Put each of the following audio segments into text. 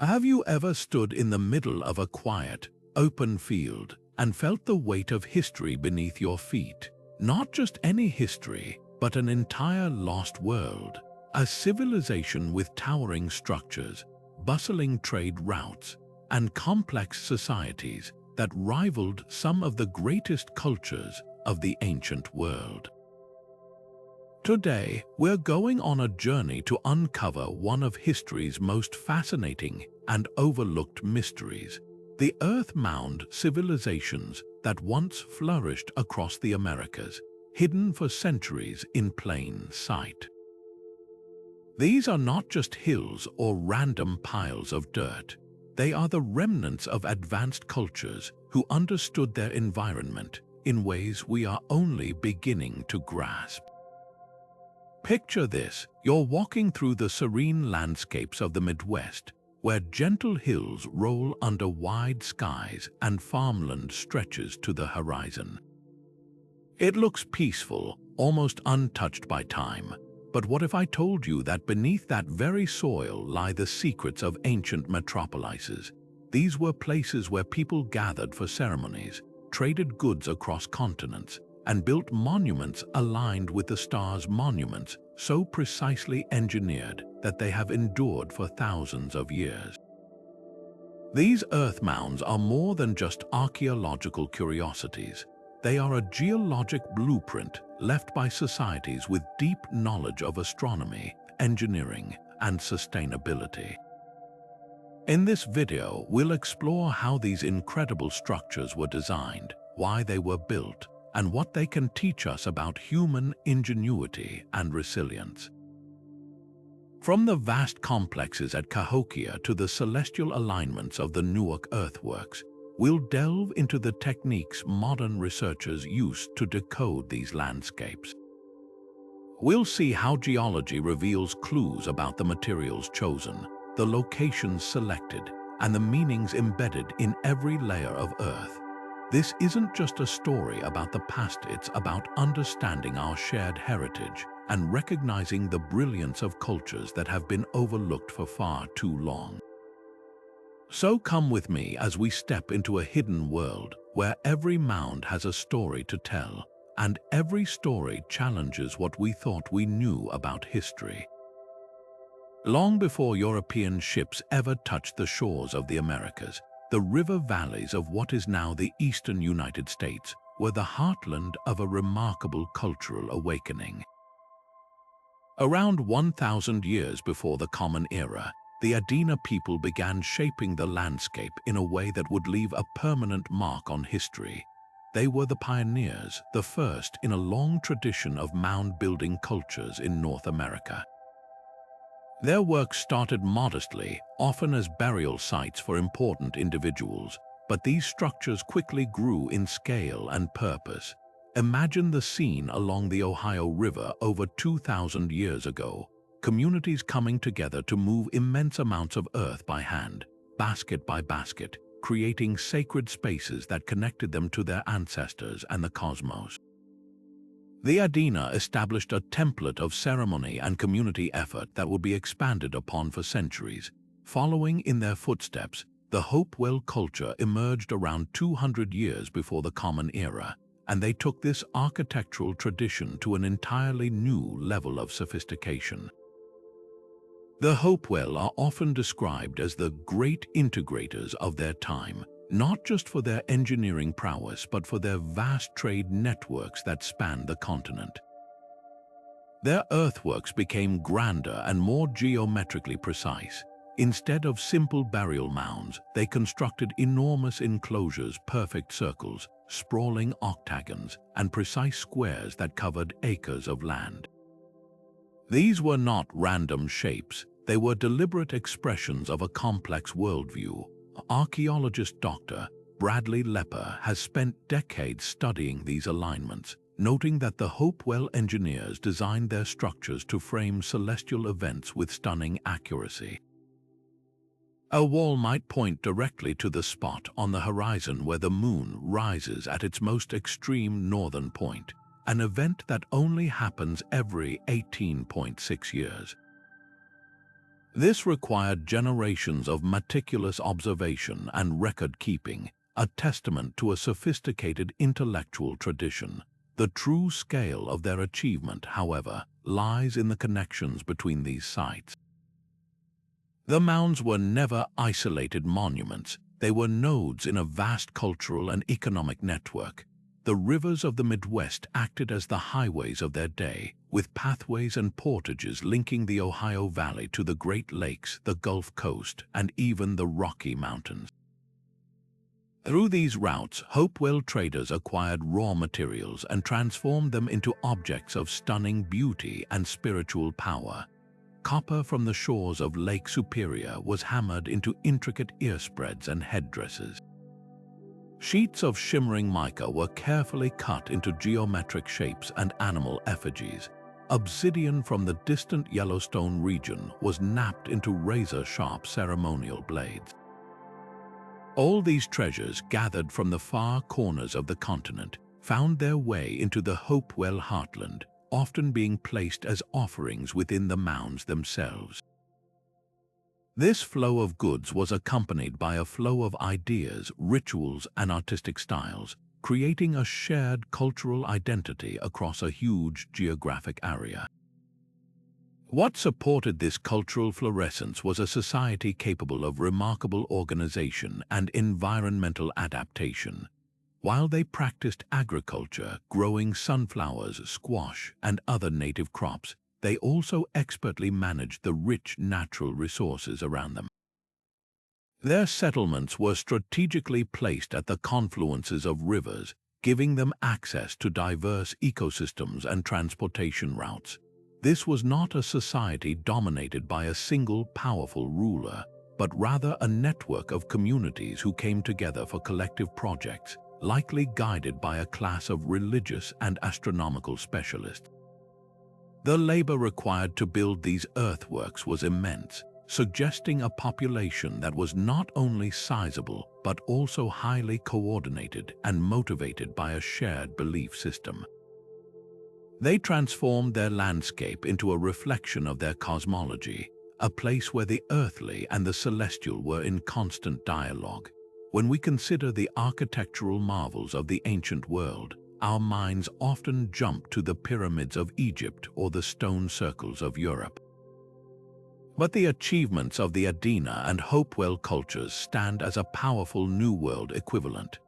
Have you ever stood in the middle of a quiet, open field and felt the weight of history beneath your feet? Not just any history, but an entire lost world. A civilization with towering structures, bustling trade routes, and complex societies that rivaled some of the greatest cultures of the ancient world. Today, we're going on a journey to uncover one of history's most fascinating and overlooked mysteries, the Earth Mound civilizations that once flourished across the Americas, hidden for centuries in plain sight. These are not just hills or random piles of dirt. They are the remnants of advanced cultures who understood their environment in ways we are only beginning to grasp. Picture this: you're walking through the serene landscapes of the Midwest, where gentle hills roll under wide skies and farmland stretches to the horizon. It looks peaceful, almost untouched by time. But what if I told you that beneath that very soil lie the secrets of ancient metropolises? These were places where people gathered for ceremonies, traded goods across continents, and built monuments aligned with the stars, monuments so precisely engineered that they have endured for thousands of years. These earth mounds are more than just archaeological curiosities. They are a geologic blueprint left by societies with deep knowledge of astronomy, engineering, and sustainability. In this video, we'll explore how these incredible structures were designed, why they were built, and what they can teach us about human ingenuity and resilience. From the vast complexes at Cahokia to the celestial alignments of the Newark Earthworks, we'll delve into the techniques modern researchers use to decode these landscapes. We'll see how geology reveals clues about the materials chosen, the locations selected, and the meanings embedded in every layer of Earth. This isn't just a story about the past, it's about understanding our shared heritage and recognizing the brilliance of cultures that have been overlooked for far too long. So come with me as we step into a hidden world where every mound has a story to tell, and every story challenges what we thought we knew about history. Long before European ships ever touched the shores of the Americas, the river valleys of what is now the eastern United States were the heartland of a remarkable cultural awakening. Around 1,000 years before the Common Era, the Adena people began shaping the landscape in a way that would leave a permanent mark on history. They were the pioneers, the first in a long tradition of mound-building cultures in North America. Their work started modestly, often as burial sites for important individuals, but these structures quickly grew in scale and purpose. Imagine the scene along the Ohio River over 2,000 years ago. Communities coming together to move immense amounts of earth by hand, basket by basket, creating sacred spaces that connected them to their ancestors and the cosmos. The Adena established a template of ceremony and community effort that would be expanded upon for centuries. Following in their footsteps, the Hopewell culture emerged around 200 years before the Common Era, and they took this architectural tradition to an entirely new level of sophistication. The Hopewell are often described as the great integrators of their time, not just for their engineering prowess, but for their vast trade networks that spanned the continent. Their earthworks became grander and more geometrically precise. Instead of simple burial mounds, they constructed enormous enclosures, perfect circles, sprawling octagons, and precise squares that covered acres of land. These were not random shapes. They were deliberate expressions of a complex worldview. Archaeologist Dr. Bradley Lepper has spent decades studying these alignments, noting that the Hopewell engineers designed their structures to frame celestial events with stunning accuracy. A wall might point directly to the spot on the horizon where the moon rises at its most extreme northern point, an event that only happens every 18.6 years. This required generations of meticulous observation and record-keeping, a testament to a sophisticated intellectual tradition. The true scale of their achievement, however, lies in the connections between these sites. The mounds were never isolated monuments. They were nodes in a vast cultural and economic network. The rivers of the Midwest acted as the highways of their day, with pathways and portages linking the Ohio Valley to the Great Lakes, the Gulf Coast, and even the Rocky Mountains. Through these routes, Hopewell traders acquired raw materials and transformed them into objects of stunning beauty and spiritual power. Copper from the shores of Lake Superior was hammered into intricate earspreads and headdresses. Sheets of shimmering mica were carefully cut into geometric shapes and animal effigies. Obsidian from the distant Yellowstone region was napped into razor-sharp ceremonial blades. All these treasures, gathered from the far corners of the continent, found their way into the Hopewell Heartland, often being placed as offerings within the mounds themselves. This flow of goods was accompanied by a flow of ideas, rituals, and artistic styles, creating a shared cultural identity across a huge geographic area. What supported this cultural fluorescence was a society capable of remarkable organization and environmental adaptation. While they practiced agriculture, growing sunflowers, squash, and other native crops, they also expertly managed the rich natural resources around them. Their settlements were strategically placed at the confluences of rivers, giving them access to diverse ecosystems and transportation routes. This was not a society dominated by a single powerful ruler, but rather a network of communities who came together for collective projects, likely guided by a class of religious and astronomical specialists. The labor required to build these earthworks was immense, suggesting a population that was not only sizable but also highly coordinated and motivated by a shared belief system. They transformed their landscape into a reflection of their cosmology, a place where the earthly and the celestial were in constant dialogue. When we consider the architectural marvels of the ancient world, our minds often jump to the pyramids of Egypt or the stone circles of Europe. But the achievements of the Adena and Hopewell cultures stand as a powerful New World equivalent.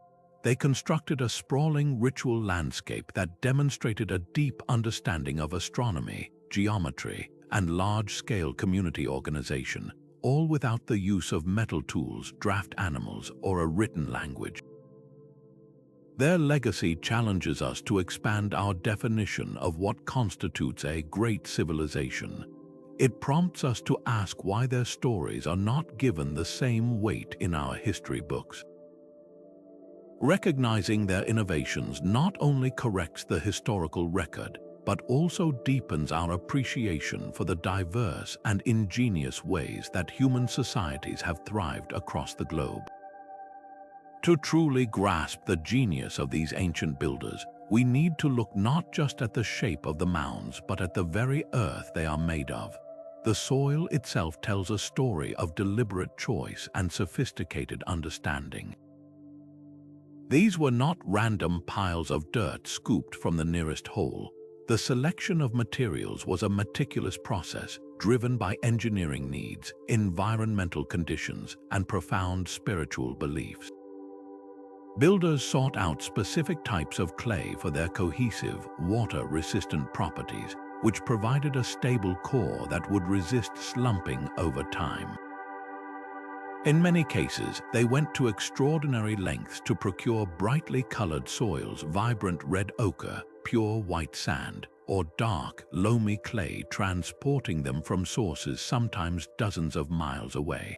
They constructed a sprawling ritual landscape that demonstrated a deep understanding of astronomy, geometry, and large-scale community organization, all without the use of metal tools, draft animals, or a written language. Their legacy challenges us to expand our definition of what constitutes a great civilization. It prompts us to ask why their stories are not given the same weight in our history books. Recognizing their innovations not only corrects the historical record, but also deepens our appreciation for the diverse and ingenious ways that human societies have thrived across the globe. To truly grasp the genius of these ancient builders, we need to look not just at the shape of the mounds, but at the very earth they are made of. The soil itself tells a story of deliberate choice and sophisticated understanding. These were not random piles of dirt scooped from the nearest hole. The selection of materials was a meticulous process, driven by engineering needs, environmental conditions, and profound spiritual beliefs. Builders sought out specific types of clay for their cohesive, water-resistant properties, which provided a stable core that would resist slumping over time. In many cases, they went to extraordinary lengths to procure brightly colored soils, vibrant red ochre, pure white sand, or dark, loamy clay, transporting them from sources sometimes dozens of miles away.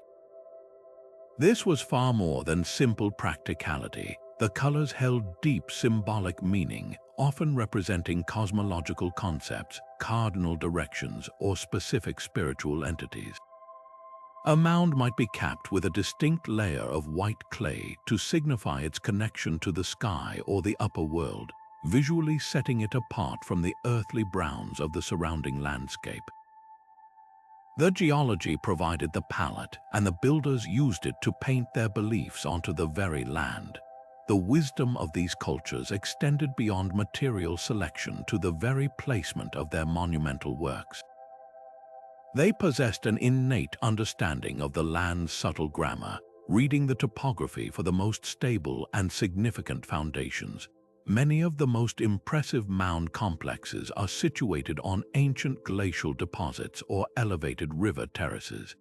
This was far more than simple practicality. The colors held deep symbolic meaning, often representing cosmological concepts, cardinal directions, or specific spiritual entities. A mound might be capped with a distinct layer of white clay to signify its connection to the sky or the upper world, visually setting it apart from the earthly browns of the surrounding landscape. The geology provided the palette, and the builders used it to paint their beliefs onto the very land. The wisdom of these cultures extended beyond material selection to the very placement of their monumental works. They possessed an innate understanding of the land's subtle grammar, reading the topography for the most stable and significant foundations. Many of the most impressive mound complexes are situated on ancient glacial deposits or elevated river terraces.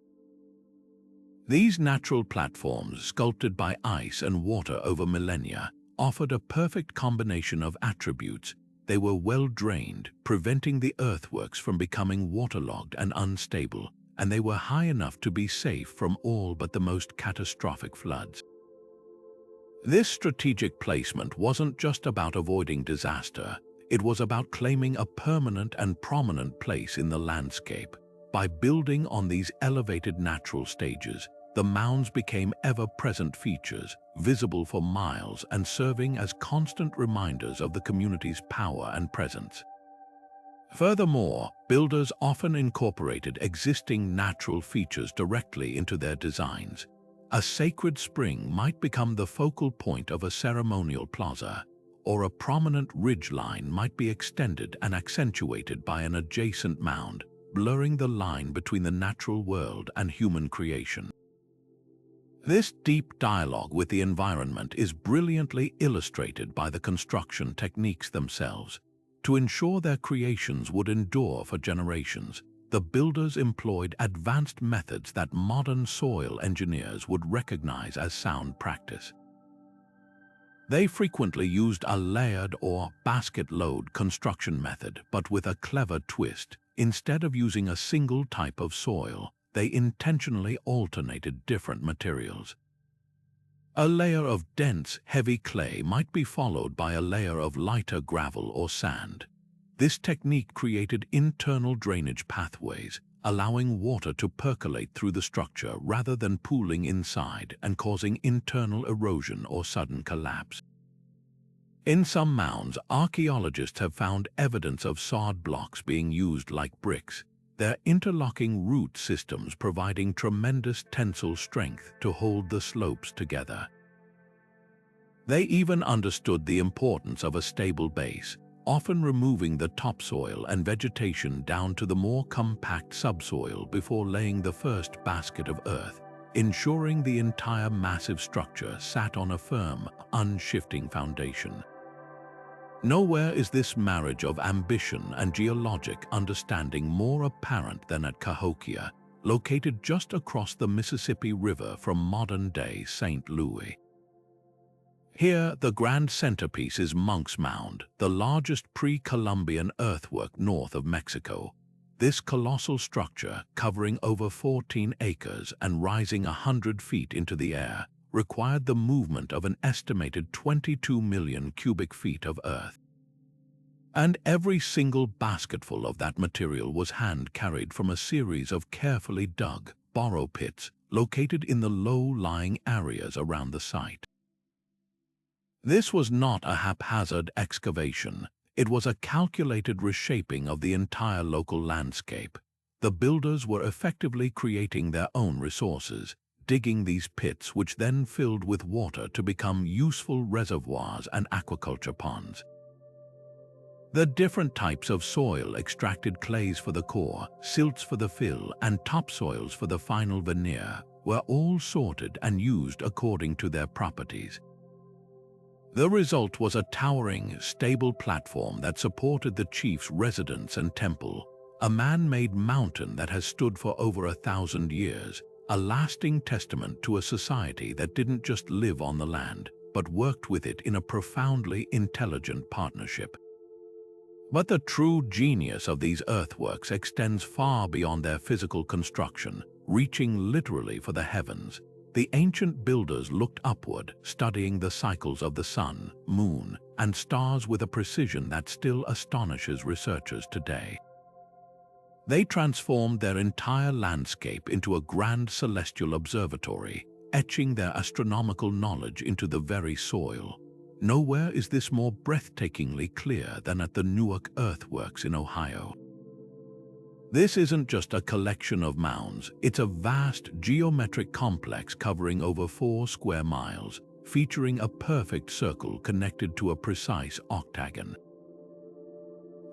These natural platforms, sculpted by ice and water over millennia, offered a perfect combination of attributes. They were well drained, preventing the earthworks from becoming waterlogged and unstable, and they were high enough to be safe from all but the most catastrophic floods. This strategic placement wasn't just about avoiding disaster, it was about claiming a permanent and prominent place in the landscape. By building on these elevated natural stages, the mounds became ever-present features, visible for miles and serving as constant reminders of the community's power and presence. Furthermore, builders often incorporated existing natural features directly into their designs. A sacred spring might become the focal point of a ceremonial plaza, or a prominent ridge line might be extended and accentuated by an adjacent mound, blurring the line between the natural world and human creation. This deep dialogue with the environment is brilliantly illustrated by the construction techniques themselves. To ensure their creations would endure for generations, the builders employed advanced methods that modern soil engineers would recognize as sound practice. They frequently used a layered or basket-load construction method, but with a clever twist. Instead of using a single type of soil, they intentionally alternated different materials. A layer of dense, heavy clay might be followed by a layer of lighter gravel or sand. This technique created internal drainage pathways, allowing water to percolate through the structure rather than pooling inside and causing internal erosion or sudden collapse. In some mounds, archaeologists have found evidence of sod blocks being used like bricks, their interlocking root systems providing tremendous tensile strength to hold the slopes together. They even understood the importance of a stable base, often removing the topsoil and vegetation down to the more compact subsoil before laying the first basket of earth, ensuring the entire massive structure sat on a firm, unshifting foundation. Nowhere is this marriage of ambition and geologic understanding more apparent than at Cahokia, located just across the Mississippi River from modern-day St. Louis. Here, the grand centerpiece is Monk's Mound, the largest pre-Columbian earthwork north of Mexico. This colossal structure, covering over 14 acres and rising 100 feet into the air, required the movement of an estimated 22 million cubic feet of earth. And every single basketful of that material was hand-carried from a series of carefully dug borrow pits located in the low-lying areas around the site. This was not a haphazard excavation. It was a calculated reshaping of the entire local landscape. The builders were effectively creating their own resources, digging these pits which then filled with water to become useful reservoirs and aquaculture ponds. The different types of soil extracted clays for the core, silts for the fill, and topsoils for the final veneer were all sorted and used according to their properties. The result was a towering, stable platform that supported the chief's residence and temple, a man-made mountain that has stood for over 1,000 years, a lasting testament to a society that didn't just live on the land, but worked with it in a profoundly intelligent partnership. But the true genius of these earthworks extends far beyond their physical construction, reaching literally for the heavens. The ancient builders looked upward, studying the cycles of the sun, moon, and stars with a precision that still astonishes researchers today. They transformed their entire landscape into a grand celestial observatory, etching their astronomical knowledge into the very soil. Nowhere is this more breathtakingly clear than at the Newark Earthworks in Ohio. This isn't just a collection of mounds, it's a vast geometric complex covering over 4 square miles, featuring a perfect circle connected to a precise octagon.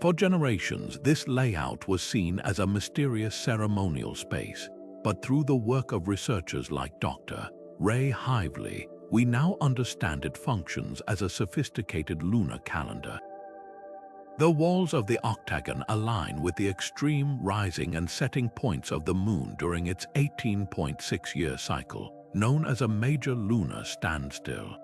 For generations, this layout was seen as a mysterious ceremonial space, but through the work of researchers like Dr. Ray Hively, we now understand it functions as a sophisticated lunar calendar. The walls of the octagon align with the extreme rising and setting points of the moon during its 18.6-year cycle, known as a major lunar standstill.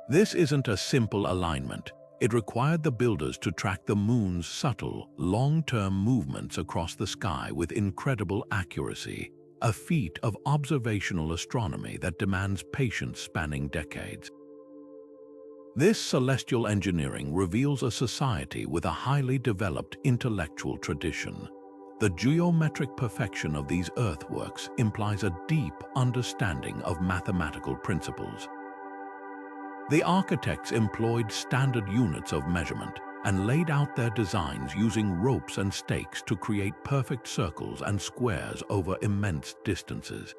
This isn't a simple alignment. It required the builders to track the moon's subtle, long-term movements across the sky with incredible accuracy, a feat of observational astronomy that demands patience spanning decades. This celestial engineering reveals a society with a highly developed intellectual tradition. The geometric perfection of these earthworks implies a deep understanding of mathematical principles. The architects employed standard units of measurement and laid out their designs using ropes and stakes to create perfect circles and squares over immense distances.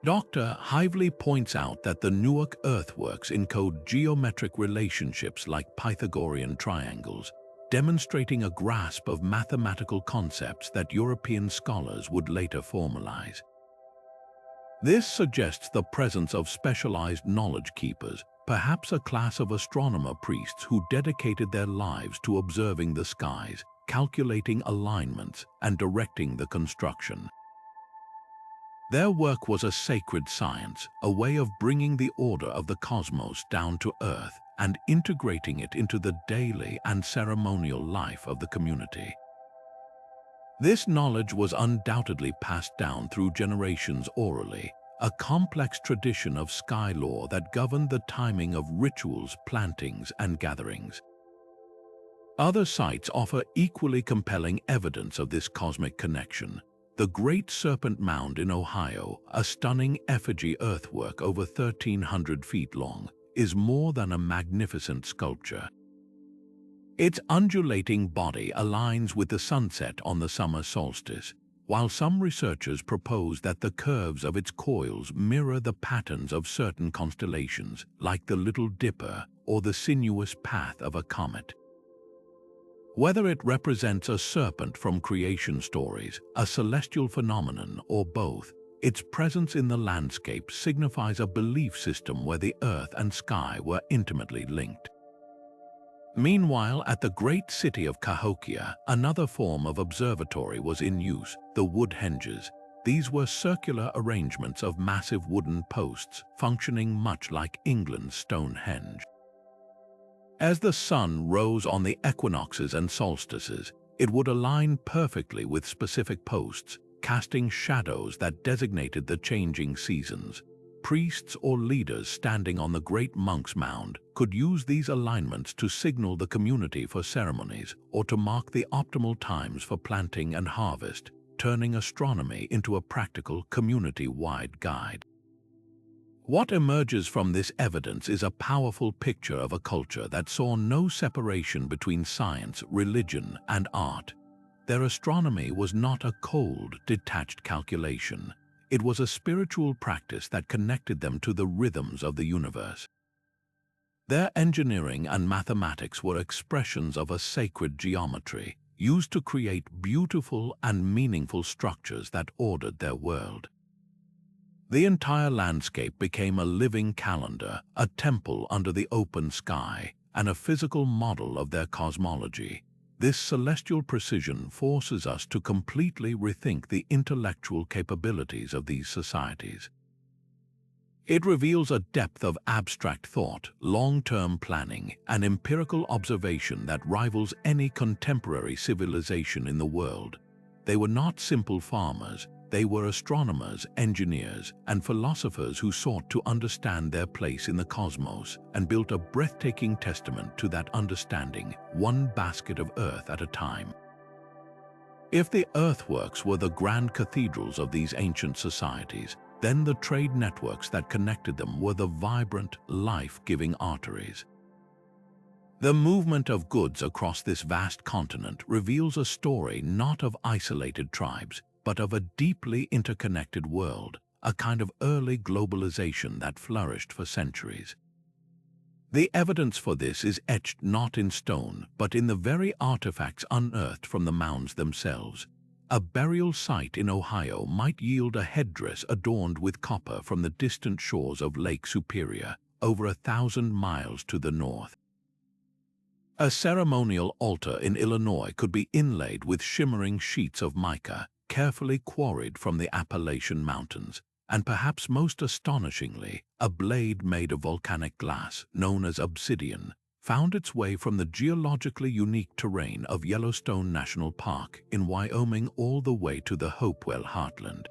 Dr. Hively points out that the Newark earthworks encode geometric relationships like Pythagorean triangles, demonstrating a grasp of mathematical concepts that European scholars would later formalize. This suggests the presence of specialized knowledge keepers, perhaps a class of astronomer priests who dedicated their lives to observing the skies, calculating alignments, and directing the construction. Their work was a sacred science, a way of bringing the order of the cosmos down to Earth and integrating it into the daily and ceremonial life of the community. This knowledge was undoubtedly passed down through generations orally, a complex tradition of sky lore that governed the timing of rituals, plantings, and gatherings. Other sites offer equally compelling evidence of this cosmic connection. The Great Serpent Mound in Ohio, a stunning effigy earthwork over 1,300 feet long, is more than a magnificent sculpture. Its undulating body aligns with the sunset on the summer solstice, while some researchers propose that the curves of its coils mirror the patterns of certain constellations, like the Little Dipper or the sinuous path of a comet. Whether it represents a serpent from creation stories, a celestial phenomenon, or both, its presence in the landscape signifies a belief system where the earth and sky were intimately linked. Meanwhile, at the great city of Cahokia, another form of observatory was in use, the wood henges. These were circular arrangements of massive wooden posts, functioning much like England's Stonehenge. As the sun rose on the equinoxes and solstices, it would align perfectly with specific posts, casting shadows that designated the changing seasons. Priests or leaders standing on the Great Monk's Mound could use these alignments to signal the community for ceremonies or to mark the optimal times for planting and harvest, turning astronomy into a practical community-wide guide. What emerges from this evidence is a powerful picture of a culture that saw no separation between science, religion, and art. Their astronomy was not a cold, detached calculation. It was a spiritual practice that connected them to the rhythms of the universe. Their engineering and mathematics were expressions of a sacred geometry, used to create beautiful and meaningful structures that ordered their world. The entire landscape became a living calendar, a temple under the open sky, and a physical model of their cosmology. This celestial precision forces us to completely rethink the intellectual capabilities of these societies. It reveals a depth of abstract thought, long-term planning, and empirical observation that rivals any contemporary civilization in the world. They were not simple farmers. They were astronomers, engineers, and philosophers who sought to understand their place in the cosmos and built a breathtaking testament to that understanding, one basket of earth at a time. If the earthworks were the grand cathedrals of these ancient societies, then the trade networks that connected them were the vibrant, life-giving arteries. The movement of goods across this vast continent reveals a story not of isolated tribes, but of a deeply interconnected world, a kind of early globalization that flourished for centuries. The evidence for this is etched not in stone, but in the very artifacts unearthed from the mounds themselves. A burial site in Ohio might yield a headdress adorned with copper from the distant shores of Lake Superior, over 1,000 miles to the north. A ceremonial altar in Illinois could be inlaid with shimmering sheets of mica, carefully quarried from the Appalachian Mountains, and perhaps most astonishingly, a blade made of volcanic glass, known as obsidian, found its way from the geologically unique terrain of Yellowstone National Park in Wyoming all the way to the Hopewell Heartland.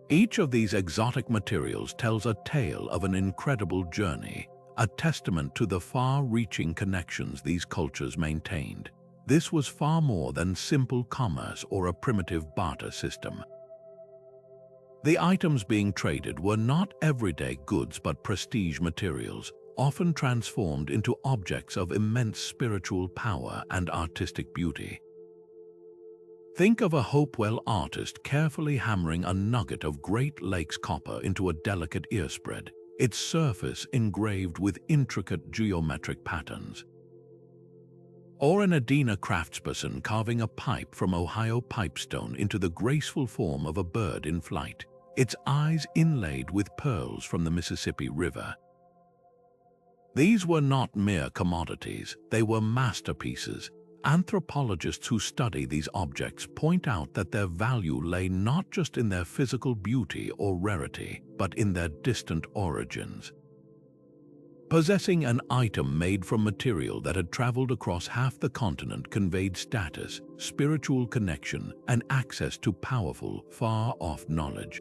Each of these exotic materials tells a tale of an incredible journey, a testament to the far-reaching connections these cultures maintained. This was far more than simple commerce or a primitive barter system. The items being traded were not everyday goods but prestige materials, often transformed into objects of immense spiritual power and artistic beauty. Think of a Hopewell artist carefully hammering a nugget of Great Lakes copper into a delicate earspread, its surface engraved with intricate geometric patterns. Or an Adena craftsperson carving a pipe from Ohio pipestone into the graceful form of a bird in flight, its eyes inlaid with pearls from the Mississippi River. These were not mere commodities, they were masterpieces. Anthropologists who study these objects point out that their value lay not just in their physical beauty or rarity, but in their distant origins. Possessing an item made from material that had traveled across half the continent conveyed status, spiritual connection, and access to powerful, far-off knowledge.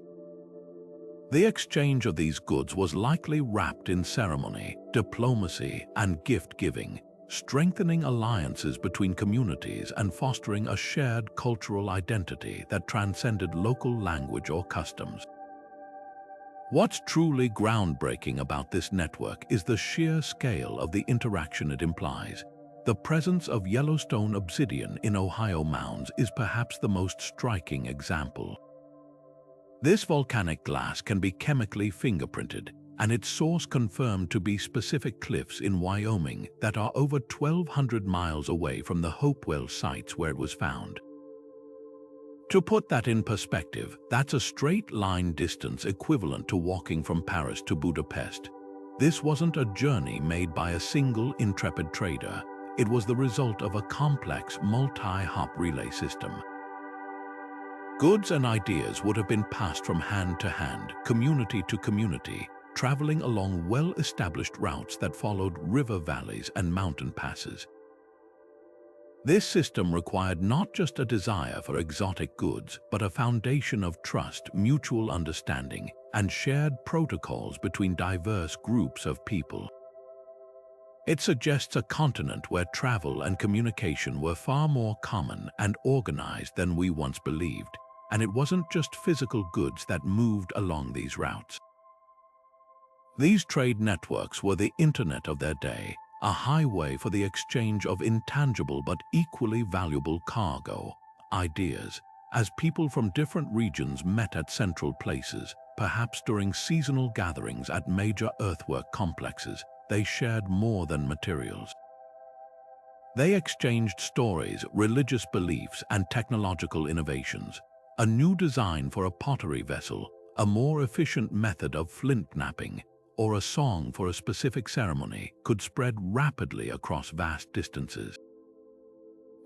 The exchange of these goods was likely wrapped in ceremony, diplomacy, and gift-giving, strengthening alliances between communities and fostering a shared cultural identity that transcended local language or customs. What's truly groundbreaking about this network is the sheer scale of the interaction it implies. The presence of Yellowstone obsidian in Ohio mounds is perhaps the most striking example. This volcanic glass can be chemically fingerprinted, and its source confirmed to be specific cliffs in Wyoming that are over 1,200 miles away from the Hopewell sites where it was found. To put that in perspective, that's a straight-line distance equivalent to walking from Paris to Budapest. This wasn't a journey made by a single intrepid trader. It was the result of a complex multi-hop relay system. Goods and ideas would have been passed from hand to hand, community to community, traveling along well-established routes that followed river valleys and mountain passes. This system required not just a desire for exotic goods, but a foundation of trust, mutual understanding, and shared protocols between diverse groups of people. It suggests a continent where travel and communication were far more common and organized than we once believed, and it wasn't just physical goods that moved along these routes. These trade networks were the internet of their day, a highway for the exchange of intangible but equally valuable cargo, ideas, as people from different regions met at central places, perhaps during seasonal gatherings at major earthwork complexes. They shared more than materials. They exchanged stories, religious beliefs, and technological innovations. A new design for a pottery vessel, a more efficient method of flint knapping, or a song for a specific ceremony could spread rapidly across vast distances.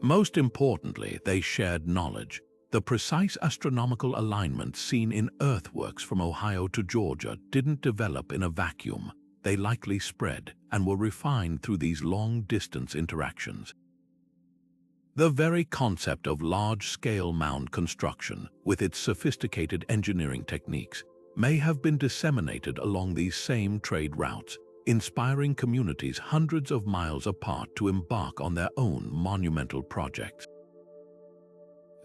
Most importantly, they shared knowledge. The precise astronomical alignments seen in earthworks from Ohio to Georgia didn't develop in a vacuum. They likely spread and were refined through these long-distance interactions. The very concept of large-scale mound construction, with its sophisticated engineering techniques, may have been disseminated along these same trade routes, inspiring communities hundreds of miles apart to embark on their own monumental projects.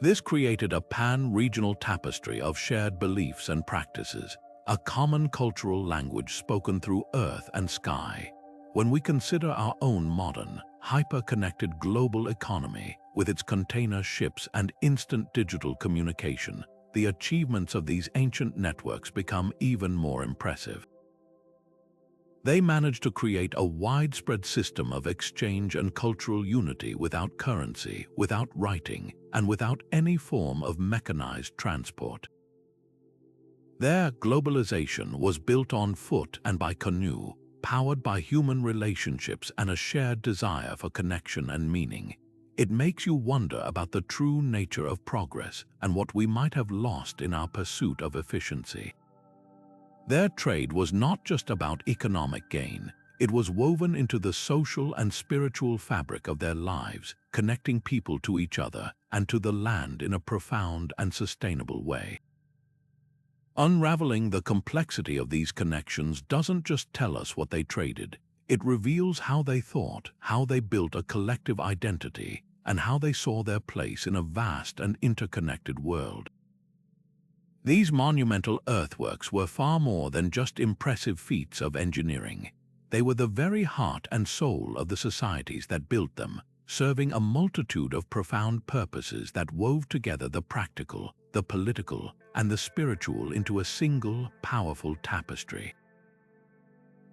This created a pan-regional tapestry of shared beliefs and practices, a common cultural language spoken through earth and sky. When we consider our own modern, hyper-connected global economy with its container ships and instant digital communication, the achievements of these ancient networks become even more impressive. They managed to create a widespread system of exchange and cultural unity without currency, without writing, and without any form of mechanized transport. Their globalization was built on foot and by canoe, powered by human relationships and a shared desire for connection and meaning. It makes you wonder about the true nature of progress and what we might have lost in our pursuit of efficiency. Their trade was not just about economic gain, it was woven into the social and spiritual fabric of their lives, connecting people to each other and to the land in a profound and sustainable way. Unraveling the complexity of these connections doesn't just tell us what they traded, it reveals how they thought, how they built a collective identity, and how they saw their place in a vast and interconnected world. These monumental earthworks were far more than just impressive feats of engineering. They were the very heart and soul of the societies that built them, serving a multitude of profound purposes that wove together the practical, the political, and the spiritual into a single, powerful tapestry.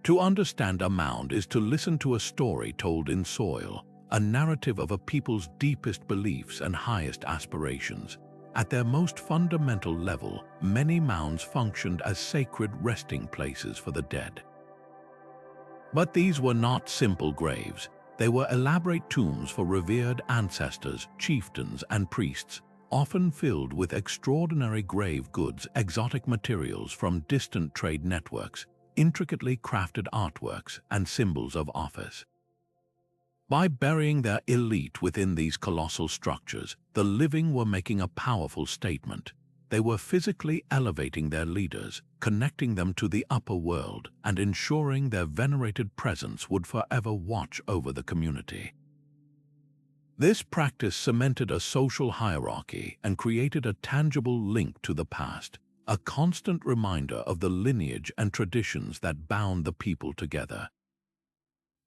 To understand a mound is to listen to a story told in soil, a narrative of a people's deepest beliefs and highest aspirations. At their most fundamental level, many mounds functioned as sacred resting places for the dead. But these were not simple graves. They were elaborate tombs for revered ancestors, chieftains, and priests, often filled with extraordinary grave goods, exotic materials from distant trade networks, intricately crafted artworks, and symbols of office. By burying their elite within these colossal structures, the living were making a powerful statement. They were physically elevating their leaders, connecting them to the upper world, and ensuring their venerated presence would forever watch over the community. This practice cemented a social hierarchy and created a tangible link to the past, a constant reminder of the lineage and traditions that bound the people together.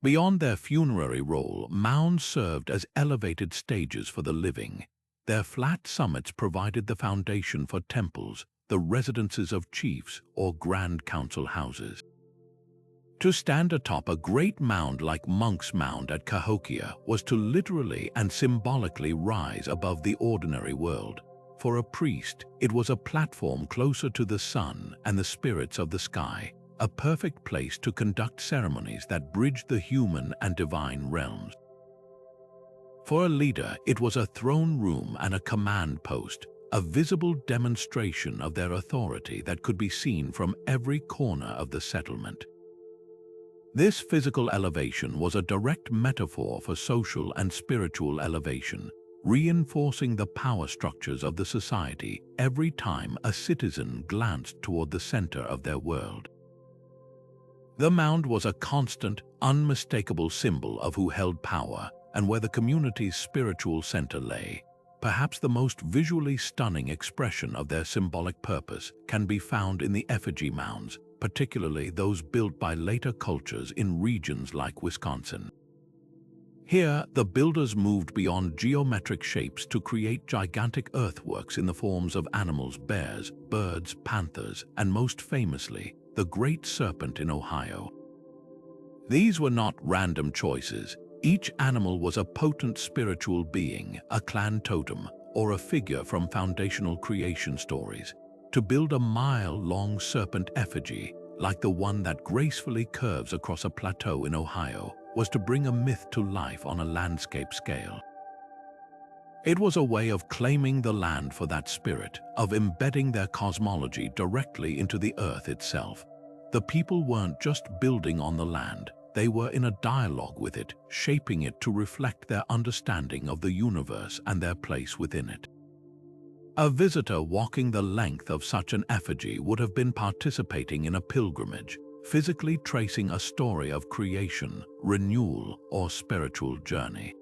Beyond their funerary role, mounds served as elevated stages for the living. Their flat summits provided the foundation for temples, the residences of chiefs, or grand council houses. To stand atop a great mound like Monk's Mound at Cahokia was to literally and symbolically rise above the ordinary world. For a priest, it was a platform closer to the sun and the spirits of the sky, a perfect place to conduct ceremonies that bridged the human and divine realms. For a leader, it was a throne room and a command post, a visible demonstration of their authority that could be seen from every corner of the settlement. This physical elevation was a direct metaphor for social and spiritual elevation, reinforcing the power structures of the society every time a citizen glanced toward the center of their world. The mound was a constant, unmistakable symbol of who held power and where the community's spiritual center lay. Perhaps the most visually stunning expression of their symbolic purpose can be found in the effigy mounds, particularly those built by later cultures in regions like Wisconsin. Here, the builders moved beyond geometric shapes to create gigantic earthworks in the forms of animals: bears, birds, panthers, and most famously, the Great Serpent in Ohio. These were not random choices. Each animal was a potent spiritual being, a clan totem, or a figure from foundational creation stories. To build a mile-long serpent effigy, like the one that gracefully curves across a plateau in Ohio, was to bring a myth to life on a landscape scale. It was a way of claiming the land for that spirit, of embedding their cosmology directly into the earth itself. The people weren't just building on the land, they were in a dialogue with it, shaping it to reflect their understanding of the universe and their place within it. A visitor walking the length of such an effigy would have been participating in a pilgrimage, physically tracing a story of creation, renewal, or spiritual journey.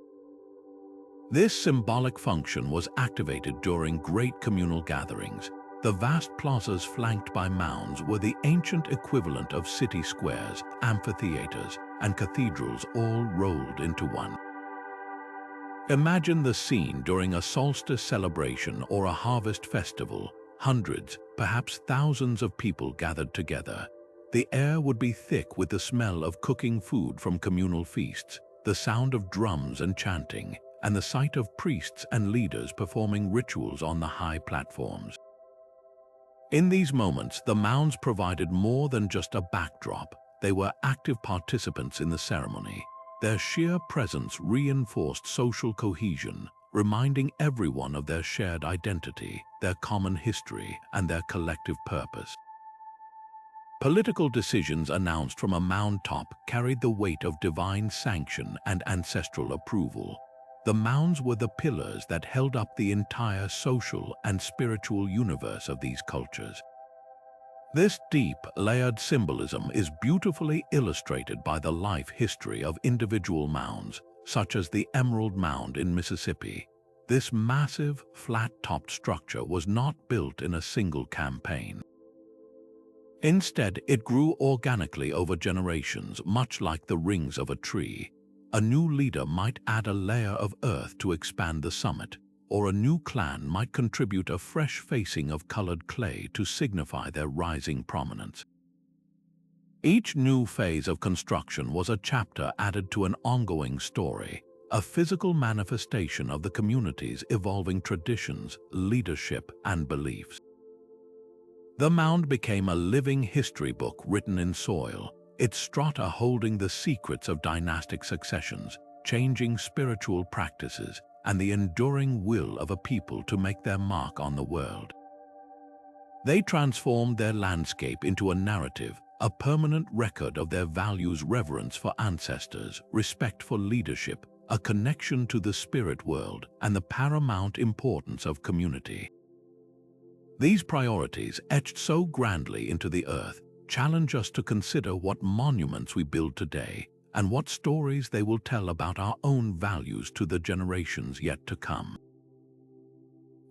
This symbolic function was activated during great communal gatherings. The vast plazas flanked by mounds were the ancient equivalent of city squares, amphitheaters, and cathedrals all rolled into one. Imagine the scene during a solstice celebration or a harvest festival. Hundreds, perhaps thousands of people gathered together. The air would be thick with the smell of cooking food from communal feasts, the sound of drums and chanting, and the sight of priests and leaders performing rituals on the high platforms. In these moments, the mounds provided more than just a backdrop. They were active participants in the ceremony. Their sheer presence reinforced social cohesion, reminding everyone of their shared identity, their common history, and their collective purpose. Political decisions announced from a mound top carried the weight of divine sanction and ancestral approval. The mounds were the pillars that held up the entire social and spiritual universe of these cultures. This deep, layered symbolism is beautifully illustrated by the life history of individual mounds, such as the Emerald Mound in Mississippi. This massive, flat-topped structure was not built in a single campaign. Instead, it grew organically over generations, much like the rings of a tree. A new leader might add a layer of earth to expand the summit, or a new clan might contribute a fresh facing of colored clay to signify their rising prominence. Each new phase of construction was a chapter added to an ongoing story, a physical manifestation of the community's evolving traditions, leadership, and beliefs. The mound became a living history book written in soil, its strata holding the secrets of dynastic successions, changing spiritual practices, and the enduring will of a people to make their mark on the world. They transformed their landscape into a narrative, a permanent record of their values: reverence for ancestors, respect for leadership, a connection to the spirit world, and the paramount importance of community. These priorities, etched so grandly into the earth, challenge us to consider what monuments we build today and what stories they will tell about our own values to the generations yet to come.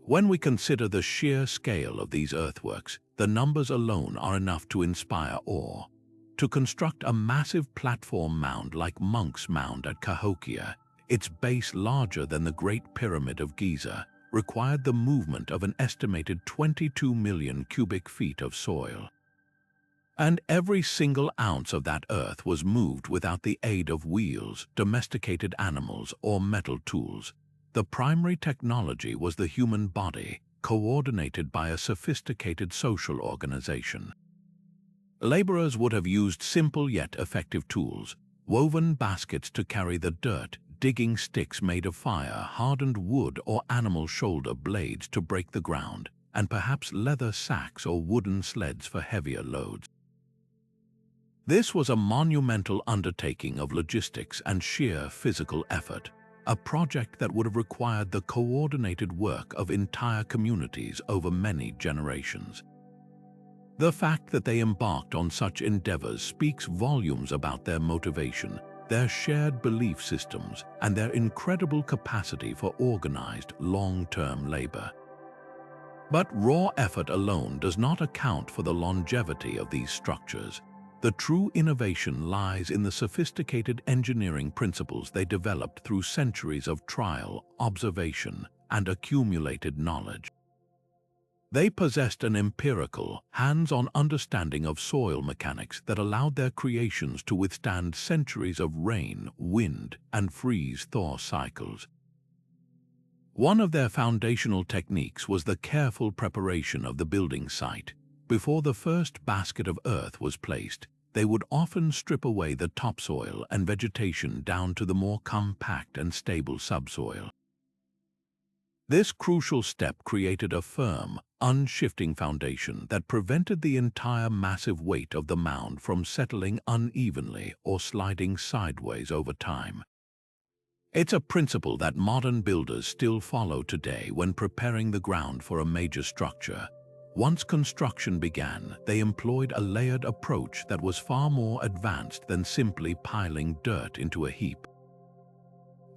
When we consider the sheer scale of these earthworks, the numbers alone are enough to inspire awe. To construct a massive platform mound like Monk's Mound at Cahokia, its base larger than the Great Pyramid of Giza, required the movement of an estimated 22 million cubic feet of soil. And every single ounce of that earth was moved without the aid of wheels, domesticated animals, or metal tools. The primary technology was the human body, coordinated by a sophisticated social organization. Laborers would have used simple yet effective tools: woven baskets to carry the dirt, digging sticks made of fire, hardened wood, or animal shoulder blades to break the ground, and perhaps leather sacks or wooden sleds for heavier loads. This was a monumental undertaking of logistics and sheer physical effort, a project that would have required the coordinated work of entire communities over many generations. The fact that they embarked on such endeavors speaks volumes about their motivation, their shared belief systems, and their incredible capacity for organized, long-term labor. But raw effort alone does not account for the longevity of these structures. The true innovation lies in the sophisticated engineering principles they developed through centuries of trial, observation, and accumulated knowledge. They possessed an empirical, hands-on understanding of soil mechanics that allowed their creations to withstand centuries of rain, wind, and freeze-thaw cycles. One of their foundational techniques was the careful preparation of the building site. Before the first basket of earth was placed, they would often strip away the topsoil and vegetation down to the more compact and stable subsoil. This crucial step created a firm, unshifting foundation that prevented the entire massive weight of the mound from settling unevenly or sliding sideways over time. It's a principle that modern builders still follow today when preparing the ground for a major structure. Once construction began, they employed a layered approach that was far more advanced than simply piling dirt into a heap.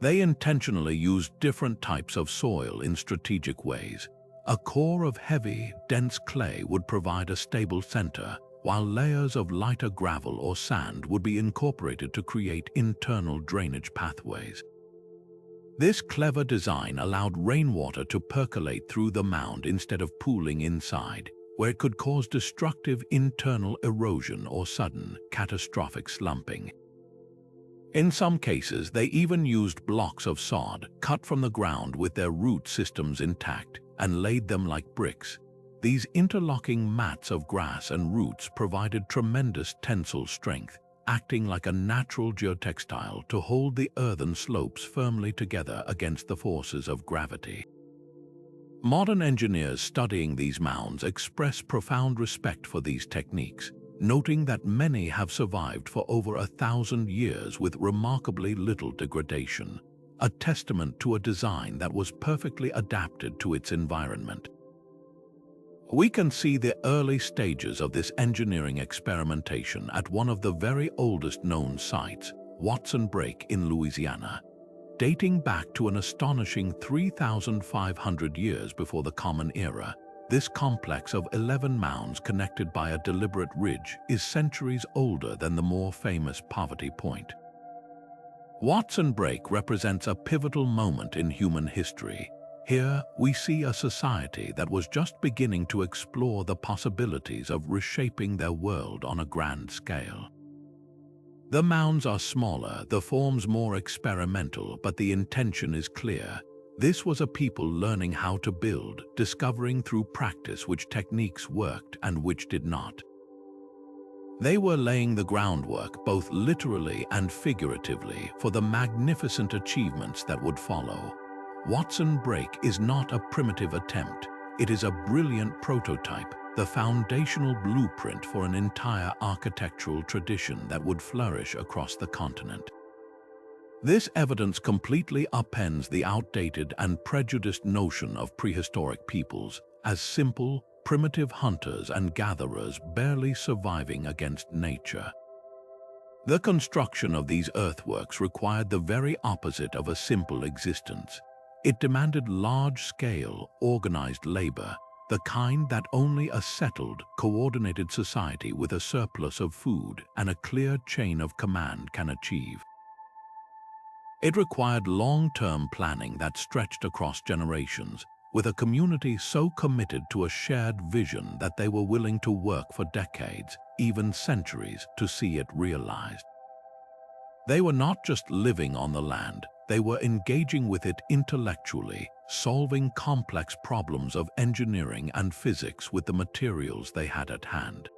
They intentionally used different types of soil in strategic ways: A core of heavy, dense clay would provide a stable center, while layers of lighter gravel or sand would be incorporated to create internal drainage pathways. This clever design allowed rainwater to percolate through the mound instead of pooling inside, where it could cause destructive internal erosion or sudden, catastrophic slumping. In some cases, they even used blocks of sod cut from the ground with their root systems intact and laid them like bricks. These interlocking mats of grass and roots provided tremendous tensile strength, acting like a natural geotextile to hold the earthen slopes firmly together against the forces of gravity. Modern engineers studying these mounds express profound respect for these techniques, noting that many have survived for over 1,000 years with remarkably little degradation, a testament to a design that was perfectly adapted to its environment. We can see the early stages of this engineering experimentation at one of the very oldest known sites, Watson Break in Louisiana. Dating back to an astonishing 3,500 years before the Common Era, this complex of 11 mounds connected by a deliberate ridge is centuries older than the more famous Poverty Point. Watson Break represents a pivotal moment in human history. Here, we see a society that was just beginning to explore the possibilities of reshaping their world on a grand scale. The mounds are smaller, the forms more experimental, but the intention is clear. This was a people learning how to build, discovering through practice which techniques worked and which did not. They were laying the groundwork, both literally and figuratively, for the magnificent achievements that would follow. Watson Break is not a primitive attempt. It is a brilliant prototype, the foundational blueprint for an entire architectural tradition that would flourish across the continent. This evidence completely upends the outdated and prejudiced notion of prehistoric peoples as simple, primitive hunters and gatherers barely surviving against nature. The construction of these earthworks required the very opposite of a simple existence. It demanded large-scale, organized labor, the kind that only a settled, coordinated society with a surplus of food and a clear chain of command can achieve. It required long-term planning that stretched across generations, with a community so committed to a shared vision that they were willing to work for decades, even centuries, to see it realized. They were not just living on the land, they were engaging with it intellectually, solving complex problems of engineering and physics with the materials they had at hand.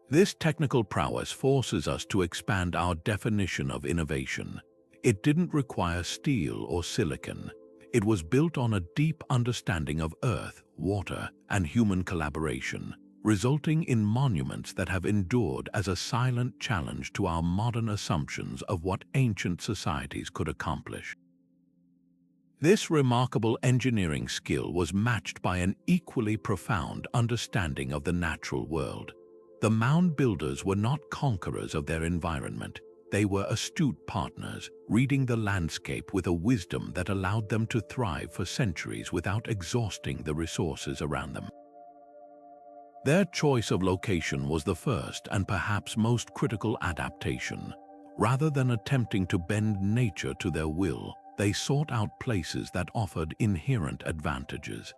This technical prowess forces us to expand our definition of innovation. It didn't require steel or silicon. It was built on a deep understanding of earth, water, and human collaboration, resulting in monuments that have endured as a silent challenge to our modern assumptions of what ancient societies could accomplish. This remarkable engineering skill was matched by an equally profound understanding of the natural world. The mound-builders were not conquerors of their environment. They were astute partners, reading the landscape with a wisdom that allowed them to thrive for centuries without exhausting the resources around them. Their choice of location was the first and perhaps most critical adaptation. Rather than attempting to bend nature to their will, they sought out places that offered inherent advantages.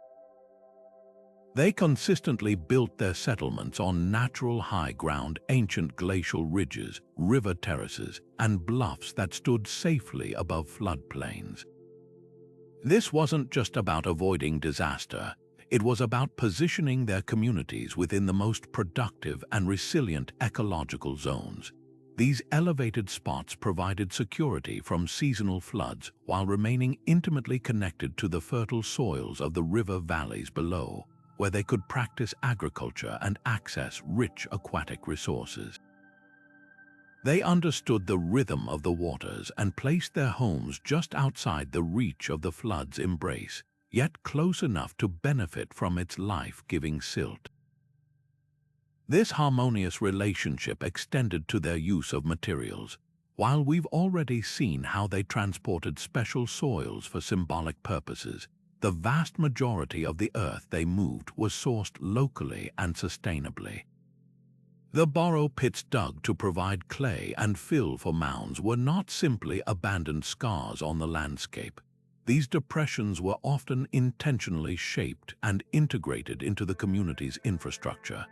They consistently built their settlements on natural high ground, ancient glacial ridges, river terraces, and bluffs that stood safely above floodplains. This wasn't just about avoiding disaster. It was about positioning their communities within the most productive and resilient ecological zones. These elevated spots provided security from seasonal floods while remaining intimately connected to the fertile soils of the river valleys below, where they could practice agriculture and access rich aquatic resources. They understood the rhythm of the waters and placed their homes just outside the reach of the flood's embrace, yet close enough to benefit from its life-giving silt. This harmonious relationship extended to their use of materials. While we've already seen how they transported special soils for symbolic purposes, the vast majority of the earth they moved was sourced locally and sustainably. The borrow pits dug to provide clay and fill for mounds were not simply abandoned scars on the landscape. These depressions were often intentionally shaped and integrated into the community's infrastructure.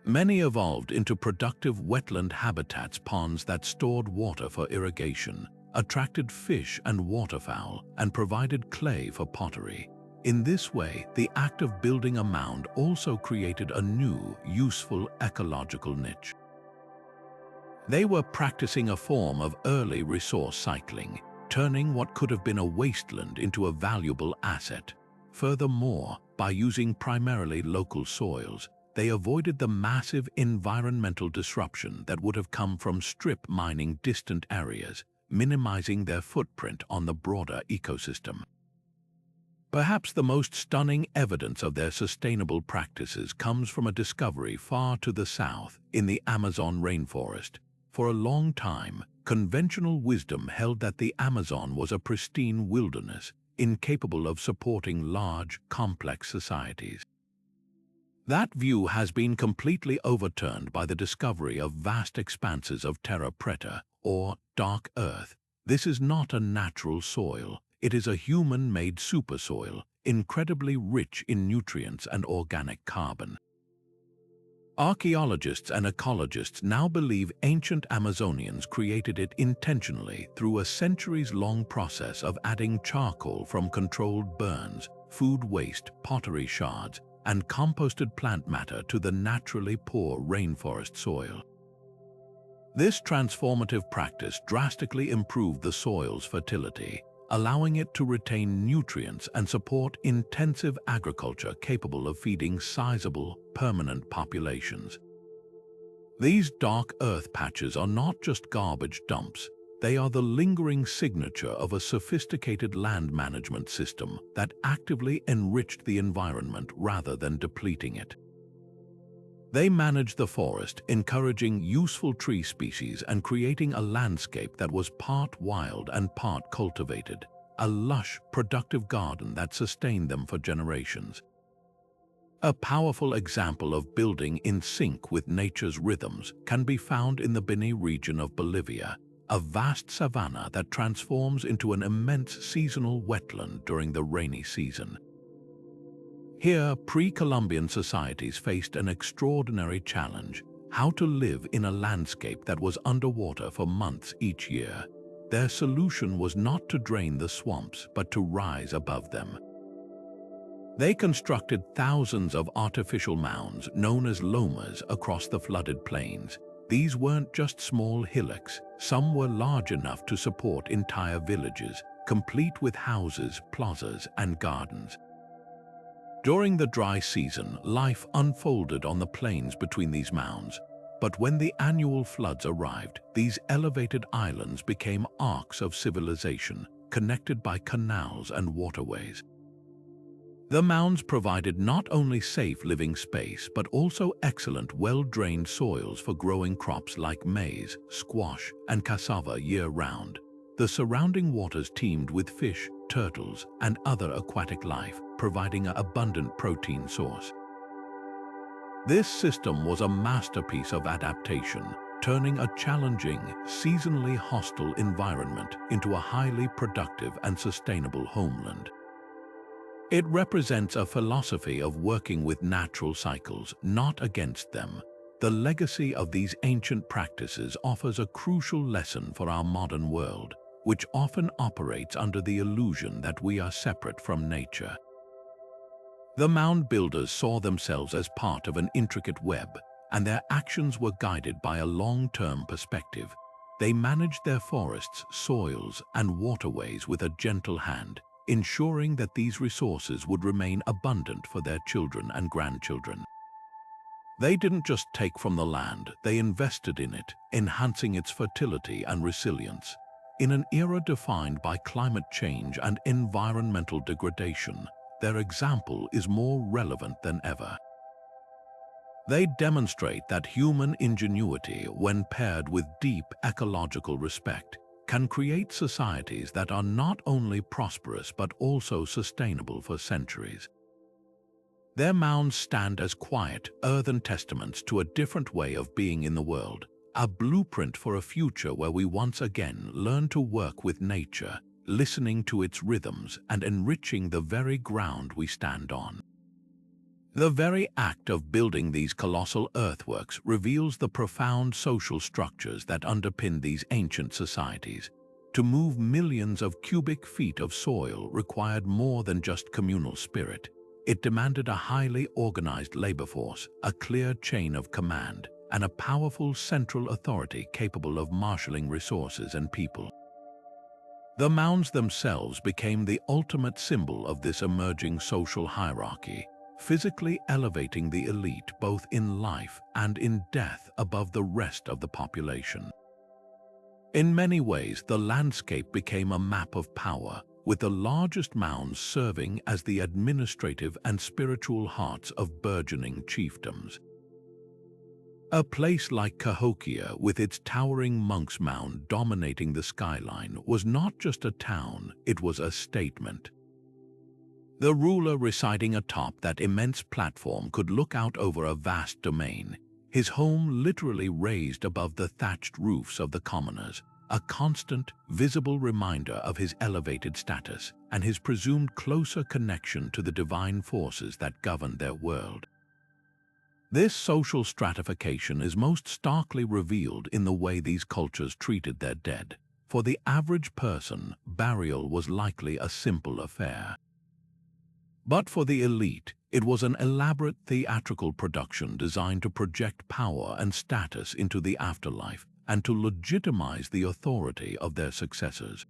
Many evolved into productive wetland habitats, ponds that stored water for irrigation, attracted fish and waterfowl, and provided clay for pottery. In this way, the act of building a mound also created a new, useful ecological niche. They were practicing a form of early resource cycling, turning what could have been a wasteland into a valuable asset. Furthermore, by using primarily local soils, they avoided the massive environmental disruption that would have come from strip mining distant areas, minimizing their footprint on the broader ecosystem. Perhaps the most stunning evidence of their sustainable practices comes from a discovery far to the south, in the Amazon rainforest. For a long time, conventional wisdom held that the Amazon was a pristine wilderness, incapable of supporting large, complex societies. That view has been completely overturned by the discovery of vast expanses of terra preta, or dark earth. This is not a natural soil. It is a human-made supersoil, incredibly rich in nutrients and organic carbon. Archaeologists and ecologists now believe ancient Amazonians created it intentionally through a centuries-long process of adding charcoal from controlled burns, food waste, pottery shards, and composted plant matter to the naturally poor rainforest soil. This transformative practice drastically improved the soil's fertility, allowing it to retain nutrients and support intensive agriculture capable of feeding sizable, permanent populations. These dark earth patches are not just garbage dumps, they are the lingering signature of a sophisticated land management system that actively enriched the environment rather than depleting it. They managed the forest, encouraging useful tree species and creating a landscape that was part wild and part cultivated, a lush, productive garden that sustained them for generations. A powerful example of building in sync with nature's rhythms can be found in the Beni region of Bolivia, a vast savanna that transforms into an immense seasonal wetland during the rainy season. Here, pre-Columbian societies faced an extraordinary challenge: how to live in a landscape that was underwater for months each year. Their solution was not to drain the swamps, but to rise above them. They constructed thousands of artificial mounds, known as lomas, across the flooded plains. These weren't just small hillocks, some were large enough to support entire villages, complete with houses, plazas, and gardens. During the dry season, life unfolded on the plains between these mounds, but when the annual floods arrived, these elevated islands became arcs of civilization, connected by canals and waterways. The mounds provided not only safe living space, but also excellent, well-drained soils for growing crops like maize, squash, and cassava year-round. The surrounding waters teemed with fish, turtles, and other aquatic life, providing an abundant protein source. This system was a masterpiece of adaptation, turning a challenging, seasonally hostile environment into a highly productive and sustainable homeland. It represents a philosophy of working with natural cycles, not against them. The legacy of these ancient practices offers a crucial lesson for our modern world, which often operates under the illusion that we are separate from nature. The mound builders saw themselves as part of an intricate web, and their actions were guided by a long-term perspective. They managed their forests, soils, and waterways with a gentle hand, ensuring that these resources would remain abundant for their children and grandchildren. They didn't just take from the land, they invested in it, enhancing its fertility and resilience. In an era defined by climate change and environmental degradation, their example is more relevant than ever. They demonstrate that human ingenuity, when paired with deep ecological respect, can create societies that are not only prosperous but also sustainable for centuries. Their mounds stand as quiet, earthen testaments to a different way of being in the world, a blueprint for a future where we once again learn to work with nature, listening to its rhythms and enriching the very ground we stand on. The very act of building these colossal earthworks reveals the profound social structures that underpin these ancient societies. To move millions of cubic feet of soil required more than just communal spirit. It demanded a highly organized labor force, a clear chain of command, and a powerful central authority capable of marshalling resources and people. The mounds themselves became the ultimate symbol of this emerging social hierarchy, physically elevating the elite both in life and in death above the rest of the population. In many ways, the landscape became a map of power, with the largest mounds serving as the administrative and spiritual hearts of burgeoning chiefdoms. A place like Cahokia, with its towering monk's mound dominating the skyline, was not just a town, it was a statement. The ruler residing atop that immense platform could look out over a vast domain, his home literally raised above the thatched roofs of the commoners, a constant, visible reminder of his elevated status and his presumed closer connection to the divine forces that governed their world. This social stratification is most starkly revealed in the way these cultures treated their dead. For the average person, burial was likely a simple affair. But for the elite, it was an elaborate theatrical production designed to project power and status into the afterlife and to legitimize the authority of their successors.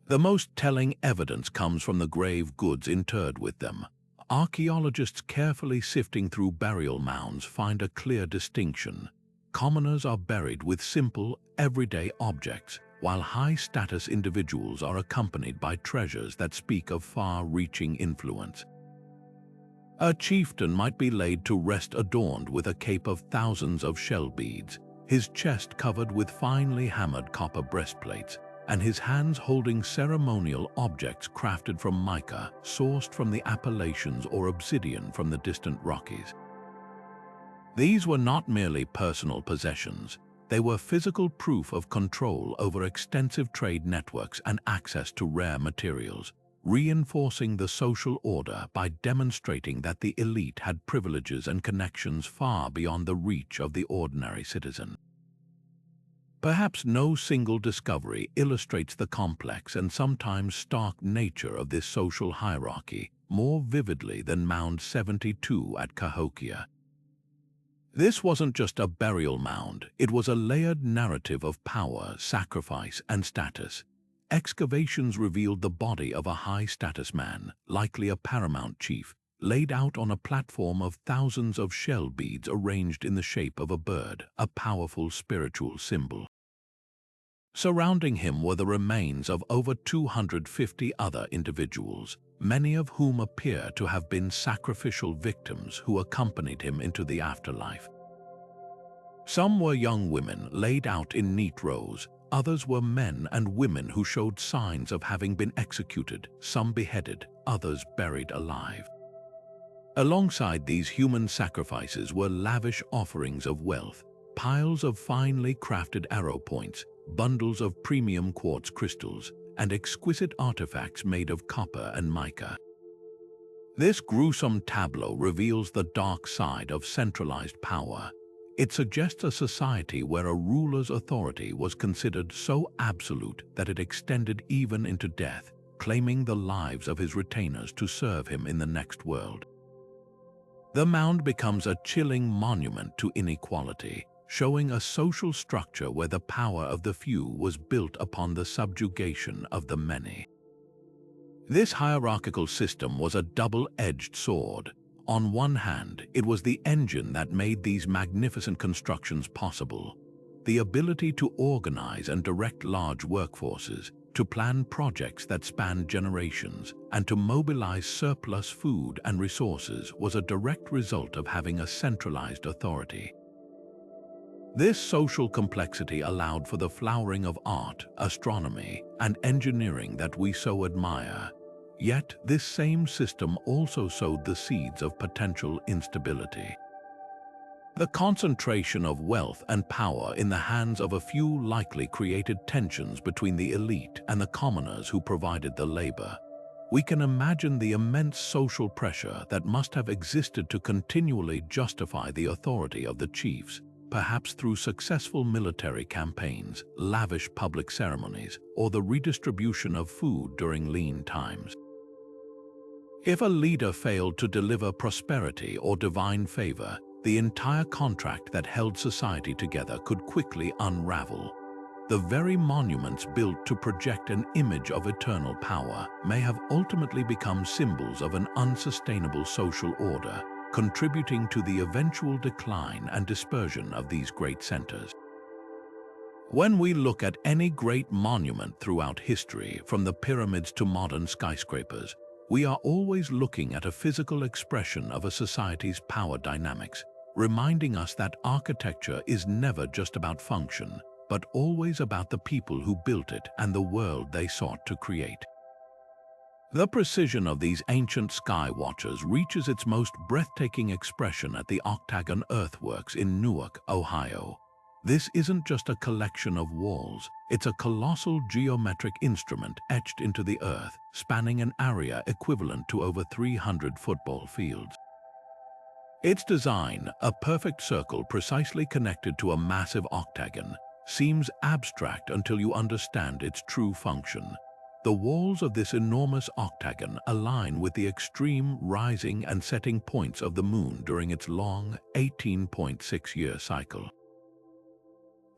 The most telling evidence comes from the grave goods interred with them. Archaeologists carefully sifting through burial mounds find a clear distinction. Commoners are buried with simple, everyday objects, while high-status individuals are accompanied by treasures that speak of far-reaching influence. A chieftain might be laid to rest adorned with a cape of thousands of shell beads, his chest covered with finely hammered copper breastplates, and his hands holding ceremonial objects crafted from mica, sourced from the Appalachians or obsidian from the distant Rockies. These were not merely personal possessions, they were physical proof of control over extensive trade networks and access to rare materials, reinforcing the social order by demonstrating that the elite had privileges and connections far beyond the reach of the ordinary citizen. Perhaps no single discovery illustrates the complex and sometimes stark nature of this social hierarchy more vividly than Mound 72 at Cahokia. This wasn't just a burial mound, it was a layered narrative of power, sacrifice, and status. Excavations revealed the body of a high-status man, likely a paramount chief, laid out on a platform of thousands of shell beads arranged in the shape of a bird, a powerful spiritual symbol. Surrounding him were the remains of over 250 other individuals, many of whom appear to have been sacrificial victims who accompanied him into the afterlife. Some were young women laid out in neat rows, others were men and women who showed signs of having been executed, some beheaded, others buried alive. Alongside these human sacrifices were lavish offerings of wealth, piles of finely crafted arrow points, bundles of premium quartz crystals, and exquisite artifacts made of copper and mica. This gruesome tableau reveals the dark side of centralized power. It suggests a society where a ruler's authority was considered so absolute that it extended even into death, claiming the lives of his retainers to serve him in the next world. The mound becomes a chilling monument to inequality, showing a social structure where the power of the few was built upon the subjugation of the many. This hierarchical system was a double-edged sword. On one hand, it was the engine that made these magnificent constructions possible. The ability to organize and direct large workforces, to plan projects that spanned generations, and to mobilize surplus food and resources was a direct result of having a centralized authority. This social complexity allowed for the flowering of art, astronomy, and engineering that we so admire. Yet, this same system also sowed the seeds of potential instability. The concentration of wealth and power in the hands of a few likely created tensions between the elite and the commoners who provided the labor. We can imagine the immense social pressure that must have existed to continually justify the authority of the chiefs, perhaps through successful military campaigns, lavish public ceremonies, or the redistribution of food during lean times. If a leader failed to deliver prosperity or divine favor, the entire contract that held society together could quickly unravel. The very monuments built to project an image of eternal power may have ultimately become symbols of an unsustainable social order, contributing to the eventual decline and dispersion of these great centers. When we look at any great monument throughout history, from the pyramids to modern skyscrapers, we are always looking at a physical expression of a society's power dynamics, reminding us that architecture is never just about function, but always about the people who built it and the world they sought to create. The precision of these ancient sky watchers reaches its most breathtaking expression at the Octagon Earthworks in Newark, Ohio. This isn't just a collection of walls, it's a colossal geometric instrument etched into the earth, spanning an area equivalent to over 300 football fields. Its design, a perfect circle precisely connected to a massive octagon, seems abstract until you understand its true function. The walls of this enormous octagon align with the extreme rising and setting points of the moon during its long, 18.6-year cycle.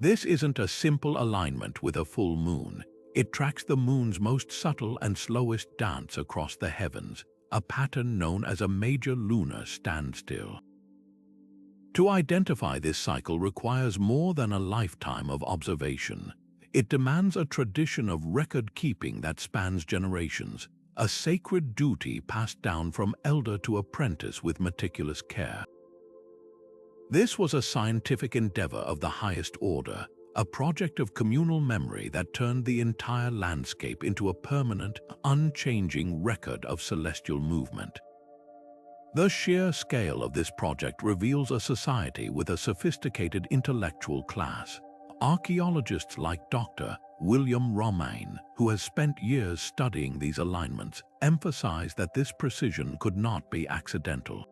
This isn't a simple alignment with a full moon. It tracks the moon's most subtle and slowest dance across the heavens, a pattern known as a major lunar standstill. To identify this cycle requires more than a lifetime of observation. It demands a tradition of record-keeping that spans generations, a sacred duty passed down from elder to apprentice with meticulous care. This was a scientific endeavor of the highest order, a project of communal memory that turned the entire landscape into a permanent, unchanging record of celestial movement. The sheer scale of this project reveals a society with a sophisticated intellectual class. Archaeologists like Dr. William Romaine, who has spent years studying these alignments, emphasize that this precision could not be accidental.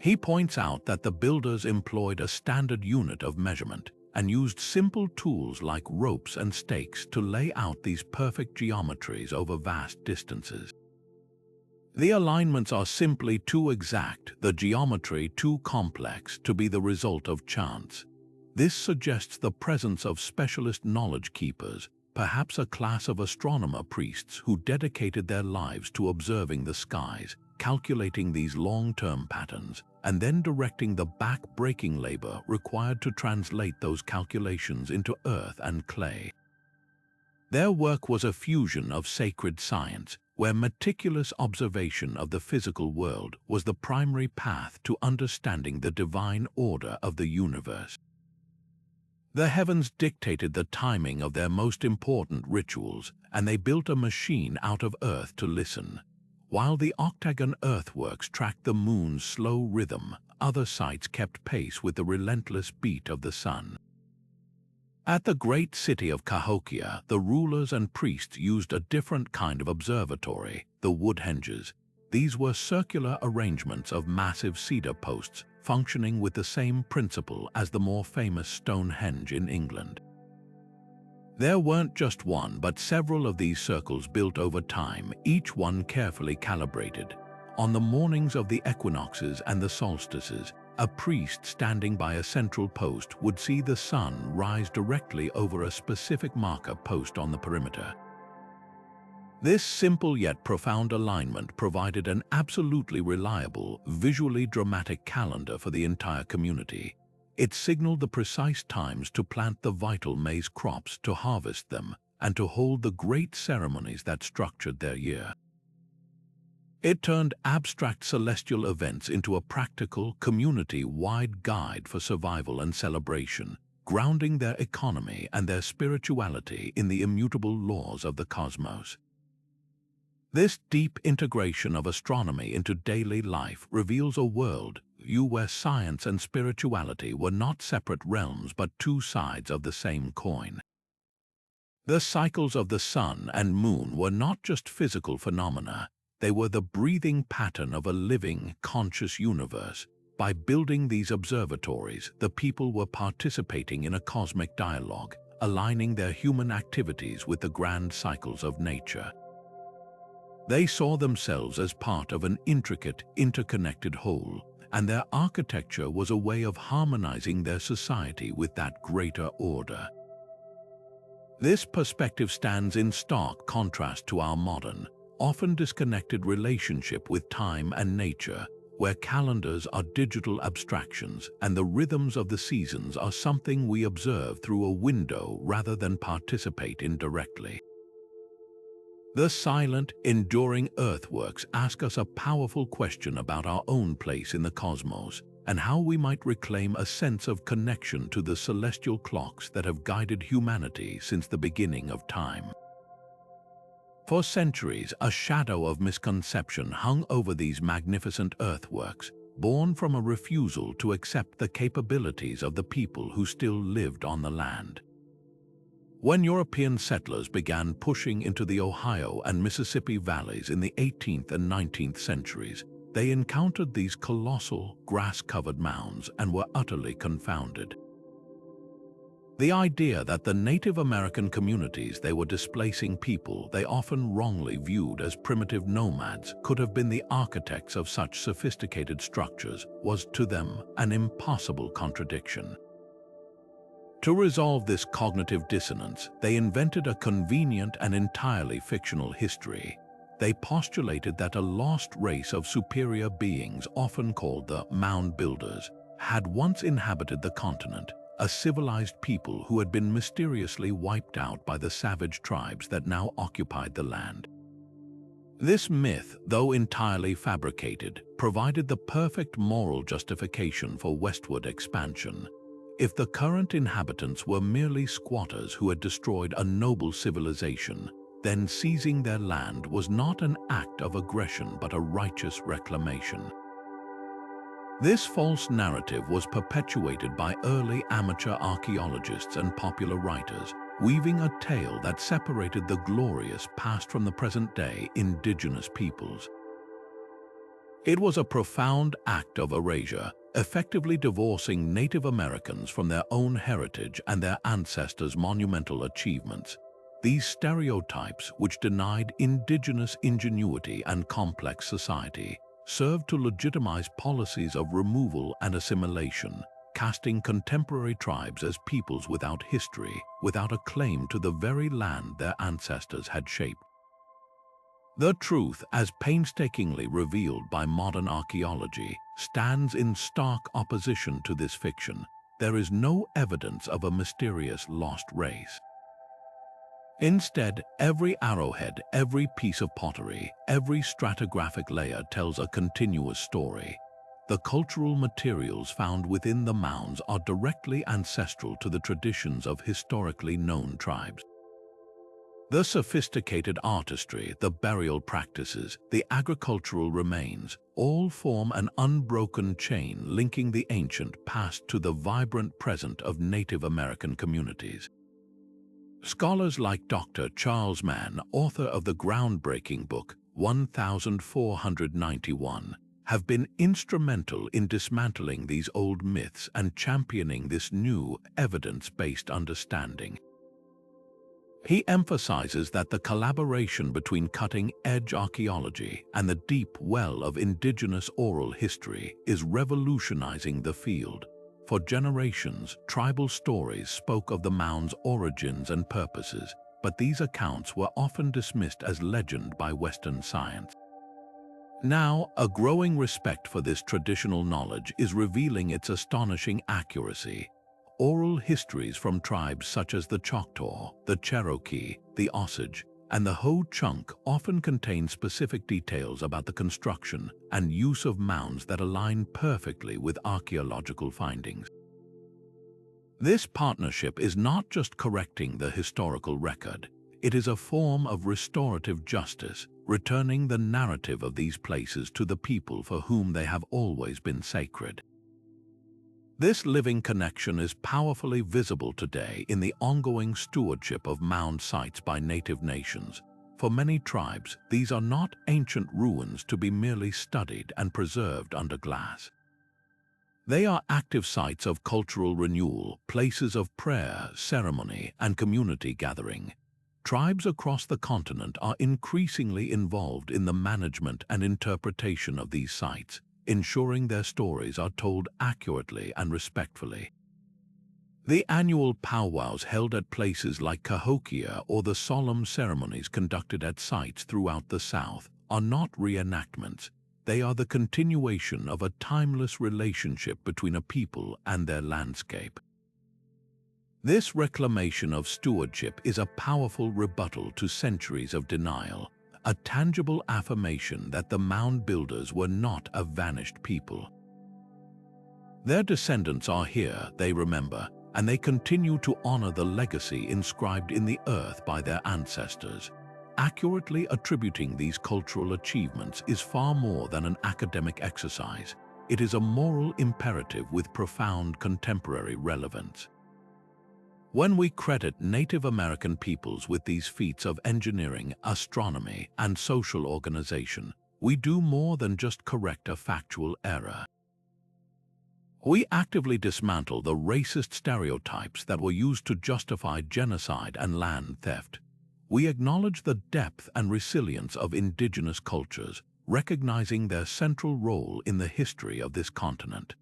He points out that the builders employed a standard unit of measurement and used simple tools like ropes and stakes to lay out these perfect geometries over vast distances. The alignments are simply too exact, the geometry too complex to be the result of chance. This suggests the presence of specialist knowledge keepers, perhaps a class of astronomer priests who dedicated their lives to observing the skies, calculating these long-term patterns, and then directing the back-breaking labor required to translate those calculations into earth and clay. Their work was a fusion of sacred science, where meticulous observation of the physical world was the primary path to understanding the divine order of the universe. The heavens dictated the timing of their most important rituals, and they built a machine out of earth to listen. While the Octagon Earthworks tracked the moon's slow rhythm, other sites kept pace with the relentless beat of the sun. At the great city of Cahokia, the rulers and priests used a different kind of observatory, the woodhenges. These were circular arrangements of massive cedar posts, functioning with the same principle as the more famous Stonehenge in England. There weren't just one, but several of these circles built over time, each one carefully calibrated. On the mornings of the equinoxes and the solstices, a priest standing by a central post would see the sun rise directly over a specific marker post on the perimeter. This simple yet profound alignment provided an absolutely reliable, visually dramatic calendar for the entire community. It signaled the precise times to plant the vital maize crops, to harvest them, and to hold the great ceremonies that structured their year. It turned abstract celestial events into a practical, community-wide guide for survival and celebration, grounding their economy and their spirituality in the immutable laws of the cosmos. This deep integration of astronomy into daily life reveals a world where science and spirituality were not separate realms but two sides of the same coin. The cycles of the sun and moon were not just physical phenomena, they were the breathing pattern of a living, conscious universe. By building these observatories, the people were participating in a cosmic dialogue, aligning their human activities with the grand cycles of nature. They saw themselves as part of an intricate, interconnected whole, and their architecture was a way of harmonizing their society with that greater order. This perspective stands in stark contrast to our modern, often disconnected relationship with time and nature, where calendars are digital abstractions and the rhythms of the seasons are something we observe through a window rather than participate in directly. The silent, enduring earthworks ask us a powerful question about our own place in the cosmos and how we might reclaim a sense of connection to the celestial clocks that have guided humanity since the beginning of time. For centuries, a shadow of misconception hung over these magnificent earthworks, born from a refusal to accept the capabilities of the people who still lived on the land. When European settlers began pushing into the Ohio and Mississippi valleys in the 18th and 19th centuries, they encountered these colossal, grass-covered mounds and were utterly confounded. The idea that the Native American communities they were displacing people they often wrongly viewed as primitive nomads could have been the architects of such sophisticated structures was, to them, an impossible contradiction. To resolve this cognitive dissonance, they invented a convenient and entirely fictional history. They postulated that a lost race of superior beings, often called the Mound-Builders, had once inhabited the continent, a civilized people who had been mysteriously wiped out by the savage tribes that now occupied the land. This myth, though entirely fabricated, provided the perfect moral justification for westward expansion. If the current inhabitants were merely squatters who had destroyed a noble civilization, then seizing their land was not an act of aggression but a righteous reclamation. This false narrative was perpetuated by early amateur archaeologists and popular writers, weaving a tale that separated the glorious past from the present-day indigenous peoples. It was a profound act of erasure, effectively divorcing Native Americans from their own heritage and their ancestors' monumental achievements. These stereotypes, which denied indigenous ingenuity and complex society, served to legitimize policies of removal and assimilation, casting contemporary tribes as peoples without history, without a claim to the very land their ancestors had shaped. The truth, as painstakingly revealed by modern archaeology, stands in stark opposition to this fiction. There is no evidence of a mysterious lost race. Instead, every arrowhead, every piece of pottery, every stratigraphic layer tells a continuous story. The cultural materials found within the mounds are directly ancestral to the traditions of historically known tribes. The sophisticated artistry, the burial practices, the agricultural remains, all form an unbroken chain linking the ancient past to the vibrant present of Native American communities. Scholars like Dr. Charles Mann, author of the groundbreaking book 1491, have been instrumental in dismantling these old myths and championing this new, evidence-based understanding. He emphasizes that the collaboration between cutting-edge archaeology and the deep well of indigenous oral history is revolutionizing the field. For generations, tribal stories spoke of the mound's origins and purposes, but these accounts were often dismissed as legend by Western science. Now, a growing respect for this traditional knowledge is revealing its astonishing accuracy. Oral histories from tribes such as the Choctaw, the Cherokee, the Osage, and the whole chunk often contains specific details about the construction and use of mounds that align perfectly with archaeological findings. This partnership is not just correcting the historical record, it is a form of restorative justice, returning the narrative of these places to the people for whom they have always been sacred. This living connection is powerfully visible today in the ongoing stewardship of mound sites by native nations. For many tribes, these are not ancient ruins to be merely studied and preserved under glass. They are active sites of cultural renewal, places of prayer, ceremony, and community gathering. Tribes across the continent are increasingly involved in the management and interpretation of these sites, ensuring their stories are told accurately and respectfully. The annual powwows held at places like Cahokia or the solemn ceremonies conducted at sites throughout the South are not reenactments. They are the continuation of a timeless relationship between a people and their landscape. This reclamation of stewardship is a powerful rebuttal to centuries of denial, a tangible affirmation that the mound-builders were not a vanished people. Their descendants are here, they remember, and they continue to honor the legacy inscribed in the earth by their ancestors. Accurately attributing these cultural achievements is far more than an academic exercise. It is a moral imperative with profound contemporary relevance. When we credit Native American peoples with these feats of engineering, astronomy, and social organization, we do more than just correct a factual error. We actively dismantle the racist stereotypes that were used to justify genocide and land theft. We acknowledge the depth and resilience of indigenous cultures, recognizing their central role in the history of this continent.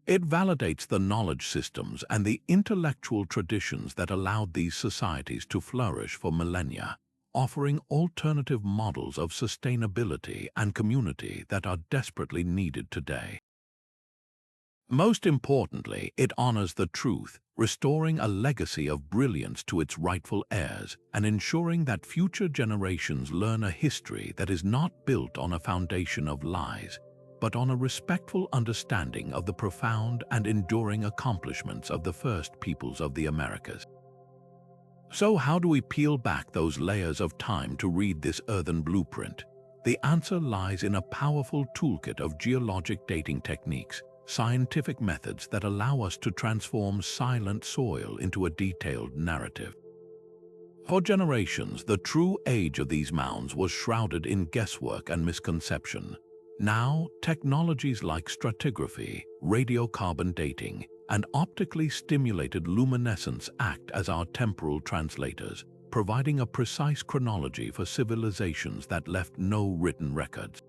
It validates the knowledge systems and the intellectual traditions that allowed these societies to flourish for millennia, offering alternative models of sustainability and community that are desperately needed today. Most importantly, it honors the truth, restoring a legacy of brilliance to its rightful heirs and ensuring that future generations learn a history that is not built on a foundation of lies, but on a respectful understanding of the profound and enduring accomplishments of the first peoples of the Americas. So how do we peel back those layers of time to read this earthen blueprint? The answer lies in a powerful toolkit of geologic dating techniques, scientific methods that allow us to transform silent soil into a detailed narrative. For generations, the true age of these mounds was shrouded in guesswork and misconception. Now, technologies like stratigraphy, radiocarbon dating, and optically stimulated luminescence act as our temporal translators, providing a precise chronology for civilizations that left no written records.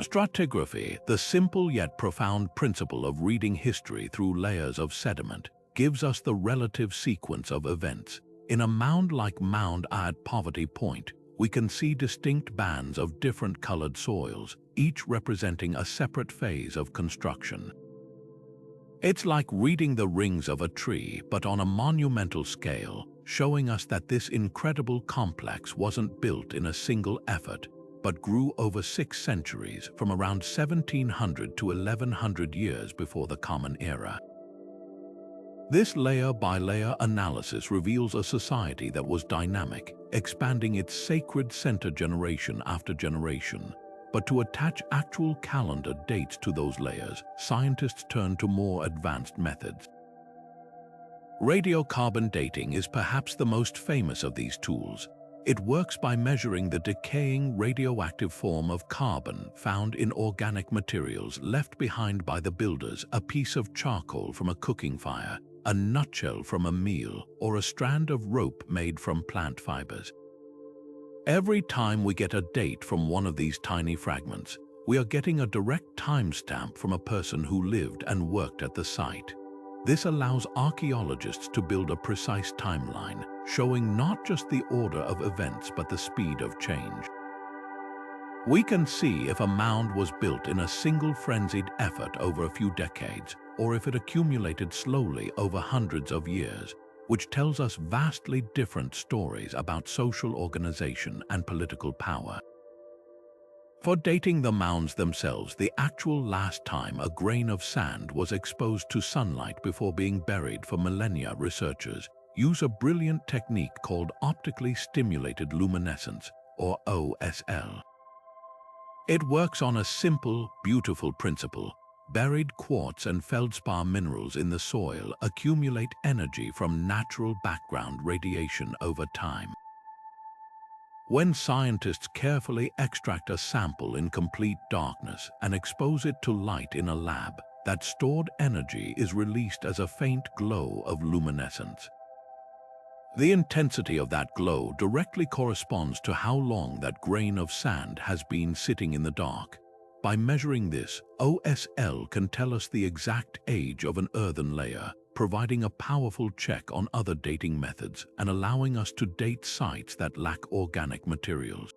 Stratigraphy, the simple yet profound principle of reading history through layers of sediment, gives us the relative sequence of events. In a mound-like mound at Poverty Point, we can see distinct bands of different colored soils, each representing a separate phase of construction. It's like reading the rings of a tree, but on a monumental scale, showing us that this incredible complex wasn't built in a single effort, but grew over 6 centuries, from around 1700 to 1100 years before the Common Era. This layer-by-layer analysis reveals a society that was dynamic, expanding its sacred center generation after generation. But to attach actual calendar dates to those layers, scientists turn to more advanced methods. Radiocarbon dating is perhaps the most famous of these tools. It works by measuring the decaying radioactive form of carbon found in organic materials left behind by the builders, a piece of charcoal from a cooking fire, a nutshell from a meal, or a strand of rope made from plant fibers. Every time we get a date from one of these tiny fragments, we are getting a direct timestamp from a person who lived and worked at the site. This allows archaeologists to build a precise timeline, showing not just the order of events but the speed of change. We can see if a mound was built in a single frenzied effort over a few decades, or if it accumulated slowly over hundreds of years. which tells us vastly different stories about social organization and political power. For dating the mounds themselves, the actual last time a grain of sand was exposed to sunlight before being buried for millennia, researchers use a brilliant technique called optically stimulated luminescence, or OSL. It works on a simple, beautiful principle. Buried quartz and feldspar minerals in the soil accumulate energy from natural background radiation over time. When scientists carefully extract a sample in complete darkness and expose it to light in a lab, that stored energy is released as a faint glow of luminescence. The intensity of that glow directly corresponds to how long that grain of sand has been sitting in the dark. By measuring this, OSL can tell us the exact age of an earthen layer, providing a powerful check on other dating methods and allowing us to date sites that lack organic materials.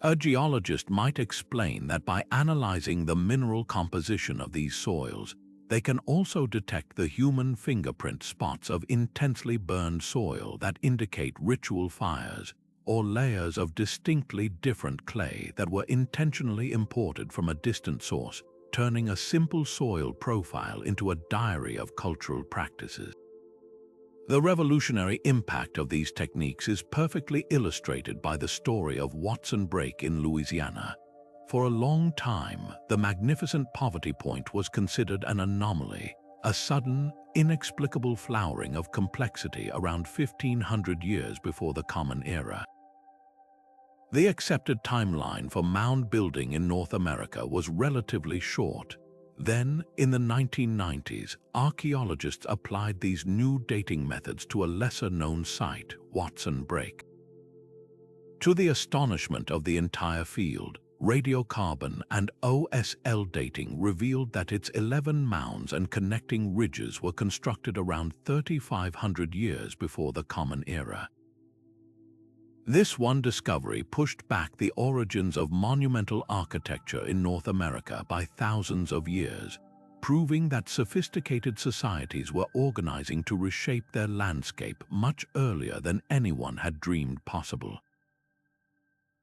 A geologist might explain that by analyzing the mineral composition of these soils, they can also detect the human fingerprint spots of intensely burned soil that indicate ritual fires, or layers of distinctly different clay that were intentionally imported from a distant source, turning a simple soil profile into a diary of cultural practices. The revolutionary impact of these techniques is perfectly illustrated by the story of Watson Break in Louisiana. For a long time, the magnificent poverty point was considered an anomaly, a sudden, inexplicable flowering of complexity around 1500 years before the Common Era. The accepted timeline for mound building in North America was relatively short. Then, in the 1990s, archaeologists applied these new dating methods to a lesser-known site, Watson Break. To the astonishment of the entire field, radiocarbon and OSL dating revealed that its 11 mounds and connecting ridges were constructed around 3,500 years before the Common Era. This one discovery pushed back the origins of monumental architecture in North America by thousands of years, proving that sophisticated societies were organizing to reshape their landscape much earlier than anyone had dreamed possible.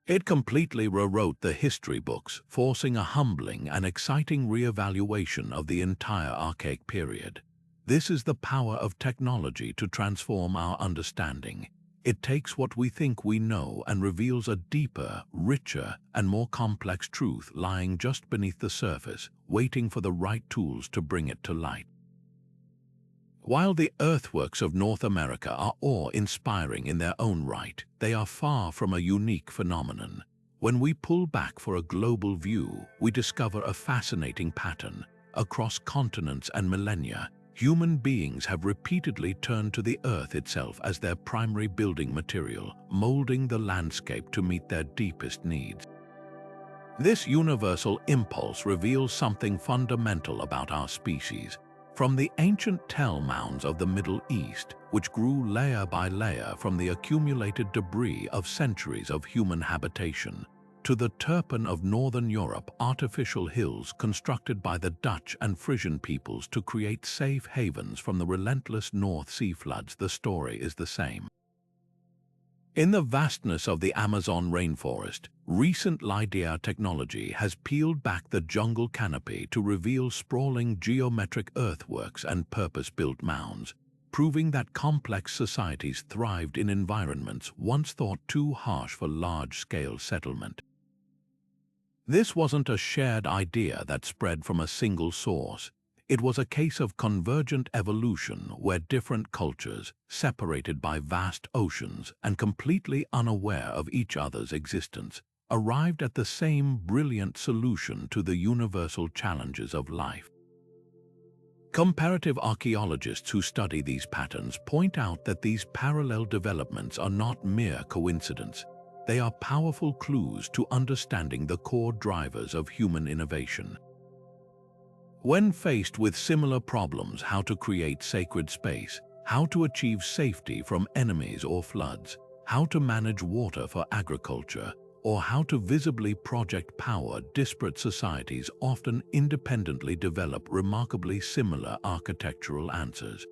It completely rewrote the history books, forcing a humbling and exciting re-evaluation of the entire archaic period. This is the power of technology to transform our understanding. It takes what we think we know and reveals a deeper, richer, and more complex truth lying just beneath the surface, waiting for the right tools to bring it to light. While the earthworks of North America are awe-inspiring in their own right, they are far from a unique phenomenon. When we pull back for a global view, we discover a fascinating pattern. Across continents and millennia, human beings have repeatedly turned to the earth itself as their primary building material, molding the landscape to meet their deepest needs. This universal impulse reveals something fundamental about our species. From the ancient tell mounds of the Middle East, which grew layer by layer from the accumulated debris of centuries of human habitation, to the turpin of Northern Europe, artificial hills constructed by the Dutch and Frisian peoples to create safe havens from the relentless North Sea floods, the story is the same. In the vastness of the Amazon rainforest, recent LiDAR technology has peeled back the jungle canopy to reveal sprawling geometric earthworks and purpose-built mounds, proving that complex societies thrived in environments once thought too harsh for large-scale settlement. This wasn't a shared idea that spread from a single source. It was a case of convergent evolution where different cultures, separated by vast oceans and completely unaware of each other's existence, arrived at the same brilliant solution to the universal challenges of life. Comparative archaeologists who study these patterns point out that these parallel developments are not mere coincidence. They are powerful clues to understanding the core drivers of human innovation. When faced with similar problems, how to create sacred space, how to achieve safety from enemies or floods, how to manage water for agriculture, or how to visibly project power, disparate societies often independently develop remarkably similar architectural answers.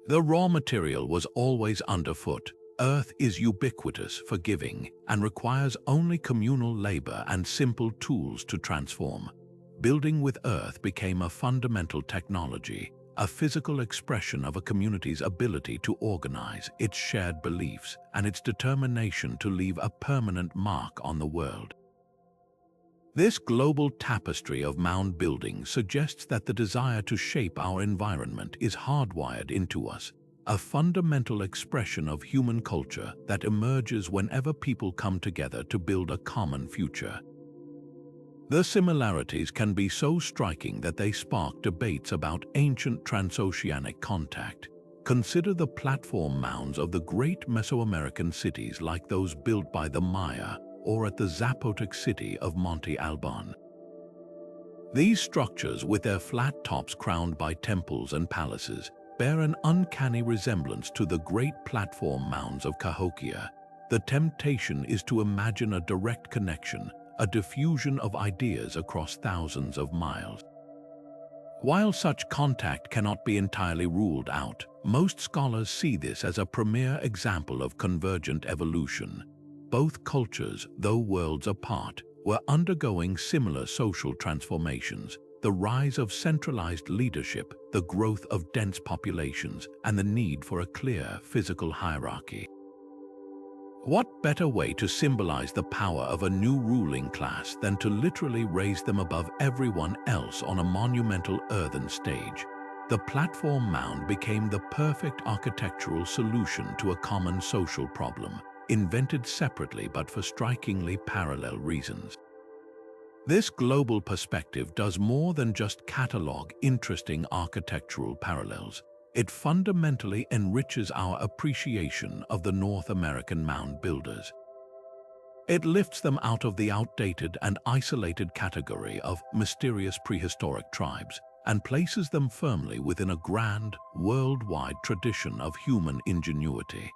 The raw material was always underfoot. Earth is ubiquitous, forgiving, and requires only communal labor and simple tools to transform. Building with earth became a fundamental technology, a physical expression of a community's ability to organize, its shared beliefs, and its determination to leave a permanent mark on the world. This global tapestry of mound building suggests that the desire to shape our environment is hardwired into us, a fundamental expression of human culture that emerges whenever people come together to build a common future. The similarities can be so striking that they spark debates about ancient transoceanic contact. Consider the platform mounds of the great Mesoamerican cities like those built by the Maya or at the Zapotec city of Monte Alban. These structures, with their flat tops crowned by temples and palaces, bear an uncanny resemblance to the great platform mounds of Cahokia. The temptation is to imagine a direct connection, a diffusion of ideas across thousands of miles. While such contact cannot be entirely ruled out, most scholars see this as a premier example of convergent evolution. Both cultures, though worlds apart, were undergoing similar social transformations: the rise of centralized leadership, the growth of dense populations, and the need for a clear physical hierarchy. What better way to symbolize the power of a new ruling class than to literally raise them above everyone else on a monumental earthen stage? The platform mound became the perfect architectural solution to a common social problem, invented separately but for strikingly parallel reasons. This global perspective does more than just catalog interesting architectural parallels. It fundamentally enriches our appreciation of the North American mound builders. It lifts them out of the outdated and isolated category of mysterious prehistoric tribes and places them firmly within a grand, worldwide tradition of human ingenuity.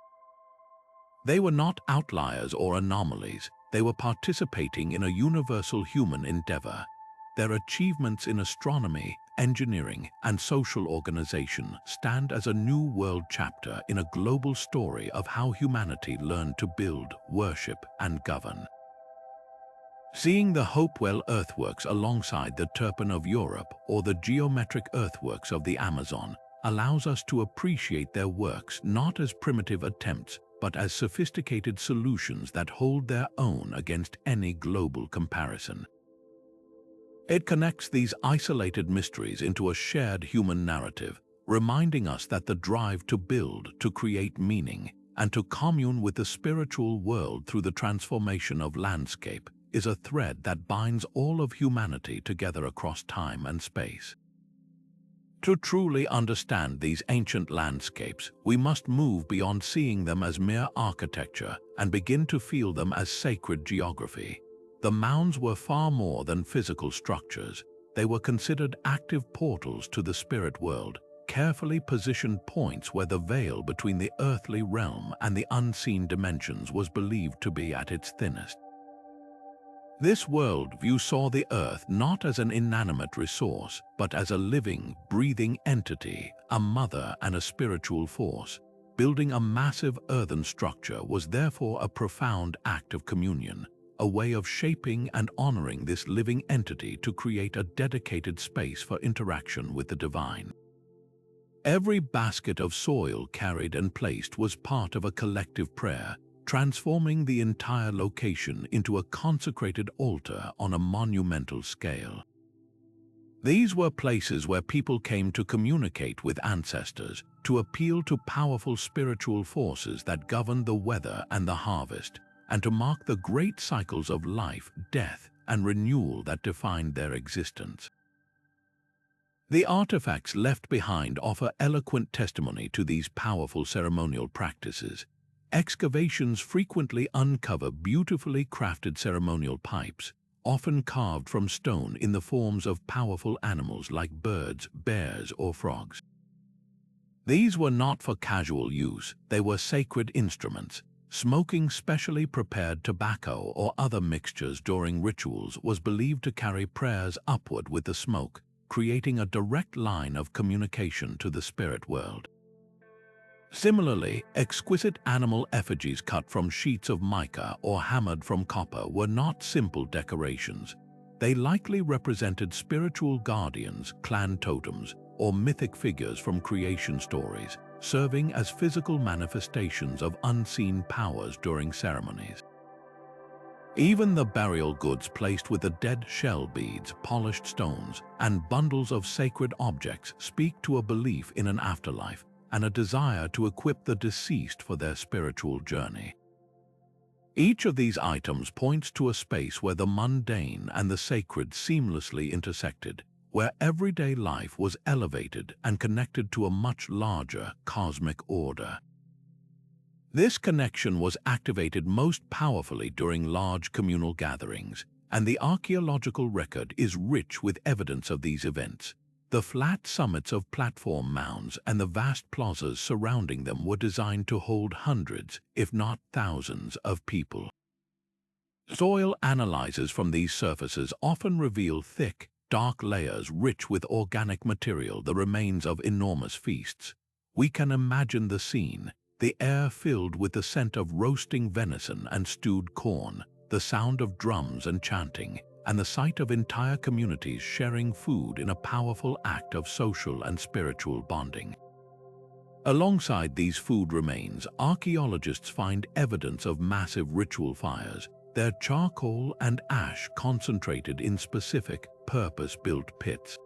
They were not outliers or anomalies. They were participating in a universal human endeavor. Their achievements in astronomy, engineering, and social organization stand as a new world chapter in a global story of how humanity learned to build, worship, and govern. Seeing the Hopewell earthworks alongside the Turpin of Europe or the geometric earthworks of the Amazon allows us to appreciate their works not as primitive attempts, but as sophisticated solutions that hold their own against any global comparison. It connects these isolated mysteries into a shared human narrative, reminding us that the drive to build, to create meaning, and to commune with the spiritual world through the transformation of landscape is a thread that binds all of humanity together across time and space. To truly understand these ancient landscapes, we must move beyond seeing them as mere architecture and begin to feel them as sacred geography. The mounds were far more than physical structures. They were considered active portals to the spirit world, carefully positioned points where the veil between the earthly realm and the unseen dimensions was believed to be at its thinnest. This worldview saw the earth not as an inanimate resource, but as a living, breathing entity, a mother and a spiritual force. Building a massive earthen structure was therefore a profound act of communion, a way of shaping and honoring this living entity to create a dedicated space for interaction with the divine. Every basket of soil carried and placed was part of a collective prayer, transforming the entire location into a consecrated altar on a monumental scale. These were places where people came to communicate with ancestors, to appeal to powerful spiritual forces that governed the weather and the harvest, and to mark the great cycles of life, death, and renewal that defined their existence. The artifacts left behind offer eloquent testimony to these powerful ceremonial practices. Excavations frequently uncover beautifully crafted ceremonial pipes, often carved from stone in the forms of powerful animals like birds, bears, or frogs. These were not for casual use, they were sacred instruments. Smoking specially prepared tobacco or other mixtures during rituals was believed to carry prayers upward with the smoke, creating a direct line of communication to the spirit world. Similarly, exquisite animal effigies cut from sheets of mica or hammered from copper were not simple decorations. They likely represented spiritual guardians, clan totems, or mythic figures from creation stories, serving as physical manifestations of unseen powers during ceremonies. Even the burial goods placed with the dead shell beads, polished stones, and bundles of sacred objects speak to a belief in an afterlife and a desire to equip the deceased for their spiritual journey. Each of these items points to a space where the mundane and the sacred seamlessly intersected, where everyday life was elevated and connected to a much larger cosmic order. This connection was activated most powerfully during large communal gatherings, and the archaeological record is rich with evidence of these events. The flat summits of platform mounds and the vast plazas surrounding them were designed to hold hundreds, if not thousands, of people. Soil analyzers from these surfaces often reveal thick, dark layers rich with organic material, the remains of enormous feasts. We can imagine the scene, the air filled with the scent of roasting venison and stewed corn, the sound of drums and chanting, and the sight of entire communities sharing food in a powerful act of social and spiritual bonding. Alongside these food remains, archaeologists find evidence of massive ritual fires, their charcoal and ash concentrated in specific, purpose-built pits.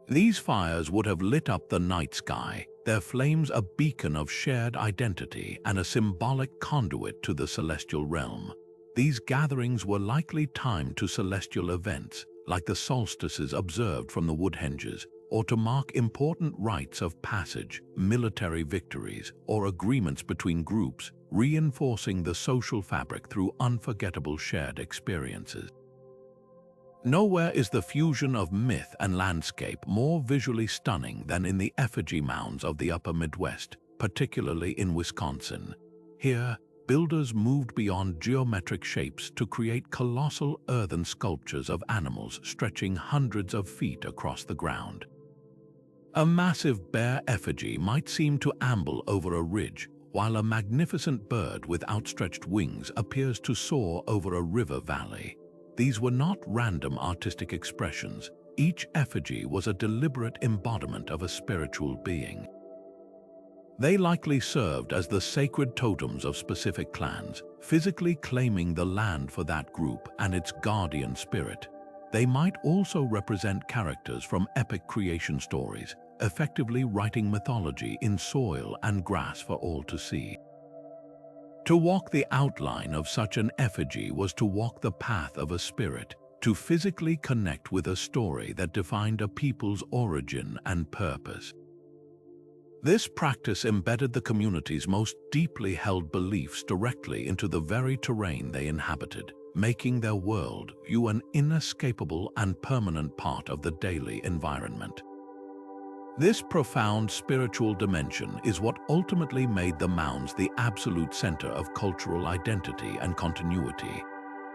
These fires would have lit up the night sky, their flames a beacon of shared identity and a symbolic conduit to the celestial realm. These gatherings were likely timed to celestial events, like the solstices observed from the woodhenges, or to mark important rites of passage, military victories, or agreements between groups, reinforcing the social fabric through unforgettable shared experiences. Nowhere is the fusion of myth and landscape more visually stunning than in the effigy mounds of the upper Midwest, particularly in Wisconsin. Here, builders moved beyond geometric shapes to create colossal earthen sculptures of animals stretching hundreds of feet across the ground. A massive bear effigy might seem to amble over a ridge, while a magnificent bird with outstretched wings appears to soar over a river valley. These were not random artistic expressions. Each effigy was a deliberate embodiment of a spiritual being. They likely served as the sacred totems of specific clans, physically claiming the land for that group and its guardian spirit. They might also represent characters from epic creation stories, effectively writing mythology in soil and grass for all to see. To walk the outline of such an effigy was to walk the path of a spirit, to physically connect with a story that defined a people's origin and purpose. This practice embedded the community's most deeply held beliefs directly into the very terrain they inhabited, making their worldview an inescapable and permanent part of the daily environment. This profound spiritual dimension is what ultimately made the mounds the absolute center of cultural identity and continuity.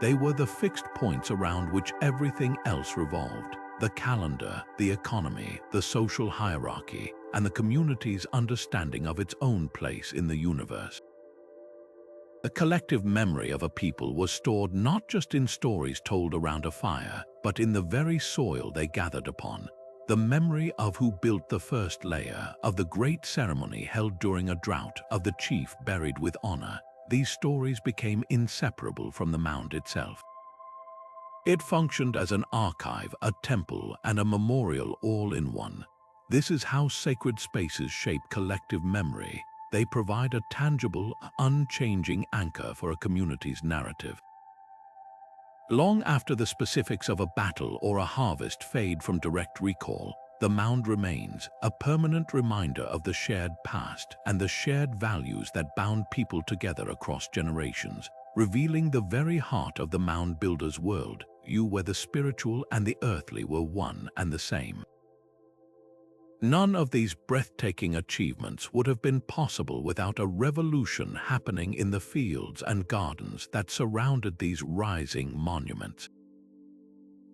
They were the fixed points around which everything else revolved: the calendar, the economy, the social hierarchy, and the community's understanding of its own place in the universe. The collective memory of a people was stored not just in stories told around a fire, but in the very soil they gathered upon. The memory of who built the first layer, of the great ceremony held during a drought, of the chief buried with honor. These stories became inseparable from the mound itself. It functioned as an archive, a temple, and a memorial all in one. This is how sacred spaces shape collective memory. They provide a tangible, unchanging anchor for a community's narrative. Long after the specifics of a battle or a harvest fade from direct recall, the mound remains, a permanent reminder of the shared past and the shared values that bound people together across generations, revealing the very heart of the mound-builders' world, where the spiritual and the earthly were one and the same. None of these breathtaking achievements would have been possible without a revolution happening in the fields and gardens that surrounded these rising monuments.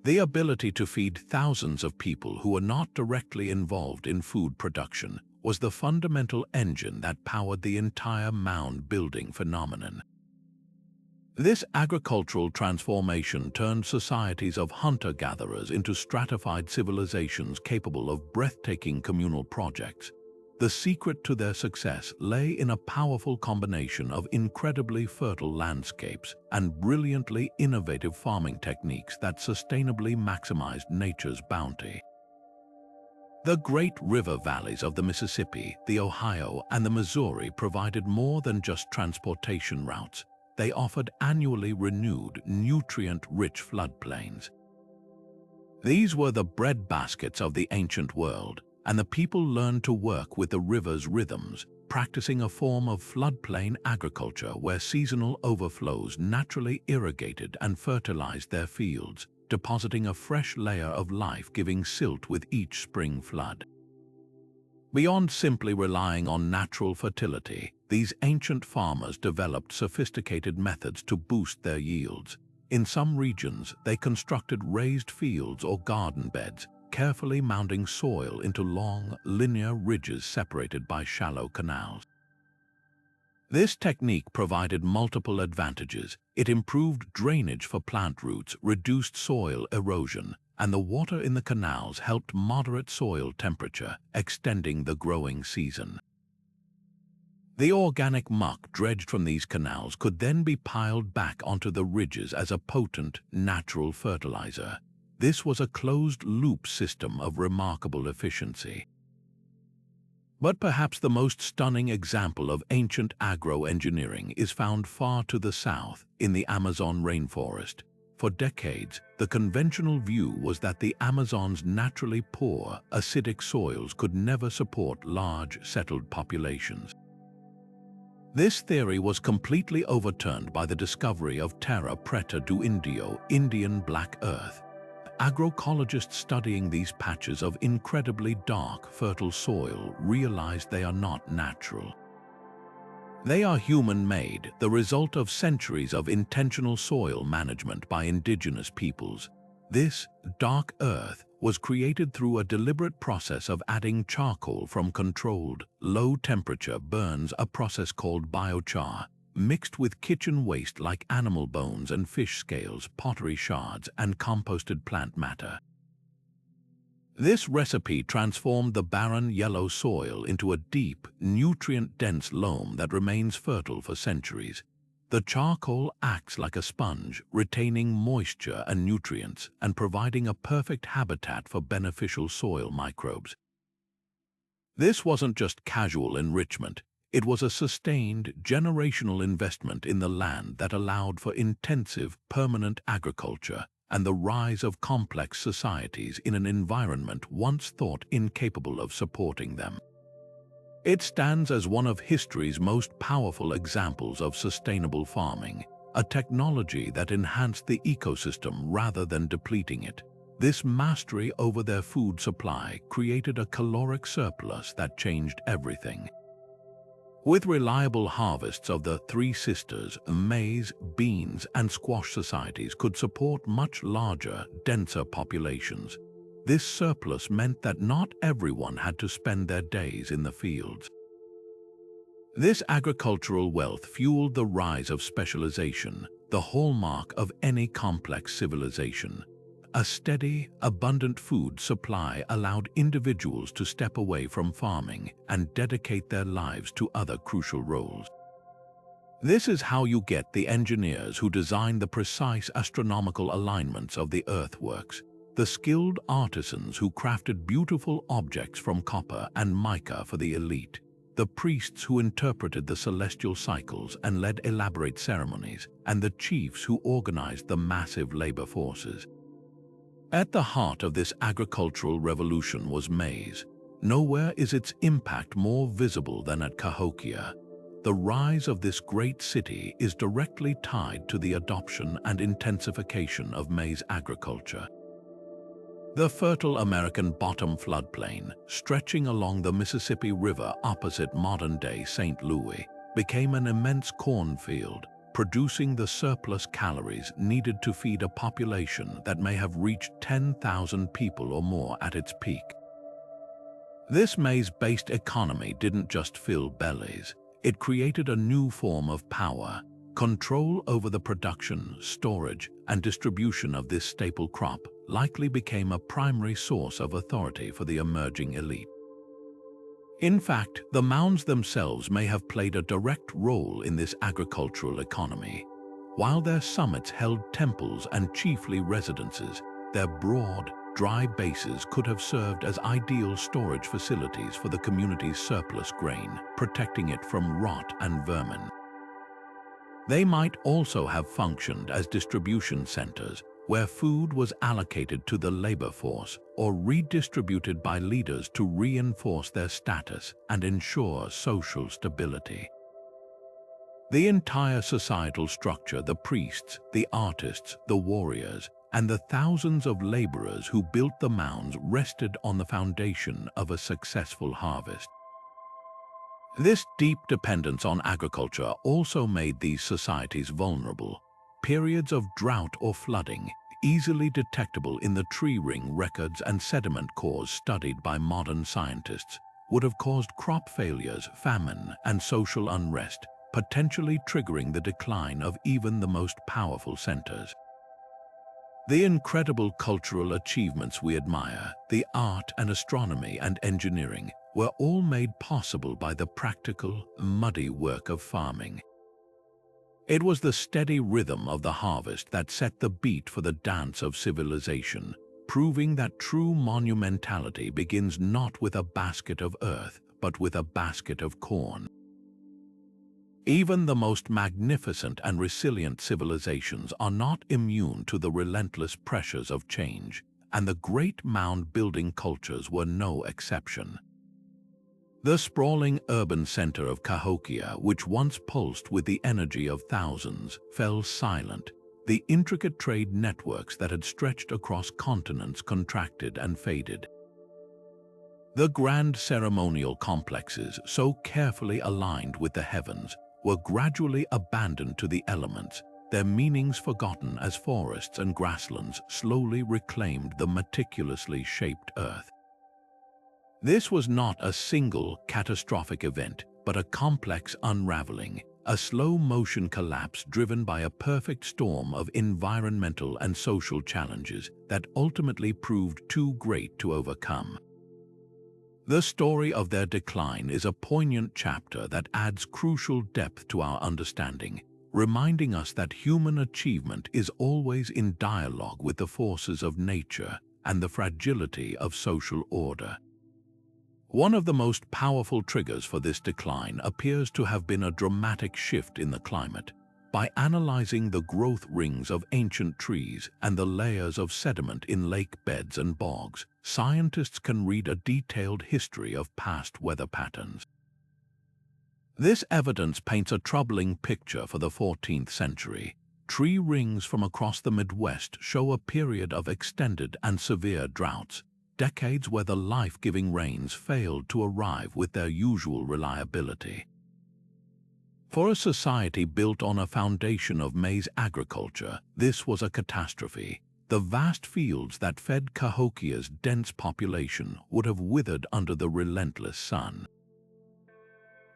The ability to feed thousands of people who were not directly involved in food production was the fundamental engine that powered the entire mound-building phenomenon. This agricultural transformation turned societies of hunter-gatherers into stratified civilizations capable of breathtaking communal projects. The secret to their success lay in a powerful combination of incredibly fertile landscapes and brilliantly innovative farming techniques that sustainably maximized nature's bounty. The great river valleys of the Mississippi, the Ohio, and the Missouri provided more than just transportation routes. They offered annually renewed, nutrient-rich floodplains. These were the breadbaskets of the ancient world, and the people learned to work with the river's rhythms, practicing a form of floodplain agriculture where seasonal overflows naturally irrigated and fertilized their fields, depositing a fresh layer of life-giving silt with each spring flood. Beyond simply relying on natural fertility, these ancient farmers developed sophisticated methods to boost their yields. In some regions, they constructed raised fields or garden beds, carefully mounding soil into long, linear ridges separated by shallow canals. This technique provided multiple advantages. It improved drainage for plant roots, reduced soil erosion, and the water in the canals helped moderate soil temperature, extending the growing season. The organic muck dredged from these canals could then be piled back onto the ridges as a potent, natural fertilizer. This was a closed-loop system of remarkable efficiency. But perhaps the most stunning example of ancient agro-engineering is found far to the south, in the Amazon rainforest. For decades, the conventional view was that the Amazon's naturally poor, acidic soils could never support large, settled populations. This theory was completely overturned by the discovery of Terra Preta do Indio, Indian Black Earth. Agroecologists studying these patches of incredibly dark, fertile soil realized they are not natural. They are human-made, the result of centuries of intentional soil management by indigenous peoples. This dark earth was created through a deliberate process of adding charcoal from controlled, low-temperature burns, a process called biochar, mixed with kitchen waste like animal bones and fish scales, pottery shards, and composted plant matter. This recipe transformed the barren yellow soil into a deep, nutrient-dense loam that remains fertile for centuries. The charcoal acts like a sponge, retaining moisture and nutrients and providing a perfect habitat for beneficial soil microbes. This wasn't just casual enrichment. It was a sustained, generational investment in the land that allowed for intensive, permanent agriculture and the rise of complex societies in an environment once thought incapable of supporting them. It stands as one of history's most powerful examples of sustainable farming, a technology that enhanced the ecosystem rather than depleting it. This mastery over their food supply created a caloric surplus that changed everything. With reliable harvests of the Three Sisters, maize, beans, and squash societies could support much larger, denser populations. This surplus meant that not everyone had to spend their days in the fields. This agricultural wealth fueled the rise of specialization, the hallmark of any complex civilization. A steady, abundant food supply allowed individuals to step away from farming and dedicate their lives to other crucial roles. This is how you get the engineers who design the precise astronomical alignments of the earthworks, the skilled artisans who crafted beautiful objects from copper and mica for the elite, the priests who interpreted the celestial cycles and led elaborate ceremonies, and the chiefs who organized the massive labor forces. At the heart of this agricultural revolution was maize. Nowhere is its impact more visible than at Cahokia. The rise of this great city is directly tied to the adoption and intensification of maize agriculture. The fertile American bottom floodplain, stretching along the Mississippi River opposite modern-day St. Louis, became an immense cornfield, producing the surplus calories needed to feed a population that may have reached 10,000 people or more at its peak. This maize-based economy didn't just fill bellies. It created a new form of power. Control over the production, storage, and distribution of this staple crop likely became a primary source of authority for the emerging elite. In fact, the mounds themselves may have played a direct role in this agricultural economy. While their summits held temples and chiefly residences, their broad, dry bases could have served as ideal storage facilities for the community's surplus grain, protecting it from rot and vermin. They might also have functioned as distribution centers, where food was allocated to the labor force or redistributed by leaders to reinforce their status and ensure social stability. The entire societal structure, the priests, the artists, the warriors, and the thousands of laborers who built the mounds rested on the foundation of a successful harvest. This deep dependence on agriculture also made these societies vulnerable. Periods of drought or flooding, easily detectable in the tree ring records and sediment cores studied by modern scientists, would have caused crop failures, famine, and social unrest, potentially triggering the decline of even the most powerful centers. The incredible cultural achievements we admire, the art and astronomy and engineering, were all made possible by the practical, muddy work of farming. It was the steady rhythm of the harvest that set the beat for the dance of civilization, proving that true monumentality begins not with a basket of earth, but with a basket of corn. Even the most magnificent and resilient civilizations are not immune to the relentless pressures of change, and the great mound-building cultures were no exception. The sprawling urban center of Cahokia, which once pulsed with the energy of thousands, fell silent. The intricate trade networks that had stretched across continents contracted and faded. The grand ceremonial complexes, so carefully aligned with the heavens, were gradually abandoned to the elements, their meanings forgotten as forests and grasslands slowly reclaimed the meticulously shaped earth. This was not a single catastrophic event, but a complex unraveling, a slow-motion collapse driven by a perfect storm of environmental and social challenges that ultimately proved too great to overcome. The story of their decline is a poignant chapter that adds crucial depth to our understanding, reminding us that human achievement is always in dialogue with the forces of nature and the fragility of social order. One of the most powerful triggers for this decline appears to have been a dramatic shift in the climate. By analyzing the growth rings of ancient trees and the layers of sediment in lake beds and bogs, scientists can read a detailed history of past weather patterns. This evidence paints a troubling picture for the 14th century. Tree rings from across the Midwest show a period of extended and severe droughts, decades where the life-giving rains failed to arrive with their usual reliability. For a society built on a foundation of maize agriculture, this was a catastrophe. The vast fields that fed Cahokia's dense population would have withered under the relentless sun.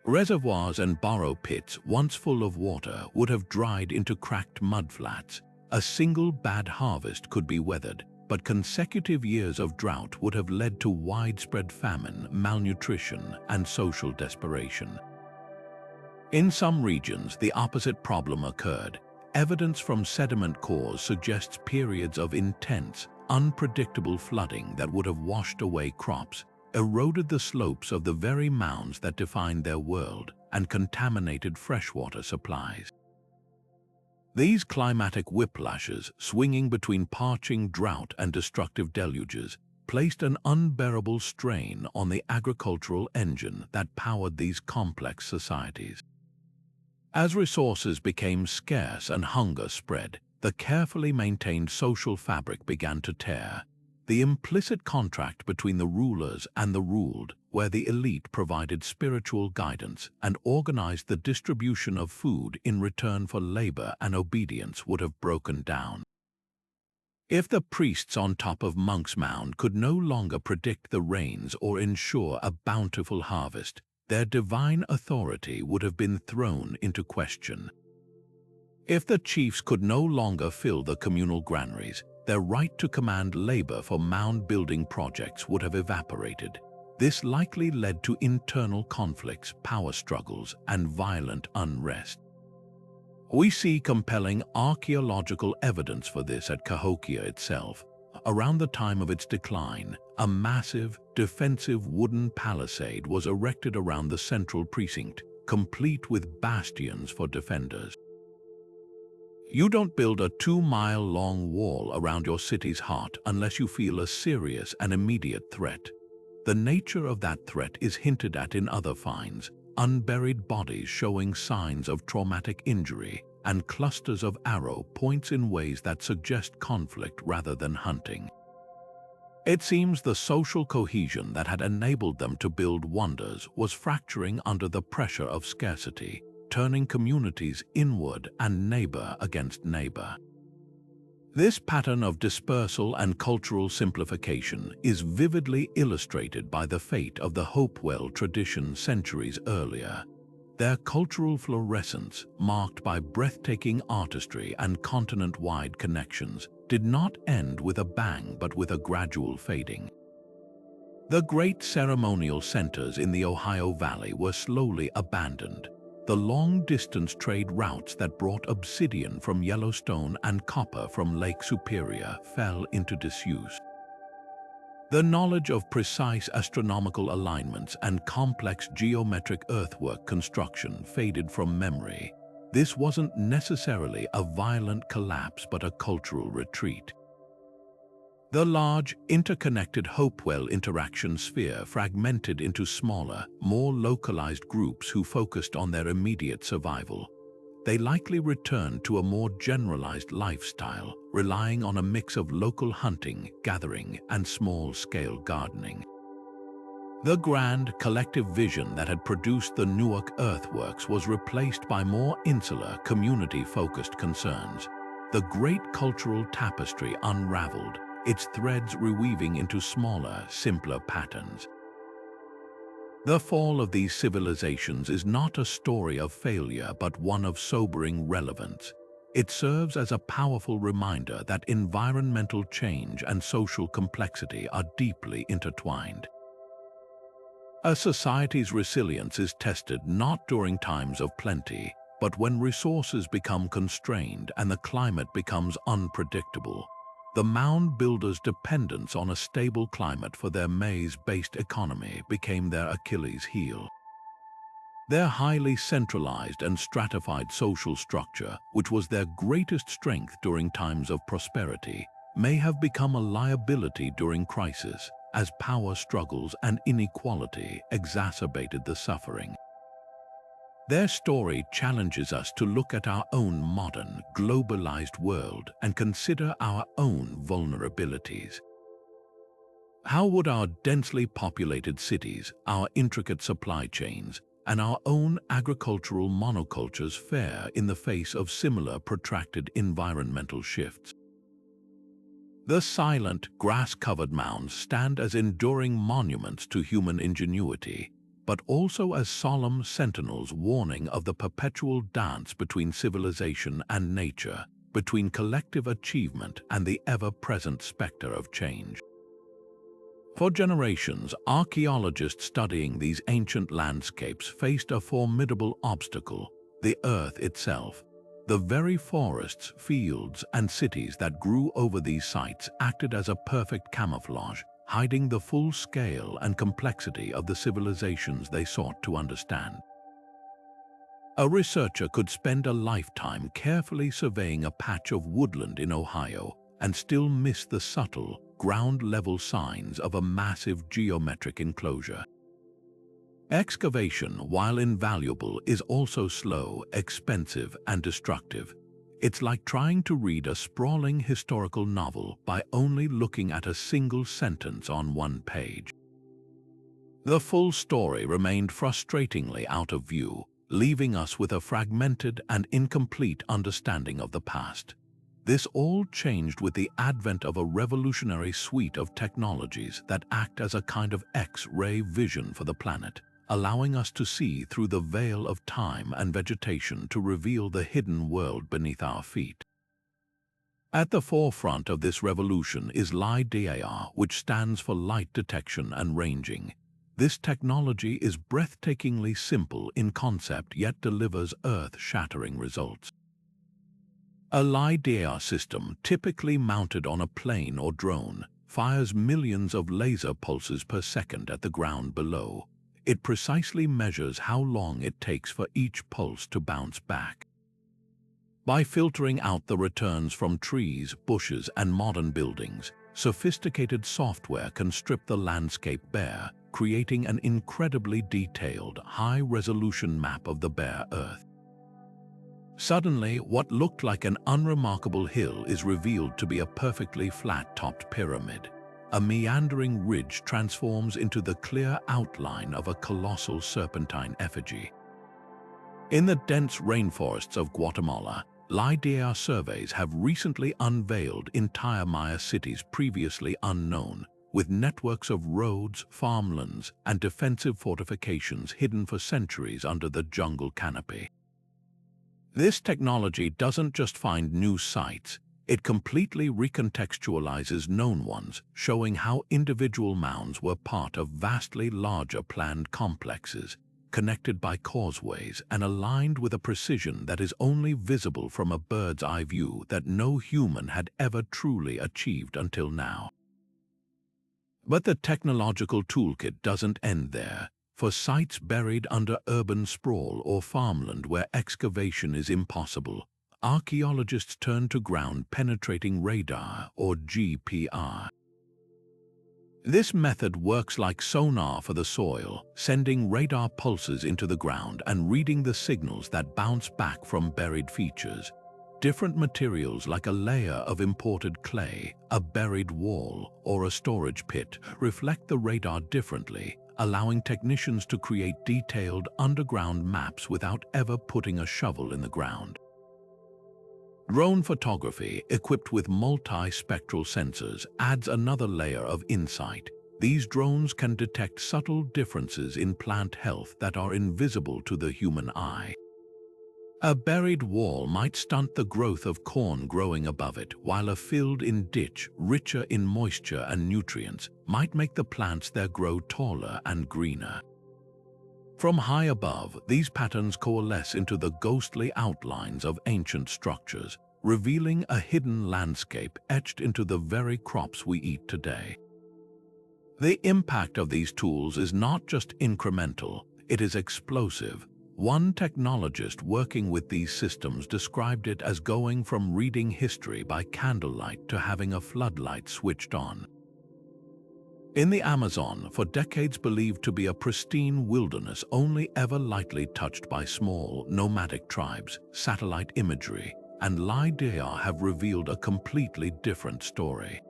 Reservoirs and borrow pits, once full of water, would have dried into cracked mudflats. A single bad harvest could be weathered, but consecutive years of drought would have led to widespread famine, malnutrition, and social desperation. In some regions, the opposite problem occurred. Evidence from sediment cores suggests periods of intense, unpredictable flooding that would have washed away crops, eroded the slopes of the very mounds that defined their world, and contaminated freshwater supplies. These climatic whiplashes, swinging between parching drought and destructive deluges, placed an unbearable strain on the agricultural engine that powered these complex societies. As resources became scarce and hunger spread, the carefully maintained social fabric began to tear. The implicit contract between the rulers and the ruled, where the elite provided spiritual guidance and organized the distribution of food in return for labor and obedience, would have broken down. If the priests on top of Monk's Mound could no longer predict the rains or ensure a bountiful harvest, their divine authority would have been thrown into question. If the chiefs could no longer fill the communal granaries, their right to command labor for mound-building projects would have evaporated. This likely led to internal conflicts, power struggles, and violent unrest. We see compelling archaeological evidence for this at Cahokia itself. Around the time of its decline, a massive, defensive wooden palisade was erected around the central precinct, complete with bastions for defenders. You don't build a 2-mile-long wall around your city's heart unless you feel a serious and immediate threat. The nature of that threat is hinted at in other finds: unburied bodies showing signs of traumatic injury, and clusters of arrow points in ways that suggest conflict rather than hunting. It seems the social cohesion that had enabled them to build wonders was fracturing under the pressure of scarcity, turning communities inward and neighbor against neighbor. This pattern of dispersal and cultural simplification is vividly illustrated by the fate of the Hopewell tradition centuries earlier. Their cultural fluorescence, marked by breathtaking artistry and continent-wide connections, did not end with a bang but with a gradual fading. The great ceremonial centers in the Ohio Valley were slowly abandoned. The long-distance trade routes that brought obsidian from Yellowstone and copper from Lake Superior fell into disuse. The knowledge of precise astronomical alignments and complex geometric earthwork construction faded from memory. This wasn't necessarily a violent collapse but a cultural retreat. The large, interconnected Hopewell interaction sphere fragmented into smaller, more localized groups who focused on their immediate survival. They likely returned to a more generalized lifestyle, relying on a mix of local hunting, gathering, and small-scale gardening. The grand, collective vision that had produced the Newark Earthworks was replaced by more insular, community-focused concerns. The great cultural tapestry unraveled, its threads reweaving into smaller, simpler patterns. The fall of these civilizations is not a story of failure but one of sobering relevance. It serves as a powerful reminder that environmental change and social complexity are deeply intertwined. A society's resilience is tested not during times of plenty, but when resources become constrained and the climate becomes unpredictable. The mound-builders' dependence on a stable climate for their maize-based economy became their Achilles' heel. Their highly centralized and stratified social structure, which was their greatest strength during times of prosperity, may have become a liability during crisis, as power struggles and inequality exacerbated the suffering. Their story challenges us to look at our own modern, globalized world and consider our own vulnerabilities. How would our densely populated cities, our intricate supply chains, and our own agricultural monocultures fare in the face of similar protracted environmental shifts? The silent, grass-covered mounds stand as enduring monuments to human ingenuity, but also as solemn sentinels warning of the perpetual dance between civilization and nature, between collective achievement and the ever-present specter of change. For generations, archaeologists studying these ancient landscapes faced a formidable obstacle: the Earth itself. The very forests, fields, and cities that grew over these sites acted as a perfect camouflage, hiding the full scale and complexity of the civilizations they sought to understand. A researcher could spend a lifetime carefully surveying a patch of woodland in Ohio and still miss the subtle, ground-level signs of a massive geometric enclosure. Excavation, while invaluable, is also slow, expensive, and destructive. It's like trying to read a sprawling historical novel by only looking at a single sentence on one page. The full story remained frustratingly out of view, leaving us with a fragmented and incomplete understanding of the past. This all changed with the advent of a revolutionary suite of technologies that act as a kind of X-ray vision for the planet, allowing us to see through the veil of time and vegetation to reveal the hidden world beneath our feet. At the forefront of this revolution is LiDAR, which stands for light detection and ranging. This technology is breathtakingly simple in concept yet delivers earth-shattering results. A LiDAR system, typically mounted on a plane or drone, fires millions of laser pulses per second at the ground below. It precisely measures how long it takes for each pulse to bounce back. By filtering out the returns from trees, bushes, and modern buildings, sophisticated software can strip the landscape bare, creating an incredibly detailed, high-resolution map of the bare Earth. Suddenly, what looked like an unremarkable hill is revealed to be a perfectly flat-topped pyramid. A meandering ridge transforms into the clear outline of a colossal serpentine effigy. In the dense rainforests of Guatemala, LiDAR surveys have recently unveiled entire Maya cities previously unknown, with networks of roads, farmlands, and defensive fortifications hidden for centuries under the jungle canopy. This technology doesn't just find new sites, it completely recontextualizes known ones, showing how individual mounds were part of vastly larger planned complexes, connected by causeways and aligned with a precision that is only visible from a bird's-eye view that no human had ever truly achieved until now. But the technological toolkit doesn't end there. For sites buried under urban sprawl or farmland where excavation is impossible, archaeologists turn to ground-penetrating radar or GPR. This method works like sonar for the soil, sending radar pulses into the ground and reading the signals that bounce back from buried features. Different materials like a layer of imported clay, a buried wall, or a storage pit reflect the radar differently, allowing technicians to create detailed underground maps without ever putting a shovel in the ground. Drone photography, equipped with multi-spectral sensors, adds another layer of insight. These drones can detect subtle differences in plant health that are invisible to the human eye. A buried wall might stunt the growth of corn growing above it, while a filled-in ditch, richer in moisture and nutrients, might make the plants there grow taller and greener. From high above, these patterns coalesce into the ghostly outlines of ancient structures, revealing a hidden landscape etched into the very crops we eat today. The impact of these tools is not just incremental, it is explosive. One technologist working with these systems described it as going from reading history by candlelight to having a floodlight switched on. In the Amazon, for decades believed to be a pristine wilderness only ever lightly touched by small, nomadic tribes, satellite imagery and LiDAR have revealed a completely different story.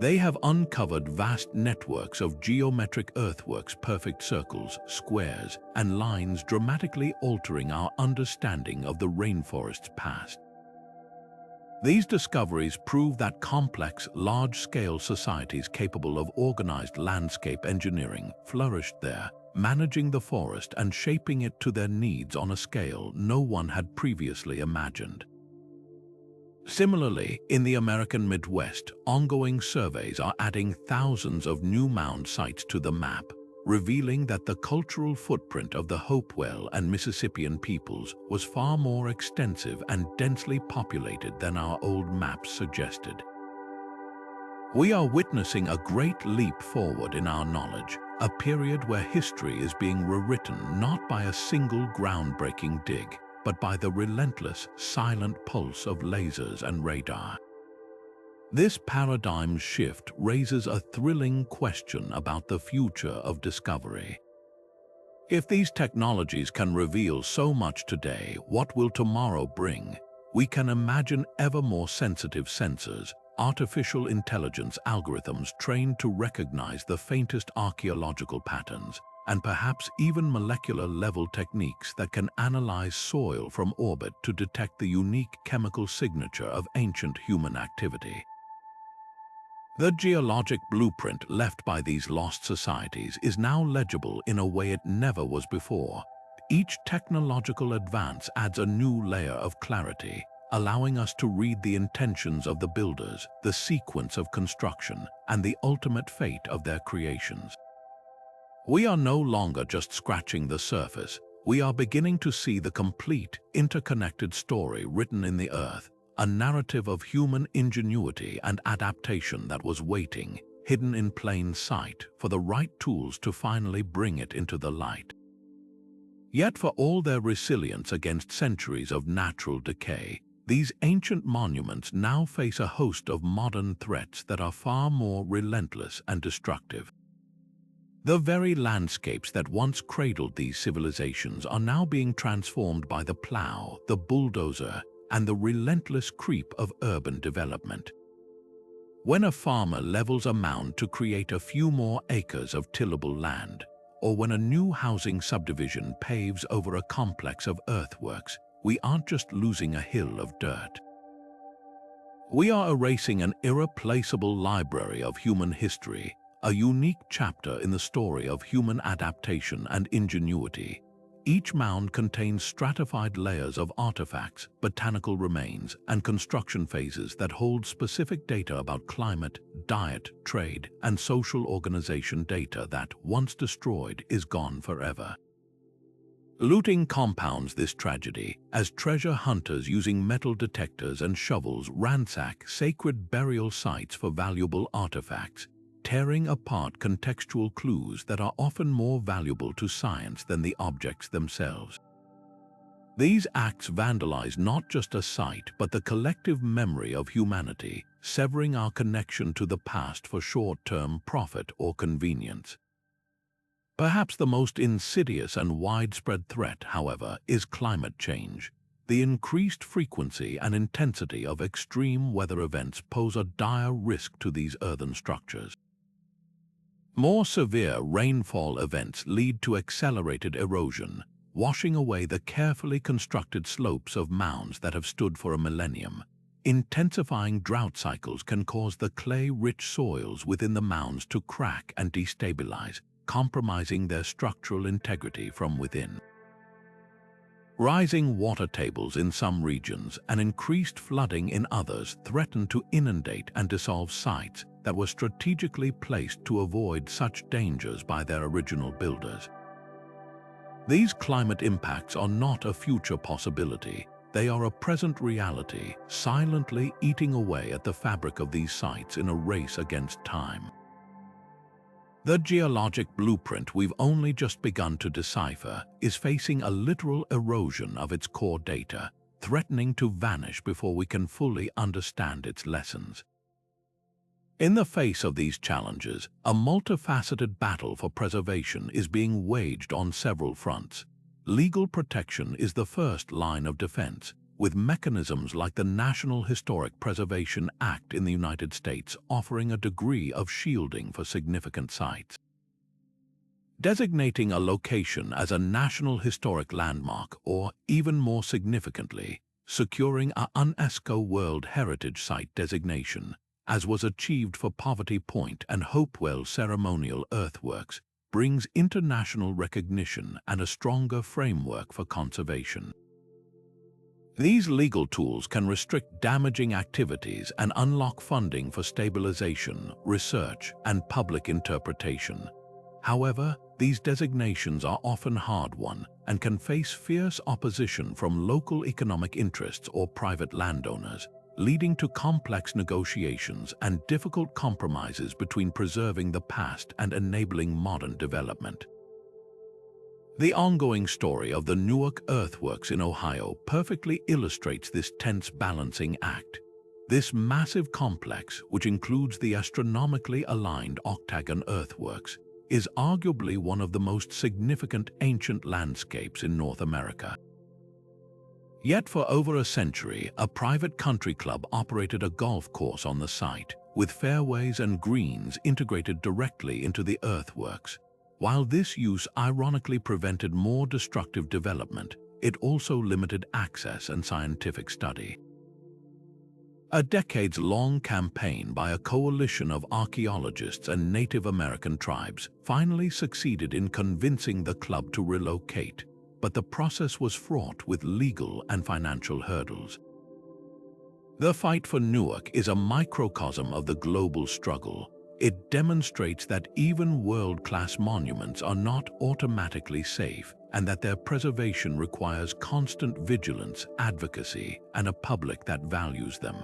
They have uncovered vast networks of geometric earthworks, perfect circles, squares, and lines dramatically altering our understanding of the rainforest's past. These discoveries prove that complex, large-scale societies capable of organized landscape engineering flourished there, managing the forest and shaping it to their needs on a scale no one had previously imagined. Similarly, in the American Midwest, ongoing surveys are adding thousands of new mound sites to the map, revealing that the cultural footprint of the Hopewell and Mississippian peoples was far more extensive and densely populated than our old maps suggested. We are witnessing a great leap forward in our knowledge, a period where history is being rewritten not by a single groundbreaking dig, but by the relentless, silent pulse of lasers and radar. This paradigm shift raises a thrilling question about the future of discovery. If these technologies can reveal so much today, what will tomorrow bring? We can imagine ever more sensitive sensors, artificial intelligence algorithms trained to recognize the faintest archaeological patterns, and perhaps even molecular-level techniques that can analyze soil from orbit to detect the unique chemical signature of ancient human activity. The geologic blueprint left by these lost societies is now legible in a way it never was before. Each technological advance adds a new layer of clarity, allowing us to read the intentions of the builders, the sequence of construction, and the ultimate fate of their creations. We are no longer just scratching the surface. We are beginning to see the complete, interconnected story written in the earth, a narrative of human ingenuity and adaptation that was waiting, hidden in plain sight, for the right tools to finally bring it into the light. Yet for all their resilience against centuries of natural decay, these ancient monuments now face a host of modern threats that are far more relentless and destructive. The very landscapes that once cradled these civilizations are now being transformed by the plow, the bulldozer, and the relentless creep of urban development. When a farmer levels a mound to create a few more acres of tillable land, or when a new housing subdivision paves over a complex of earthworks, we aren't just losing a hill of dirt. We are erasing an irreplaceable library of human history, a unique chapter in the story of human adaptation and ingenuity. Each mound contains stratified layers of artifacts, botanical remains, and construction phases that hold specific data about climate, diet, trade, and social organization, data that, once destroyed, is gone forever. Looting compounds this tragedy, as treasure hunters using metal detectors and shovels ransack sacred burial sites for valuable artifacts, tearing apart contextual clues that are often more valuable to science than the objects themselves. These acts vandalize not just a site but the collective memory of humanity, severing our connection to the past for short-term profit or convenience. Perhaps the most insidious and widespread threat, however, is climate change. The increased frequency and intensity of extreme weather events pose a dire risk to these earthen structures. More severe rainfall events lead to accelerated erosion, washing away the carefully constructed slopes of mounds that have stood for a millennium. Intensifying drought cycles can cause the clay-rich soils within the mounds to crack and destabilize, compromising their structural integrity from within. Rising water tables in some regions and increased flooding in others threaten to inundate and dissolve sites that were strategically placed to avoid such dangers by their original builders. These climate impacts are not a future possibility. They are a present reality, silently eating away at the fabric of these sites in a race against time. The geologic blueprint we've only just begun to decipher is facing a literal erosion of its core data, threatening to vanish before we can fully understand its lessons. In the face of these challenges, a multifaceted battle for preservation is being waged on several fronts. Legal protection is the first line of defense, with mechanisms like the National Historic Preservation Act in the United States offering a degree of shielding for significant sites. Designating a location as a National Historic Landmark, or, even more significantly, securing a UNESCO World Heritage Site designation, as was achieved for Poverty Point and Hopewell ceremonial earthworks, brings international recognition and a stronger framework for conservation. These legal tools can restrict damaging activities and unlock funding for stabilization, research, and public interpretation. However, these designations are often hard-won and can face fierce opposition from local economic interests or private landowners, leading to complex negotiations and difficult compromises between preserving the past and enabling modern development. The ongoing story of the Newark Earthworks in Ohio perfectly illustrates this tense balancing act. This massive complex, which includes the astronomically aligned octagon earthworks, is arguably one of the most significant ancient landscapes in North America. Yet for over a century, a private country club operated a golf course on the site, with fairways and greens integrated directly into the earthworks. While this use ironically prevented more destructive development, it also limited access and scientific study. A decades-long campaign by a coalition of archaeologists and Native American tribes finally succeeded in convincing the club to relocate, but the process was fraught with legal and financial hurdles. The fight for Newark is a microcosm of the global struggle. It demonstrates that even world-class monuments are not automatically safe, and that their preservation requires constant vigilance, advocacy, and a public that values them.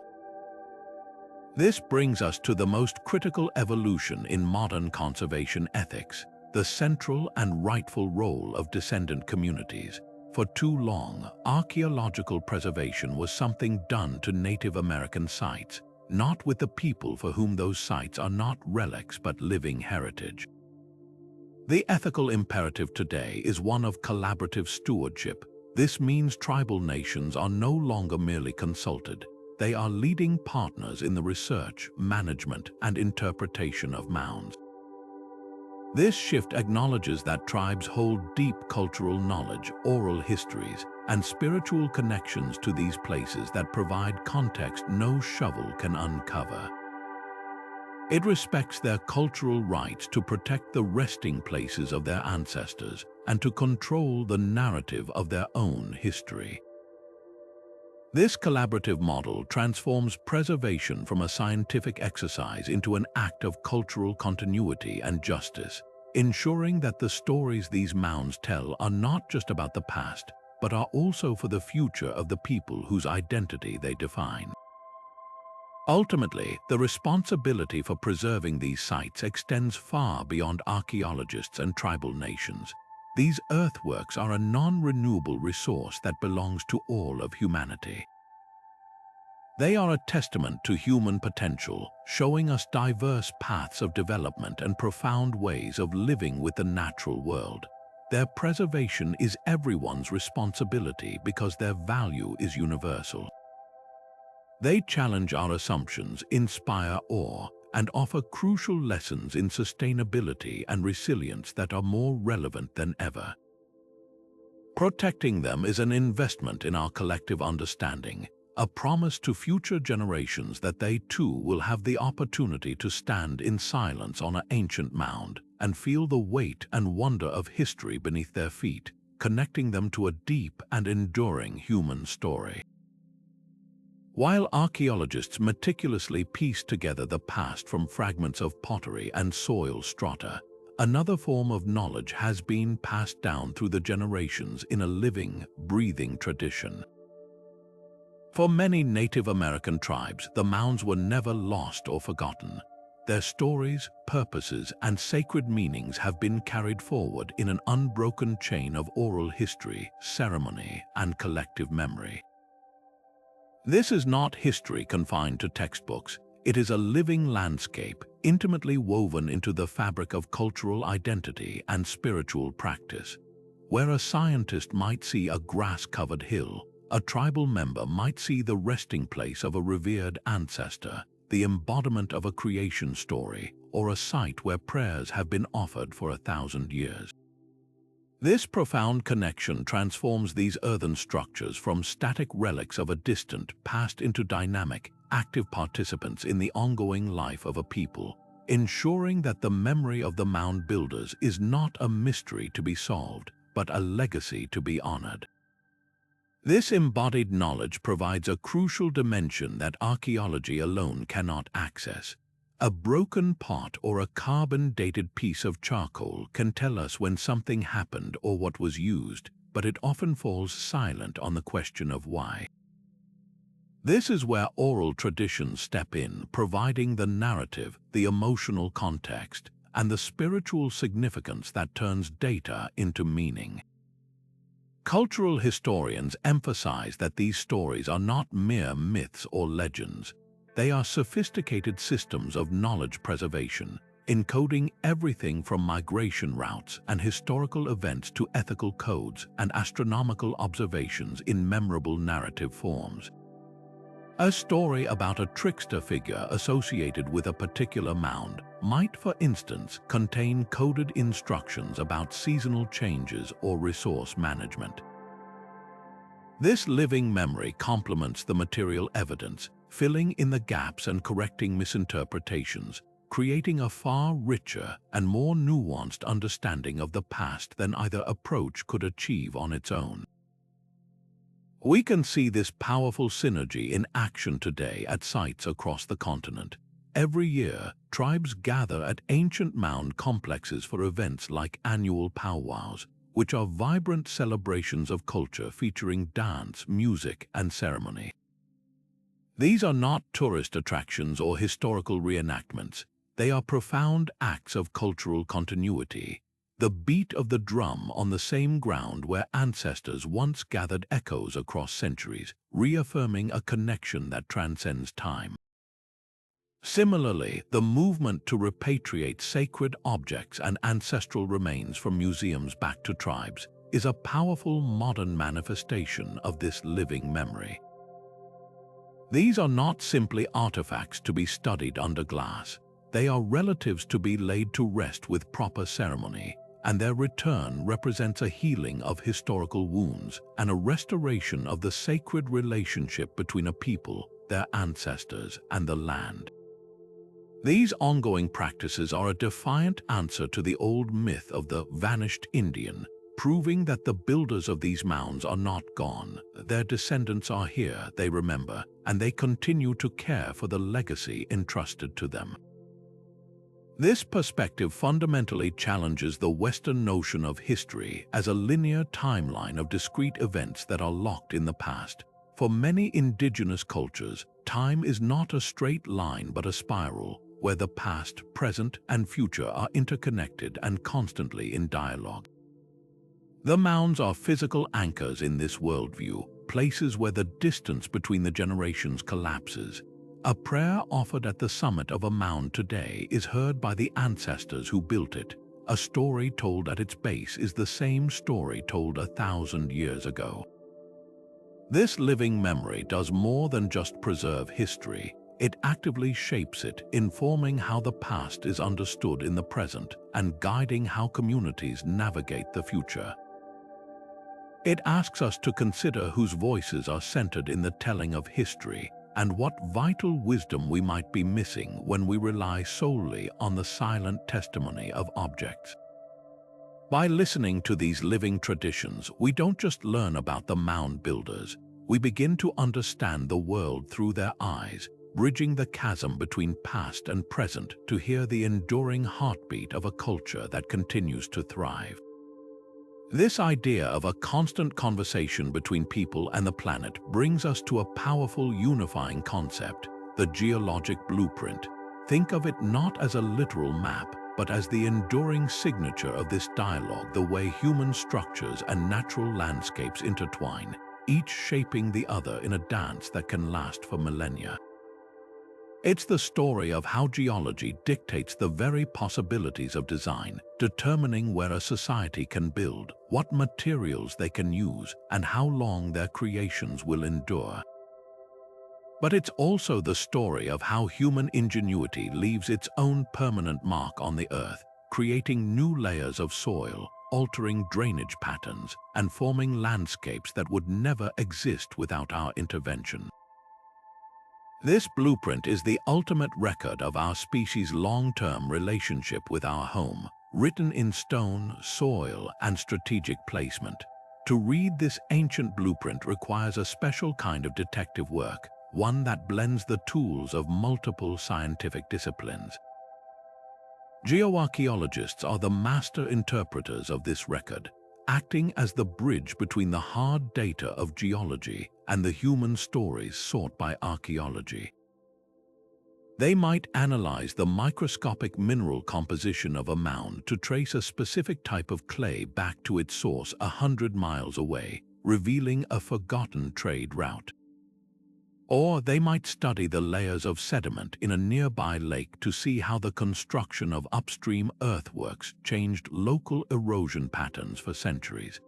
This brings us to the most critical evolution in modern conservation ethics, the central and rightful role of descendant communities. For too long, archaeological preservation was something done to Native American sites, not with the people for whom those sites are not relics but living heritage. The ethical imperative today is one of collaborative stewardship. This means tribal nations are no longer merely consulted. They are leading partners in the research, management, and interpretation of mounds. This shift acknowledges that tribes hold deep cultural knowledge, oral histories, and spiritual connections to these places that provide context no shovel can uncover. It respects their cultural rights to protect the resting places of their ancestors and to control the narrative of their own history. This collaborative model transforms preservation from a scientific exercise into an act of cultural continuity and justice, ensuring that the stories these mounds tell are not just about the past, but are also for the future of the people whose identity they define. Ultimately, the responsibility for preserving these sites extends far beyond archaeologists and tribal nations. These earthworks are a non-renewable resource that belongs to all of humanity. They are a testament to human potential, showing us diverse paths of development and profound ways of living with the natural world. Their preservation is everyone's responsibility because their value is universal. They challenge our assumptions, inspire awe, and offer crucial lessons in sustainability and resilience that are more relevant than ever. Protecting them is an investment in our collective understanding, a promise to future generations that they too will have the opportunity to stand in silence on an ancient mound and feel the weight and wonder of history beneath their feet, connecting them to a deep and enduring human story. While archaeologists meticulously piece together the past from fragments of pottery and soil strata, another form of knowledge has been passed down through the generations in a living, breathing tradition. For many Native American tribes, the mounds were never lost or forgotten. Their stories, purposes, and sacred meanings have been carried forward in an unbroken chain of oral history, ceremony, and collective memory. This is not history confined to textbooks. It is a living landscape, intimately woven into the fabric of cultural identity and spiritual practice. Where a scientist might see a grass-covered hill, a tribal member might see the resting place of a revered ancestor, the embodiment of a creation story, or a site where prayers have been offered for 1,000 years. This profound connection transforms these earthen structures from static relics of a distant past into dynamic, active participants in the ongoing life of a people, ensuring that the memory of the mound builders is not a mystery to be solved, but a legacy to be honored. This embodied knowledge provides a crucial dimension that archaeology alone cannot access. A broken pot or a carbon-dated piece of charcoal can tell us when something happened or what was used, but it often falls silent on the question of why. This is where oral traditions step in, providing the narrative, the emotional context, and the spiritual significance that turns data into meaning. Cultural historians emphasize that these stories are not mere myths or legends. They are sophisticated systems of knowledge preservation, encoding everything from migration routes and historical events to ethical codes and astronomical observations in memorable narrative forms. A story about a trickster figure associated with a particular mound might, for instance, contain coded instructions about seasonal changes or resource management. This living memory complements the material evidence, filling in the gaps and correcting misinterpretations, creating a far richer and more nuanced understanding of the past than either approach could achieve on its own. We can see this powerful synergy in action today at sites across the continent. Every year, tribes gather at ancient mound complexes for events like annual powwows, which are vibrant celebrations of culture featuring dance, music, and ceremony. These are not tourist attractions or historical reenactments. They are profound acts of cultural continuity. The beat of the drum on the same ground where ancestors once gathered echoes across centuries, reaffirming a connection that transcends time. Similarly, the movement to repatriate sacred objects and ancestral remains from museums back to tribes is a powerful modern manifestation of this living memory. These are not simply artifacts to be studied under glass. They are relatives to be laid to rest with proper ceremony, and their return represents a healing of historical wounds and a restoration of the sacred relationship between a people, their ancestors, and the land. These ongoing practices are a defiant answer to the old myth of the vanished Indian, proving that the builders of these mounds are not gone. Their descendants are here, they remember, and they continue to care for the legacy entrusted to them. This perspective fundamentally challenges the Western notion of history as a linear timeline of discrete events that are locked in the past. For many indigenous cultures, time is not a straight line but a spiral, where the past, present, and future are interconnected and constantly in dialogue. The mounds are physical anchors in this worldview, places where the distance between the generations collapses. A prayer offered at the summit of a mound today is heard by the ancestors who built it. A story told at its base is the same story told 1,000 years ago. This living memory does more than just preserve history. It actively shapes it, informing how the past is understood in the present and guiding how communities navigate the future. It asks us to consider whose voices are centered in the telling of history and what vital wisdom we might be missing when we rely solely on the silent testimony of objects. By listening to these living traditions, we don't just learn about the mound builders, we begin to understand the world through their eyes, bridging the chasm between past and present to hear the enduring heartbeat of a culture that continues to thrive. This idea of a constant conversation between people and the planet brings us to a powerful unifying concept, the geologic blueprint. Think of it not as a literal map, but as the enduring signature of this dialogue, the way human structures and natural landscapes intertwine, each shaping the other in a dance that can last for millennia. It's the story of how geology dictates the very possibilities of design, determining where a society can build, what materials they can use, and how long their creations will endure. But it's also the story of how human ingenuity leaves its own permanent mark on the earth, creating new layers of soil, altering drainage patterns, and forming landscapes that would never exist without our intervention. This blueprint is the ultimate record of our species' long-term relationship with our home, written in stone, soil, and strategic placement. To read this ancient blueprint requires a special kind of detective work, one that blends the tools of multiple scientific disciplines. Geoarchaeologists are the master interpreters of this record, acting as the bridge between the hard data of geology and the human stories sought by archaeology. They might analyze the microscopic mineral composition of a mound to trace a specific type of clay back to its source 100 miles away, revealing a forgotten trade route. Or they might study the layers of sediment in a nearby lake to see how the construction of upstream earthworks changed local erosion patterns for centuries.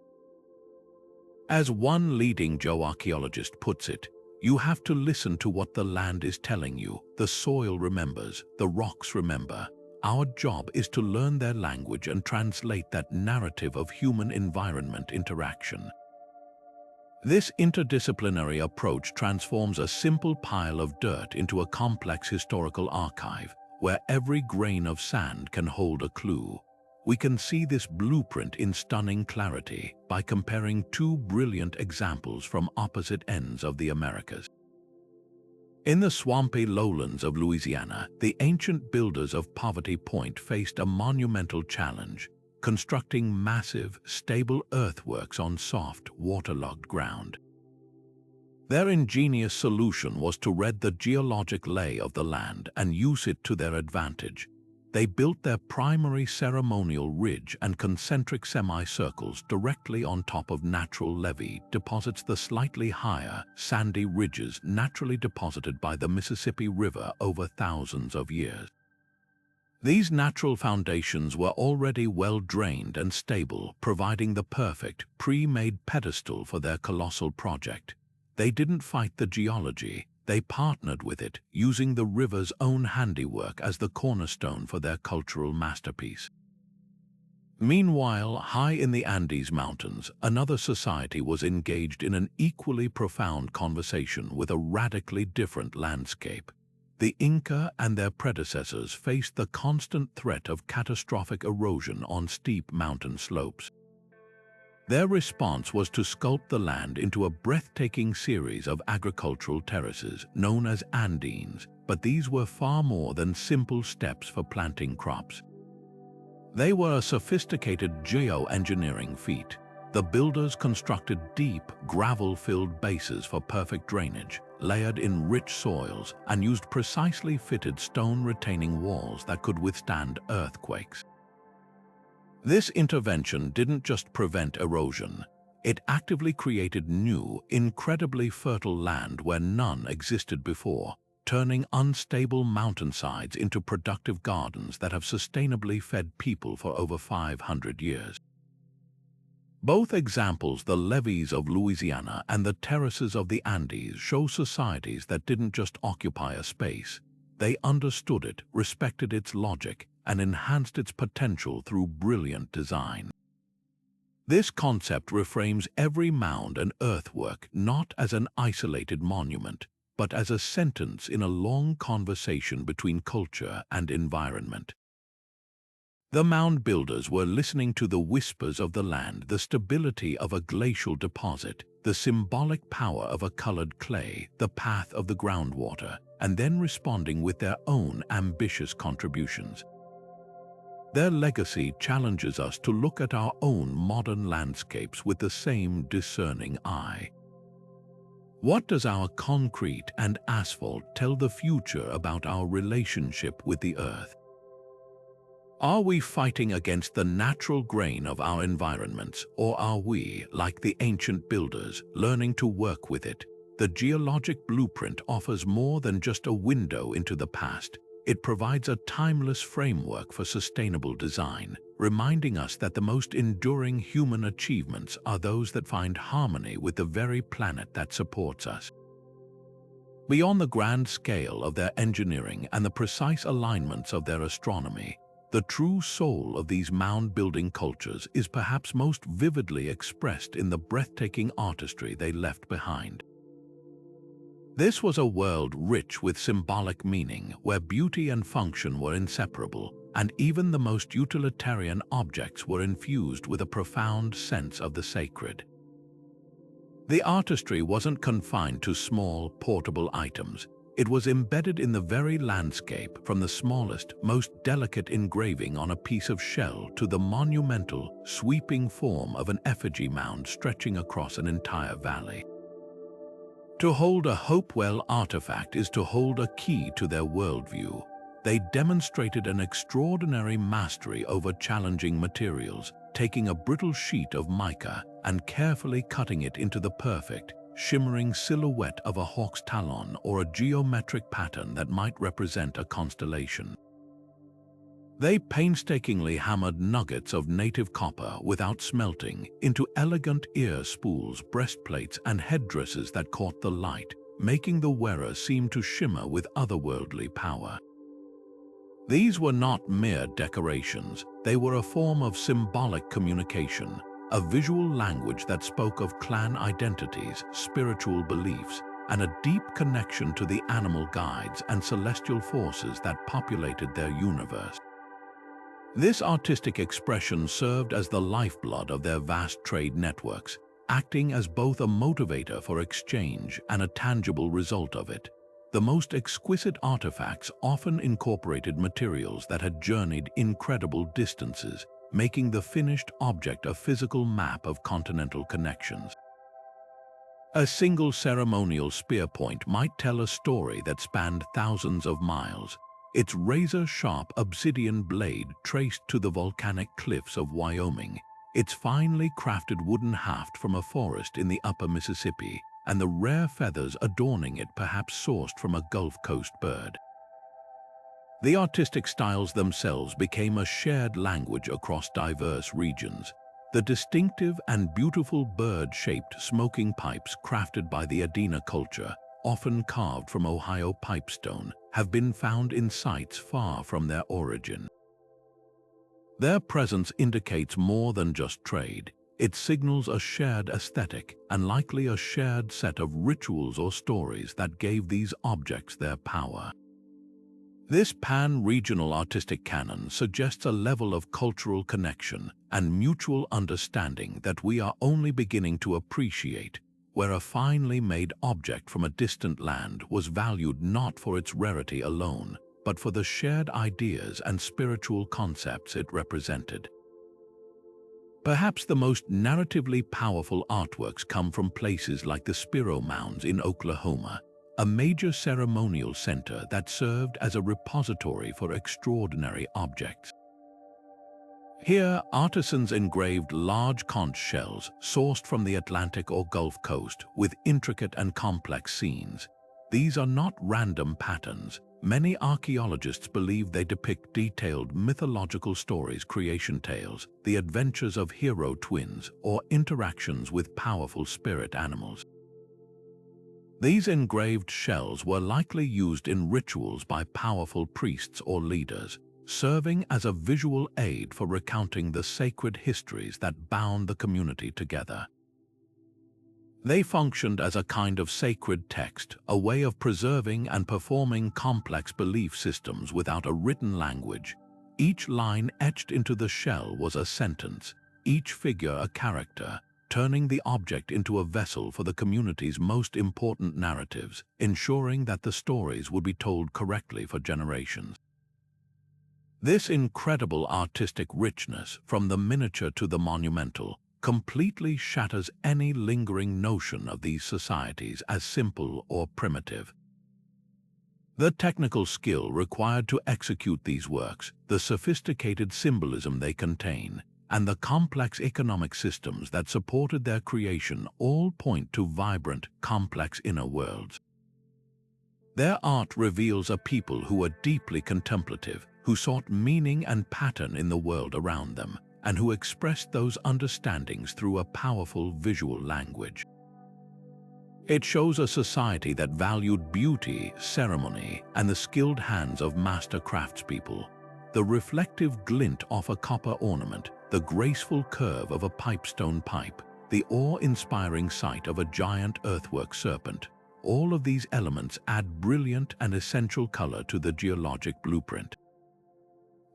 As one leading geoarchaeologist puts it, You have to listen to what the land is telling you. The soil remembers, the rocks remember. Our job is to learn their language and translate that narrative of human-environment interaction. This interdisciplinary approach transforms a simple pile of dirt into a complex historical archive, where every grain of sand can hold a clue. We can see this blueprint in stunning clarity by comparing two brilliant examples from opposite ends of the Americas. In the swampy lowlands of Louisiana, the ancient builders of Poverty Point faced a monumental challenge, constructing massive, stable earthworks on soft, waterlogged ground. Their ingenious solution was to read the geologic lay of the land and use it to their advantage. They built their primary ceremonial ridge and concentric semicircles directly on top of natural levee deposits, the slightly higher, sandy ridges naturally deposited by the Mississippi River over thousands of years. These natural foundations were already well drained and stable, providing the perfect, pre-made pedestal for their colossal project. They didn't fight the geology. They partnered with it, using the river's own handiwork as the cornerstone for their cultural masterpiece. Meanwhile, high in the Andes Mountains, another society was engaged in an equally profound conversation with a radically different landscape. The Inca and their predecessors faced the constant threat of catastrophic erosion on steep mountain slopes. Their response was to sculpt the land into a breathtaking series of agricultural terraces known as Andines, but these were far more than simple steps for planting crops. They were a sophisticated geoengineering feat. The builders constructed deep, gravel-filled bases for perfect drainage, layered in rich soils, and used precisely fitted stone-retaining walls that could withstand earthquakes. This intervention didn't just prevent erosion, it actively created new, incredibly fertile land where none existed before, turning unstable mountainsides into productive gardens that have sustainably fed people for over 500 years. Both examples, the levees of Louisiana and the terraces of the Andes, show societies that didn't just occupy a space. They understood it, respected its logic, and enhanced its potential through brilliant design. This concept reframes every mound and earthwork not as an isolated monument, but as a sentence in a long conversation between culture and environment. The mound builders were listening to the whispers of the land, the stability of a glacial deposit, the symbolic power of a colored clay, the path of the groundwater, and then responding with their own ambitious contributions. Their legacy challenges us to look at our own modern landscapes with the same discerning eye. What does our concrete and asphalt tell the future about our relationship with the earth? Are we fighting against the natural grain of our environments, or are we, like the ancient builders, learning to work with it? The geologic blueprint offers more than just a window into the past. It provides a timeless framework for sustainable design, reminding us that the most enduring human achievements are those that find harmony with the very planet that supports us. Beyond the grand scale of their engineering and the precise alignments of their astronomy, the true soul of these mound-building cultures is perhaps most vividly expressed in the breathtaking artistry they left behind. This was a world rich with symbolic meaning, where beauty and function were inseparable, and even the most utilitarian objects were infused with a profound sense of the sacred. The artistry wasn't confined to small, portable items. It was embedded in the very landscape, from the smallest, most delicate engraving on a piece of shell to the monumental, sweeping form of an effigy mound stretching across an entire valley. To hold a Hopewell artifact is to hold a key to their worldview. They demonstrated an extraordinary mastery over challenging materials, taking a brittle sheet of mica and carefully cutting it into the perfect, shimmering silhouette of a hawk's talon or a geometric pattern that might represent a constellation. They painstakingly hammered nuggets of native copper without smelting into elegant ear spools, breastplates, and headdresses that caught the light, making the wearer seem to shimmer with otherworldly power. These were not mere decorations, they were a form of symbolic communication, a visual language that spoke of clan identities, spiritual beliefs, and a deep connection to the animal guides and celestial forces that populated their universe. This artistic expression served as the lifeblood of their vast trade networks, acting as both a motivator for exchange and a tangible result of it. The most exquisite artifacts often incorporated materials that had journeyed incredible distances, making the finished object a physical map of continental connections. A single ceremonial spear point might tell a story that spanned thousands of miles, its razor-sharp obsidian blade traced to the volcanic cliffs of Wyoming, its finely crafted wooden haft from a forest in the upper Mississippi, and the rare feathers adorning it perhaps sourced from a Gulf Coast bird. The artistic styles themselves became a shared language across diverse regions. The distinctive and beautiful bird-shaped smoking pipes crafted by the Adena culture, often carved from Ohio pipestone, have been found in sites far from their origin. Their presence indicates more than just trade. It signals a shared aesthetic and likely a shared set of rituals or stories that gave these objects their power. This pan-regional artistic canon suggests a level of cultural connection and mutual understanding that we are only beginning to appreciate, where a finely made object from a distant land was valued not for its rarity alone, but for the shared ideas and spiritual concepts it represented. Perhaps the most narratively powerful artworks come from places like the Spiro Mounds in Oklahoma, a major ceremonial center that served as a repository for extraordinary objects. Here, artisans engraved large conch shells sourced from the Atlantic or Gulf Coast with intricate and complex scenes. These are not random patterns. Many archaeologists believe they depict detailed mythological stories, creation tales, the adventures of hero twins, or interactions with powerful spirit animals. These engraved shells were likely used in rituals by powerful priests or leaders, serving as a visual aid for recounting the sacred histories that bound the community together. They functioned as a kind of sacred text, a way of preserving and performing complex belief systems without a written language. Each line etched into the shell was a sentence, each figure a character, turning the object into a vessel for the community's most important narratives, ensuring that the stories would be told correctly for generations. This incredible artistic richness, from the miniature to the monumental, completely shatters any lingering notion of these societies as simple or primitive. The technical skill required to execute these works, the sophisticated symbolism they contain, and the complex economic systems that supported their creation all point to vibrant, complex inner worlds. Their art reveals a people who were deeply contemplative, who sought meaning and pattern in the world around them, and who expressed those understandings through a powerful visual language. It shows a society that valued beauty, ceremony, and the skilled hands of master craftspeople. The reflective glint off a copper ornament, the graceful curve of a pipestone pipe, the awe-inspiring sight of a giant earthwork serpent, all of these elements add brilliant and essential color to the geologic blueprint.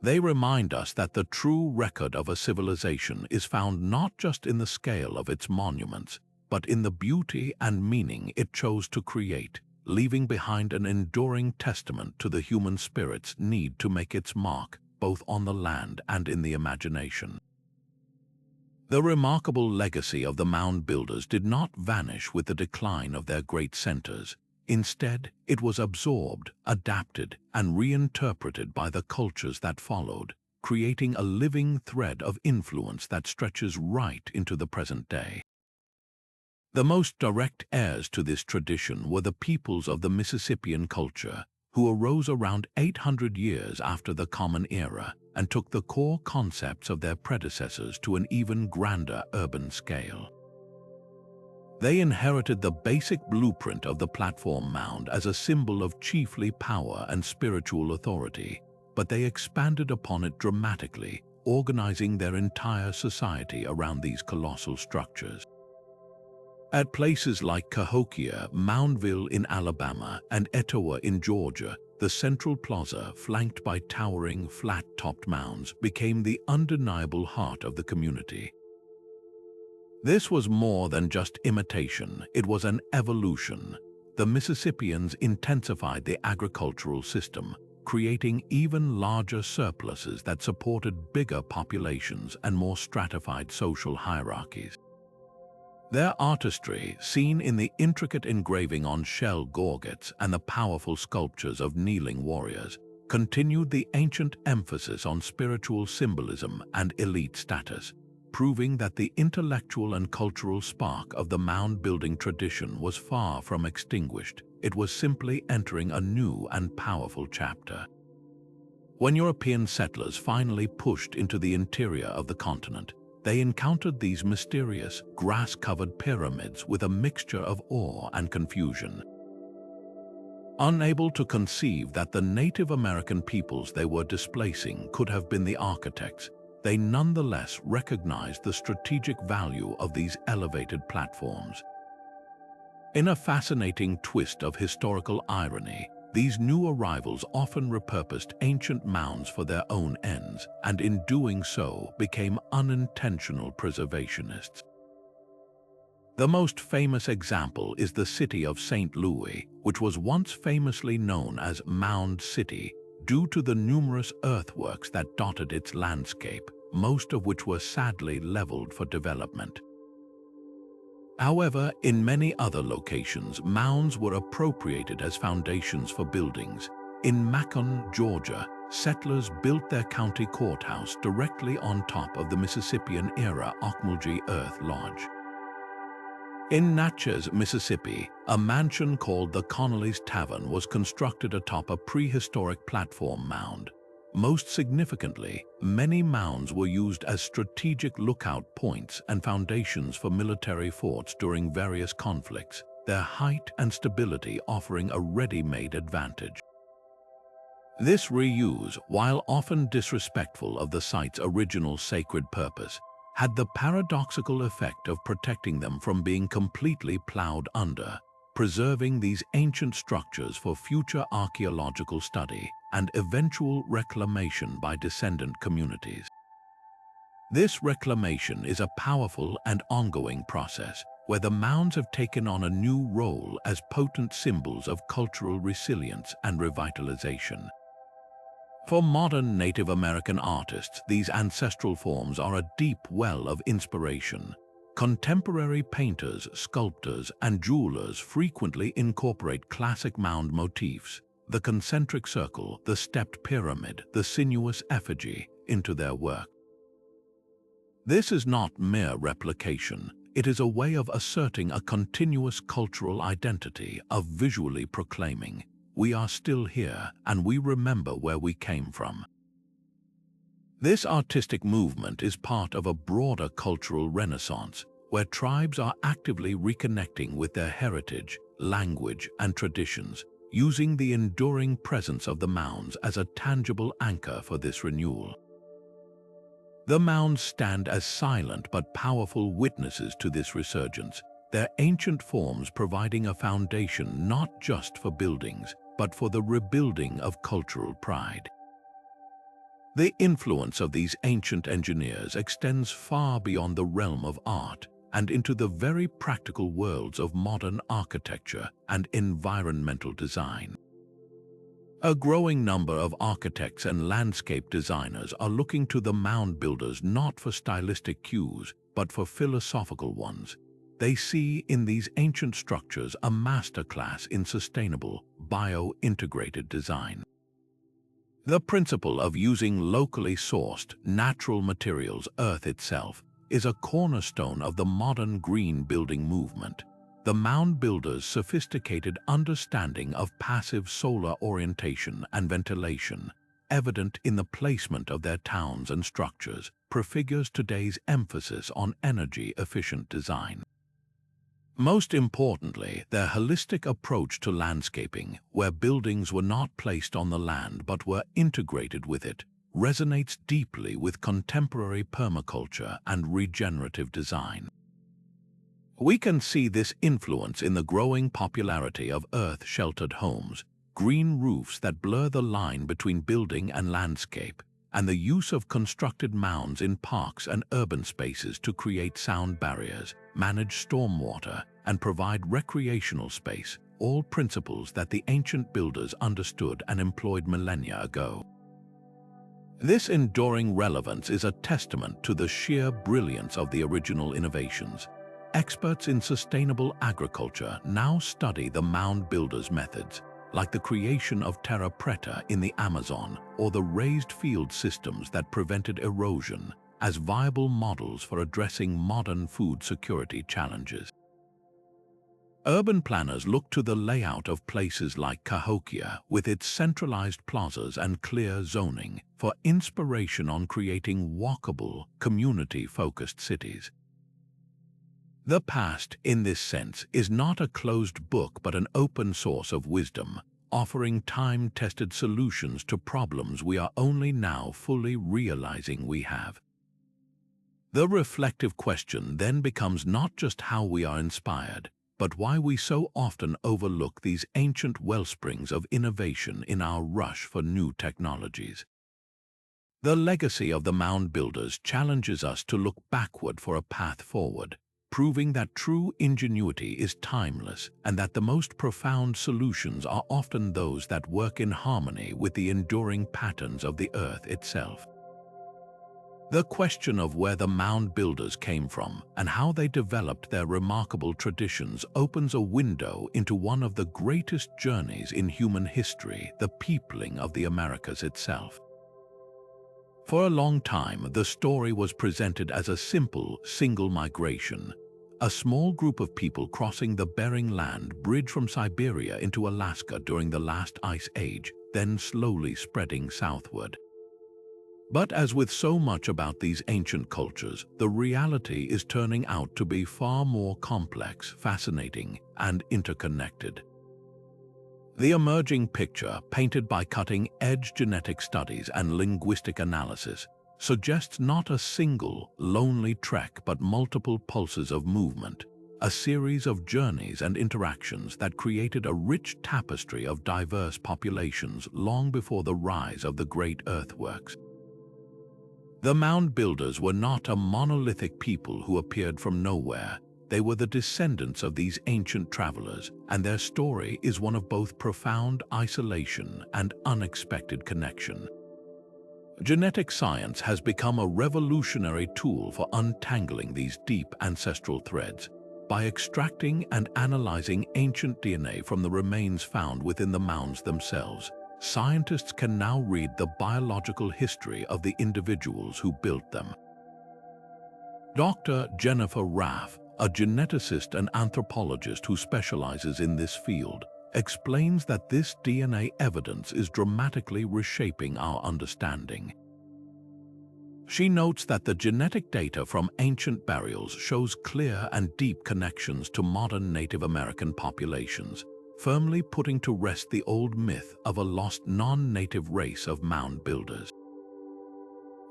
They remind us that the true record of a civilization is found not just in the scale of its monuments, but in the beauty and meaning it chose to create, leaving behind an enduring testament to the human spirit's need to make its mark, both on the land and in the imagination. The remarkable legacy of the mound-builders did not vanish with the decline of their great centers. Instead, it was absorbed, adapted, and reinterpreted by the cultures that followed, creating a living thread of influence that stretches right into the present day. The most direct heirs to this tradition were the peoples of the Mississippian culture, who arose around 800 years after the Common Era and took the core concepts of their predecessors to an even grander urban scale. They inherited the basic blueprint of the platform mound as a symbol of chiefly power and spiritual authority, but they expanded upon it dramatically, organizing their entire society around these colossal structures. At places like Cahokia, Moundville in Alabama, and Etowah in Georgia, the central plaza, flanked by towering, flat-topped mounds, became the undeniable heart of the community. This was more than just imitation, it was an evolution. The Mississippians intensified the agricultural system, creating even larger surpluses that supported bigger populations and more stratified social hierarchies. Their artistry, seen in the intricate engraving on shell gorgets and the powerful sculptures of kneeling warriors, continued the ancient emphasis on spiritual symbolism and elite status, proving that the intellectual and cultural spark of the mound-building tradition was far from extinguished. It was simply entering a new and powerful chapter. When European settlers finally pushed into the interior of the continent, they encountered these mysterious, grass-covered pyramids with a mixture of awe and confusion. Unable to conceive that the Native American peoples they were displacing could have been the architects, they nonetheless recognized the strategic value of these elevated platforms. In a fascinating twist of historical irony, these new arrivals often repurposed ancient mounds for their own ends, and in doing so became unintentional preservationists. The most famous example is the city of St. Louis, which was once famously known as Mound City, due to the numerous earthworks that dotted its landscape, most of which were sadly leveled for development. However, in many other locations, mounds were appropriated as foundations for buildings. In Macon, Georgia, settlers built their county courthouse directly on top of the Mississippian-era Ocmulgee Earth Lodge. In Natchez, Mississippi, a mansion called the Connolly's Tavern was constructed atop a prehistoric platform mound. Most significantly, many mounds were used as strategic lookout points and foundations for military forts during various conflicts, their height and stability offering a ready-made advantage. This reuse, while often disrespectful of the site's original sacred purpose, had the paradoxical effect of protecting them from being completely plowed under, preserving these ancient structures for future archaeological study and eventual reclamation by descendant communities. This reclamation is a powerful and ongoing process, where the mounds have taken on a new role as potent symbols of cultural resilience and revitalization. For modern Native American artists, these ancestral forms are a deep well of inspiration. Contemporary painters, sculptors, and jewelers frequently incorporate classic mound motifs, the concentric circle, the stepped pyramid, the sinuous effigy, into their work. This is not mere replication. It is a way of asserting a continuous cultural identity, of visually proclaiming, "We are still here, and we remember where we came from." This artistic movement is part of a broader cultural renaissance, where tribes are actively reconnecting with their heritage, language, and traditions, using the enduring presence of the mounds as a tangible anchor for this renewal. The mounds stand as silent but powerful witnesses to this resurgence, their ancient forms providing a foundation not just for buildings, but for the rebuilding of cultural pride. The influence of these ancient engineers extends far beyond the realm of art and into the very practical worlds of modern architecture and environmental design. A growing number of architects and landscape designers are looking to the mound builders not for stylistic cues, but for philosophical ones. They see in these ancient structures a masterclass in sustainable, bio-integrated design. The principle of using locally sourced, natural materials, Earth itself, is a cornerstone of the modern green building movement. The mound builders' sophisticated understanding of passive solar orientation and ventilation, evident in the placement of their towns and structures, prefigures today's emphasis on energy-efficient design. Most importantly, their holistic approach to landscaping, where buildings were not placed on the land but were integrated with it, resonates deeply with contemporary permaculture and regenerative design. We can see this influence in the growing popularity of earth-sheltered homes, green roofs that blur the line between building and landscape, and the use of constructed mounds in parks and urban spaces to create sound barriers, manage stormwater, and provide recreational space, all principles that the ancient builders understood and employed millennia ago. This enduring relevance is a testament to the sheer brilliance of the original innovations. Experts in sustainable agriculture now study the mound builders' methods, like the creation of terra preta in the Amazon or the raised field systems that prevented erosion, as viable models for addressing modern food security challenges. Urban planners look to the layout of places like Cahokia, with its centralized plazas and clear zoning, for inspiration on creating walkable, community-focused cities. The past, in this sense, is not a closed book but an open source of wisdom, offering time-tested solutions to problems we are only now fully realizing we have. The reflective question then becomes not just how we are inspired, but why we so often overlook these ancient wellsprings of innovation in our rush for new technologies. The legacy of the mound builders challenges us to look backward for a path forward, proving that true ingenuity is timeless and that the most profound solutions are often those that work in harmony with the enduring patterns of the earth itself. The question of where the mound builders came from and how they developed their remarkable traditions opens a window into one of the greatest journeys in human history, the peopling of the Americas itself. For a long time, the story was presented as a simple, single migration, a small group of people crossing the Bering Land bridge from Siberia into Alaska during the last ice age, then slowly spreading southward. But as with so much about these ancient cultures, the reality is turning out to be far more complex, fascinating, and interconnected. The emerging picture, painted by cutting-edge genetic studies and linguistic analysis, suggests not a single, lonely trek but multiple pulses of movement, a series of journeys and interactions that created a rich tapestry of diverse populations long before the rise of the great earthworks. The mound builders were not a monolithic people who appeared from nowhere. They were the descendants of these ancient travelers, and their story is one of both profound isolation and unexpected connection. Genetic science has become a revolutionary tool for untangling these deep ancestral threads. By extracting and analyzing ancient DNA from the remains found within the mounds themselves, scientists can now read the biological history of the individuals who built them. Dr. Jennifer Raff, a geneticist and anthropologist who specializes in this field, explains that this DNA evidence is dramatically reshaping our understanding. She notes that the genetic data from ancient burials shows clear and deep connections to modern Native American populations, firmly putting to rest the old myth of a lost non-native race of mound builders.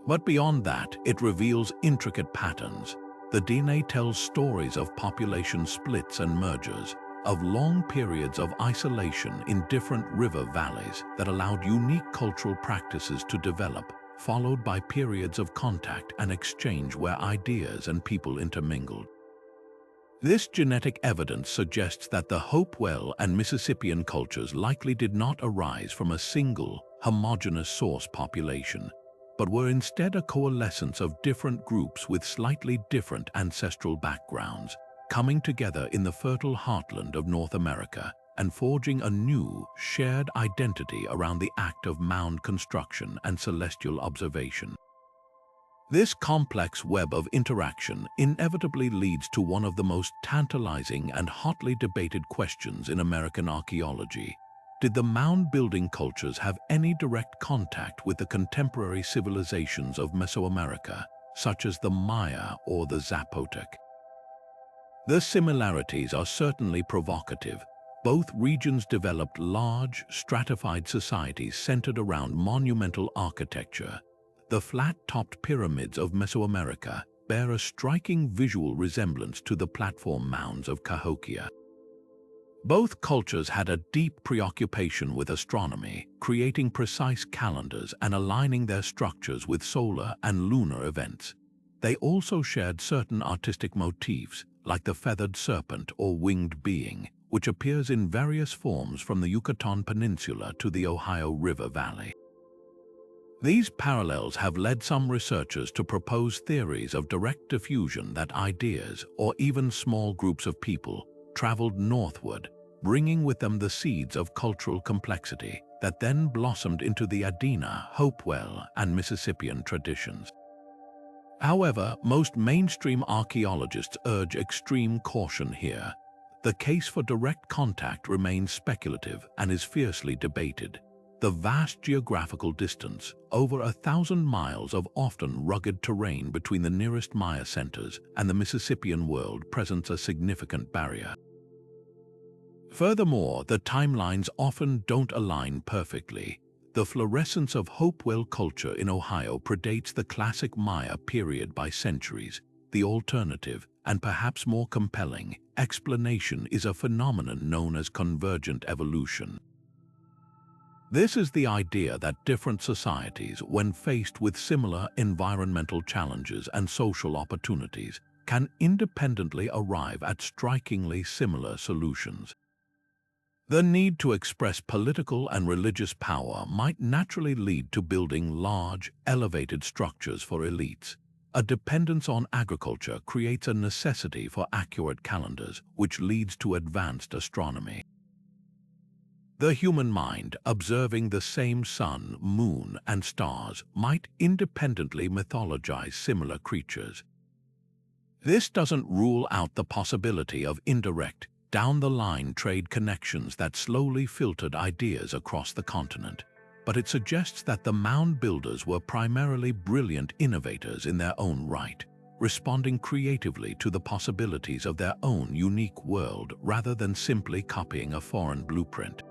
But beyond that, it reveals intricate patterns. The DNA tells stories of population splits and mergers, of long periods of isolation in different river valleys that allowed unique cultural practices to develop, followed by periods of contact and exchange where ideas and people intermingled. This genetic evidence suggests that the Hopewell and Mississippian cultures likely did not arise from a single, homogeneous source population, but were instead a coalescence of different groups with slightly different ancestral backgrounds, coming together in the fertile heartland of North America and forging a new, shared identity around the act of mound construction and celestial observation. This complex web of interaction inevitably leads to one of the most tantalizing and hotly debated questions in American archaeology. Did the mound-building cultures have any direct contact with the contemporary civilizations of Mesoamerica, such as the Maya or the Zapotec? The similarities are certainly provocative. Both regions developed large, stratified societies centered around monumental architecture. The flat-topped pyramids of Mesoamerica bear a striking visual resemblance to the platform mounds of Cahokia. Both cultures had a deep preoccupation with astronomy, creating precise calendars and aligning their structures with solar and lunar events. They also shared certain artistic motifs, like the feathered serpent or winged being, which appears in various forms from the Yucatan Peninsula to the Ohio River Valley. These parallels have led some researchers to propose theories of direct diffusion, that ideas, or even small groups of people, traveled northward, bringing with them the seeds of cultural complexity that then blossomed into the Adena, Hopewell, and Mississippian traditions. However, most mainstream archaeologists urge extreme caution here. The case for direct contact remains speculative and is fiercely debated. The vast geographical distance, over 1,000 miles of often rugged terrain between the nearest Maya centers and the Mississippian world, presents a significant barrier. Furthermore, the timelines often don't align perfectly. The fluorescence of Hopewell culture in Ohio predates the classic Maya period by centuries. The alternative, and perhaps more compelling, explanation is a phenomenon known as convergent evolution. This is the idea that different societies, when faced with similar environmental challenges and social opportunities, can independently arrive at strikingly similar solutions. The need to express political and religious power might naturally lead to building large, elevated structures for elites. A dependence on agriculture creates a necessity for accurate calendars, which leads to advanced astronomy. The human mind, observing the same sun, moon, and stars, might independently mythologize similar creatures. This doesn't rule out the possibility of indirect, down-the-line trade connections that slowly filtered ideas across the continent, but it suggests that the mound-builders were primarily brilliant innovators in their own right, responding creatively to the possibilities of their own unique world rather than simply copying a foreign blueprint.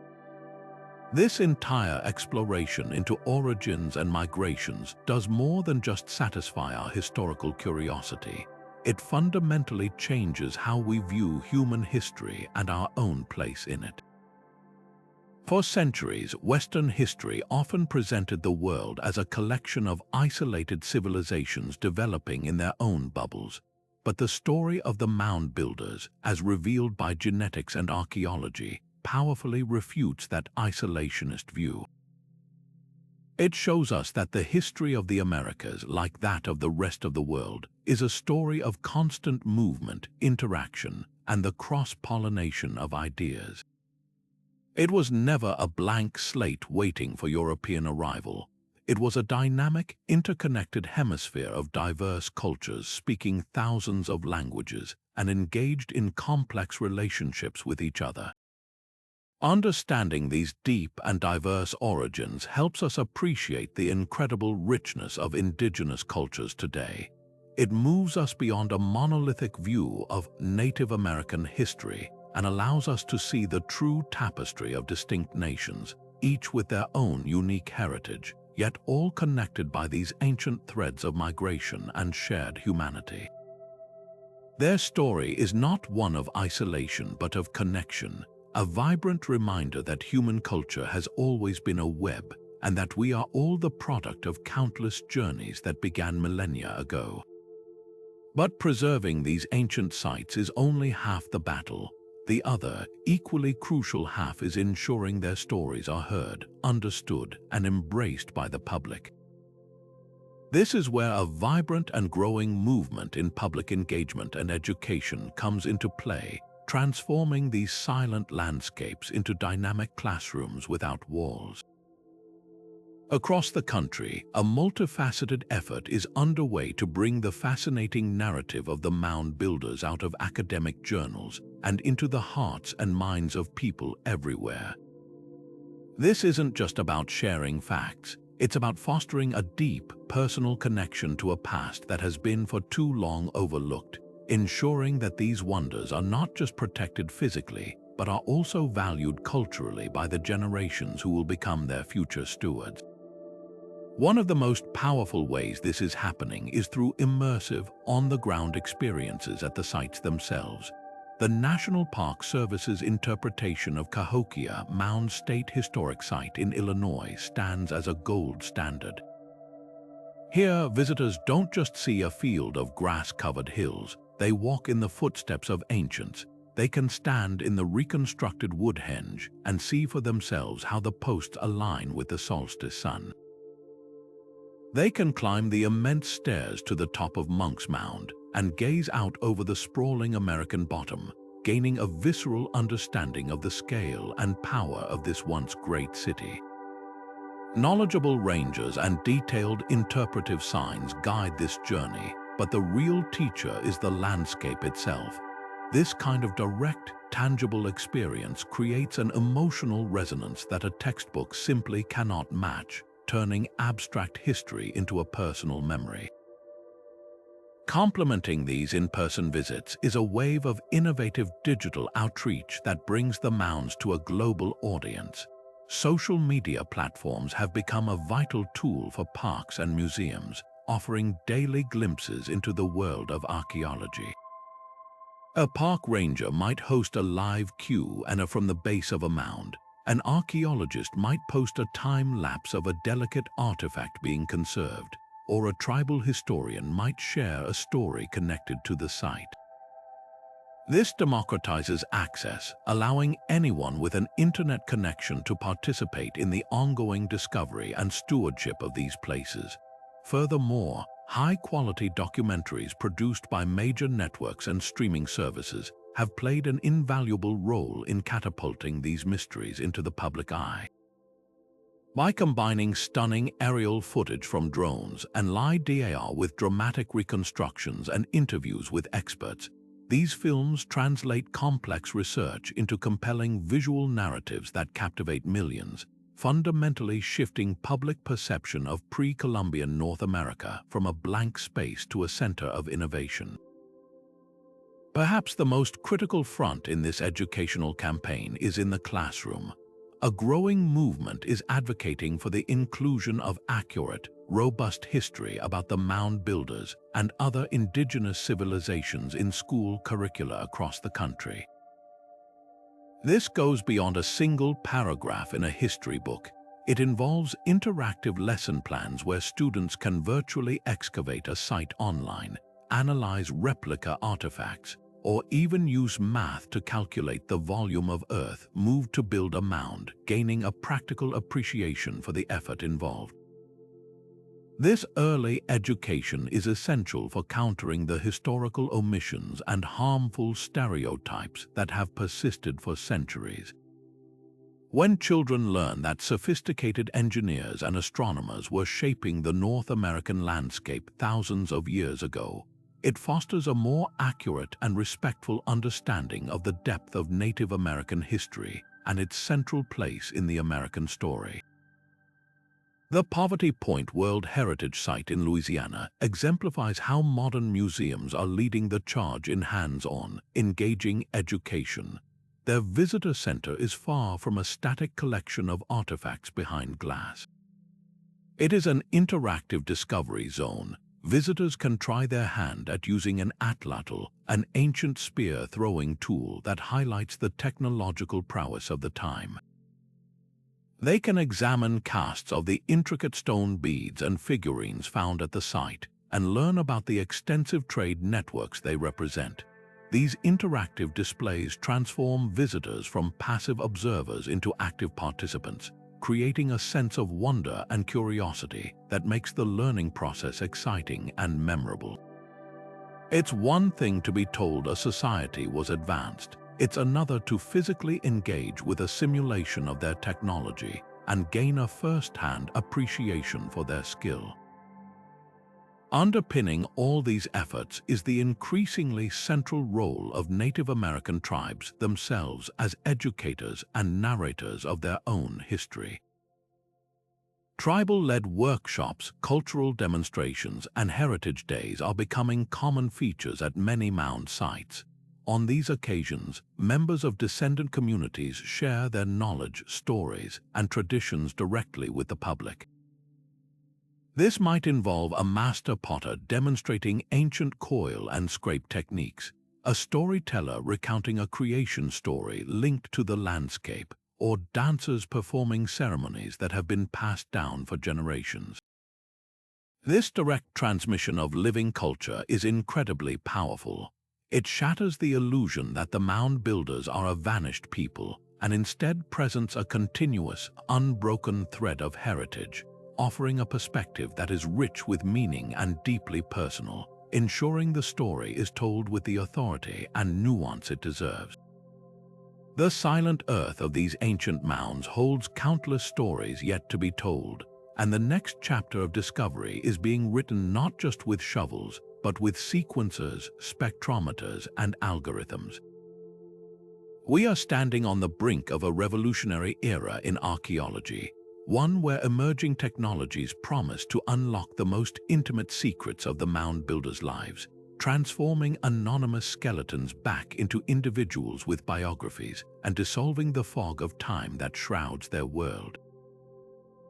This entire exploration into origins and migrations does more than just satisfy our historical curiosity. It fundamentally changes how we view human history and our own place in it. For centuries, Western history often presented the world as a collection of isolated civilizations developing in their own bubbles. But the story of the mound builders, as revealed by genetics and archaeology, powerfully refutes that isolationist view. It shows us that the history of the Americas, like that of the rest of the world, is a story of constant movement, interaction, and the cross-pollination of ideas. It was never a blank slate waiting for European arrival. It was a dynamic, interconnected hemisphere of diverse cultures speaking thousands of languages and engaged in complex relationships with each other. Understanding these deep and diverse origins helps us appreciate the incredible richness of indigenous cultures today. It moves us beyond a monolithic view of Native American history and allows us to see the true tapestry of distinct nations, each with their own unique heritage, yet all connected by these ancient threads of migration and shared humanity. Their story is not one of isolation but of connection, a vibrant reminder that human culture has always been a web and that we are all the product of countless journeys that began millennia ago. But preserving these ancient sites is only half the battle. The other, equally crucial half is ensuring their stories are heard, understood, and embraced by the public. This is where a vibrant and growing movement in public engagement and education comes into play, transforming these silent landscapes into dynamic classrooms without walls. Across the country, a multifaceted effort is underway to bring the fascinating narrative of the mound builders out of academic journals and into the hearts and minds of people everywhere. This isn't just about sharing facts, it's about fostering a deep, personal connection to a past that has been for too long overlooked. ensuring that these wonders are not just protected physically, but are also valued culturally by the generations who will become their future stewards. One of the most powerful ways this is happening is through immersive, on-the-ground experiences at the sites themselves. The National Park Service's interpretation of Cahokia Mound State Historic Site in Illinois stands as a gold standard. Here, visitors don't just see a field of grass-covered hills, they walk in the footsteps of ancients. They can stand in the reconstructed wood henge and see for themselves how the posts align with the solstice sun. They can climb the immense stairs to the top of Monk's Mound and gaze out over the sprawling American bottom, gaining a visceral understanding of the scale and power of this once great city. Knowledgeable rangers and detailed interpretive signs guide this journey, but the real teacher is the landscape itself. This kind of direct, tangible experience creates an emotional resonance that a textbook simply cannot match, turning abstract history into a personal memory. Complementing these in-person visits is a wave of innovative digital outreach that brings the mounds to a global audience. Social media platforms have become a vital tool for parks and museums, offering daily glimpses into the world of archaeology. A park ranger might host a live Q&A from the base of a mound. An archaeologist might post a time-lapse of a delicate artifact being conserved, or a tribal historian might share a story connected to the site. This democratizes access, allowing anyone with an internet connection to participate in the ongoing discovery and stewardship of these places. Furthermore, high-quality documentaries produced by major networks and streaming services have played an invaluable role in catapulting these mysteries into the public eye. By combining stunning aerial footage from drones and LiDAR with dramatic reconstructions and interviews with experts, these films translate complex research into compelling visual narratives that captivate millions, fundamentally shifting public perception of pre-Columbian North America from a blank space to a center of innovation. Perhaps the most critical front in this educational campaign is in the classroom. A growing movement is advocating for the inclusion of accurate, robust history about the Mound-Builders and other indigenous civilizations in school curricula across the country. This goes beyond a single paragraph in a history book. It involves interactive lesson plans where students can virtually excavate a site online, analyze replica artifacts, or even use math to calculate the volume of earth moved to build a mound, gaining a practical appreciation for the effort involved. This early education is essential for countering the historical omissions and harmful stereotypes that have persisted for centuries. When children learn that sophisticated engineers and astronomers were shaping the North American landscape thousands of years ago, it fosters a more accurate and respectful understanding of the depth of Native American history and its central place in the American story. The Poverty Point World Heritage Site in Louisiana exemplifies how modern museums are leading the charge in hands-on, engaging education. Their visitor center is far from a static collection of artifacts behind glass. It is an interactive discovery zone. Visitors can try their hand at using an atlatl, an ancient spear-throwing tool that highlights the technological prowess of the time. They can examine casts of the intricate stone beads and figurines found at the site and learn about the extensive trade networks they represent. These interactive displays transform visitors from passive observers into active participants, creating a sense of wonder and curiosity that makes the learning process exciting and memorable. It's one thing to be told a society was advanced. It's another to physically engage with a simulation of their technology and gain a first-hand appreciation for their skill. Underpinning all these efforts is the increasingly central role of Native American tribes themselves as educators and narrators of their own history. Tribal-led workshops, cultural demonstrations, and heritage days are becoming common features at many mound sites. On these occasions, members of descendant communities share their knowledge, stories, and traditions directly with the public. This might involve a master potter demonstrating ancient coil and scrape techniques, a storyteller recounting a creation story linked to the landscape, or dancers performing ceremonies that have been passed down for generations. This direct transmission of living culture is incredibly powerful. It shatters the illusion that the mound builders are a vanished people and instead presents a continuous, unbroken thread of heritage, offering a perspective that is rich with meaning and deeply personal, ensuring the story is told with the authority and nuance it deserves. The silent earth of these ancient mounds holds countless stories yet to be told, and the next chapter of discovery is being written not just with shovels, but with sequencers, spectrometers, and algorithms. We are standing on the brink of a revolutionary era in archaeology, one where emerging technologies promise to unlock the most intimate secrets of the mound builders' lives, transforming anonymous skeletons back into individuals with biographies and dissolving the fog of time that shrouds their world.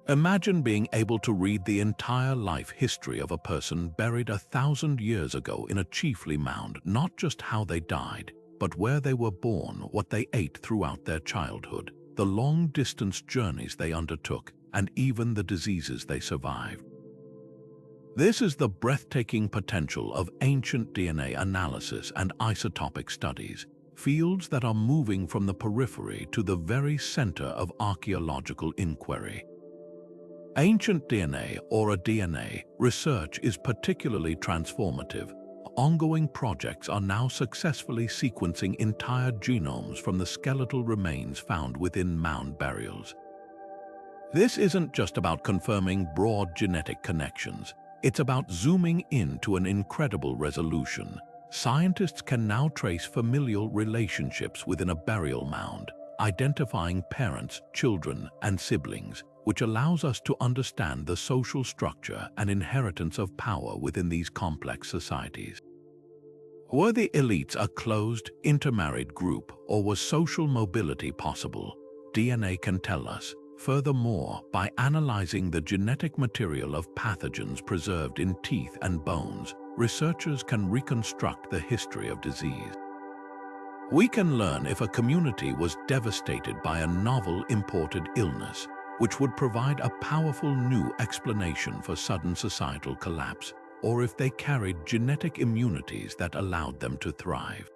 Imagine being able to read the entire life history of a person buried 1,000 years ago in a chiefly mound, not just how they died, but where they were born, what they ate throughout their childhood, the long-distance journeys they undertook, and even the diseases they survived. This is the breathtaking potential of ancient DNA analysis and isotopic studies, fields that are moving from the periphery to the very center of archaeological inquiry. Ancient DNA, or Adena, research is particularly transformative. Ongoing projects are now successfully sequencing entire genomes from the skeletal remains found within mound burials. This isn't just about confirming broad genetic connections. It's about zooming in to an incredible resolution. Scientists can now trace familial relationships within a burial mound, identifying parents, children, and siblings, which allows us to understand the social structure and inheritance of power within these complex societies. Were the elites a closed, intermarried group, or was social mobility possible? DNA can tell us. Furthermore, by analyzing the genetic material of pathogens preserved in teeth and bones, researchers can reconstruct the history of disease. We can learn if a community was devastated by a novel imported illness, which would provide a powerful new explanation for sudden societal collapse, or if they carried genetic immunities that allowed them to thrive.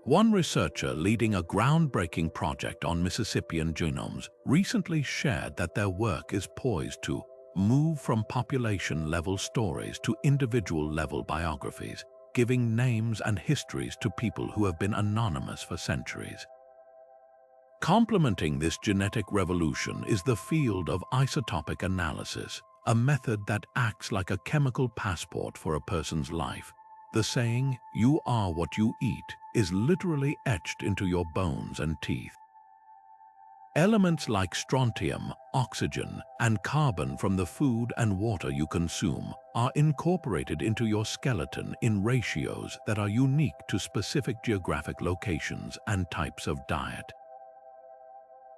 One researcher leading a groundbreaking project on Mississippian genomes recently shared that their work is poised to move from population-level stories to individual-level biographies, giving names and histories to people who have been anonymous for centuries. Complementing this genetic revolution is the field of isotopic analysis, a method that acts like a chemical passport for a person's life. The saying, "You are what you eat," is literally etched into your bones and teeth. Elements like strontium, oxygen, and carbon from the food and water you consume are incorporated into your skeleton in ratios that are unique to specific geographic locations and types of diet.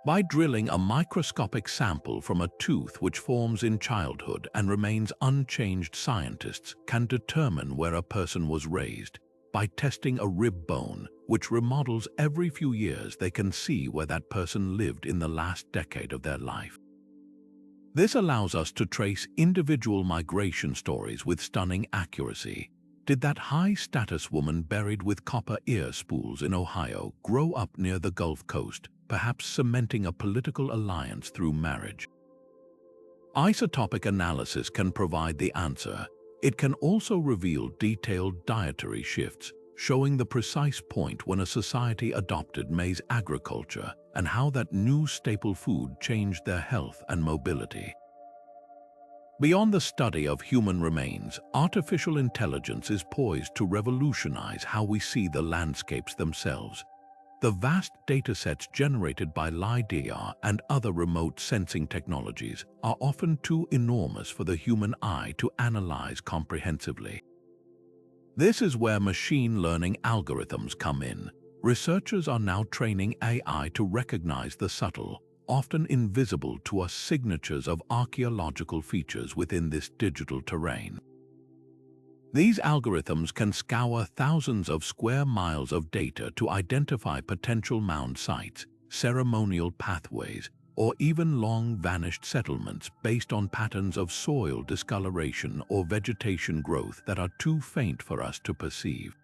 By drilling a microscopic sample from a tooth which forms in childhood and remains unchanged, scientists can determine where a person was raised. By testing a rib bone, which remodels every few years, they can see where that person lived in the last decade of their life. This allows us to trace individual migration stories with stunning accuracy. Did that high-status woman buried with copper ear spools in Ohio grow up near the Gulf Coast, perhaps cementing a political alliance through marriage? Isotopic analysis can provide the answer. It can also reveal detailed dietary shifts, showing the precise point when a society adopted maize agriculture and how that new staple food changed their health and mobility. Beyond the study of human remains, artificial intelligence is poised to revolutionize how we see the landscapes themselves. The vast datasets generated by LiDAR and other remote sensing technologies are often too enormous for the human eye to analyze comprehensively. This is where machine learning algorithms come in. Researchers are now training AI to recognize the subtle, often invisible to us signatures of archaeological features within this digital terrain. These algorithms can scour thousands of square miles of data to identify potential mound sites, ceremonial pathways, or even long-vanished settlements based on patterns of soil discoloration or vegetation growth that are too faint for us to perceive.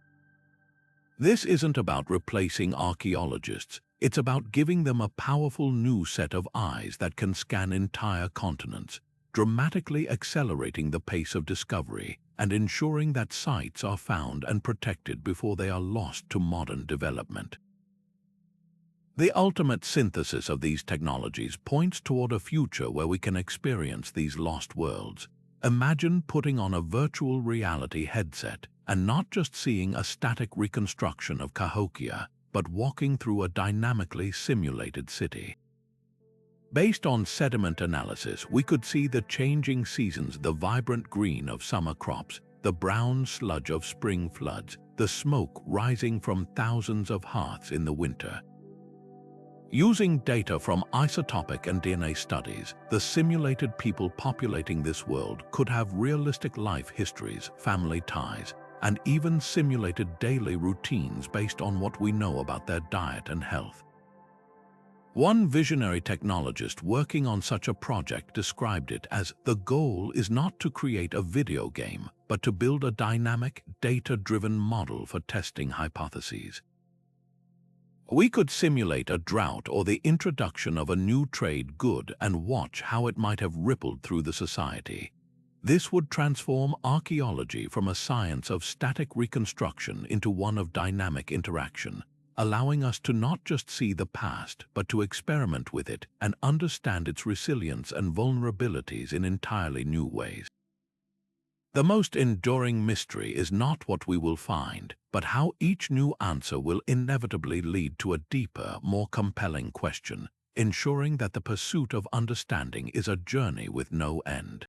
This isn't about replacing archaeologists, it's about giving them a powerful new set of eyes that can scan entire continents, dramatically accelerating the pace of discovery and ensuring that sites are found and protected before they are lost to modern development. The ultimate synthesis of these technologies points toward a future where we can experience these lost worlds. Imagine putting on a virtual reality headset and not just seeing a static reconstruction of Cahokia, but walking through a dynamically simulated city. Based on sediment analysis, we could see the changing seasons, the vibrant green of summer crops, the brown sludge of spring floods, the smoke rising from thousands of hearths in the winter. Using data from isotopic and DNA studies, the simulated people populating this world could have realistic life histories, family ties, and even simulated daily routines based on what we know about their diet and health. One visionary technologist working on such a project described it as, "The goal is not to create a video game, but to build a dynamic, data-driven model for testing hypotheses." We could simulate a drought or the introduction of a new trade good and watch how it might have rippled through the society. This would transform archaeology from a science of static reconstruction into one of dynamic interaction, allowing us to not just see the past, but to experiment with it and understand its resilience and vulnerabilities in entirely new ways. The most enduring mystery is not what we will find, but how each new answer will inevitably lead to a deeper, more compelling question, ensuring that the pursuit of understanding is a journey with no end.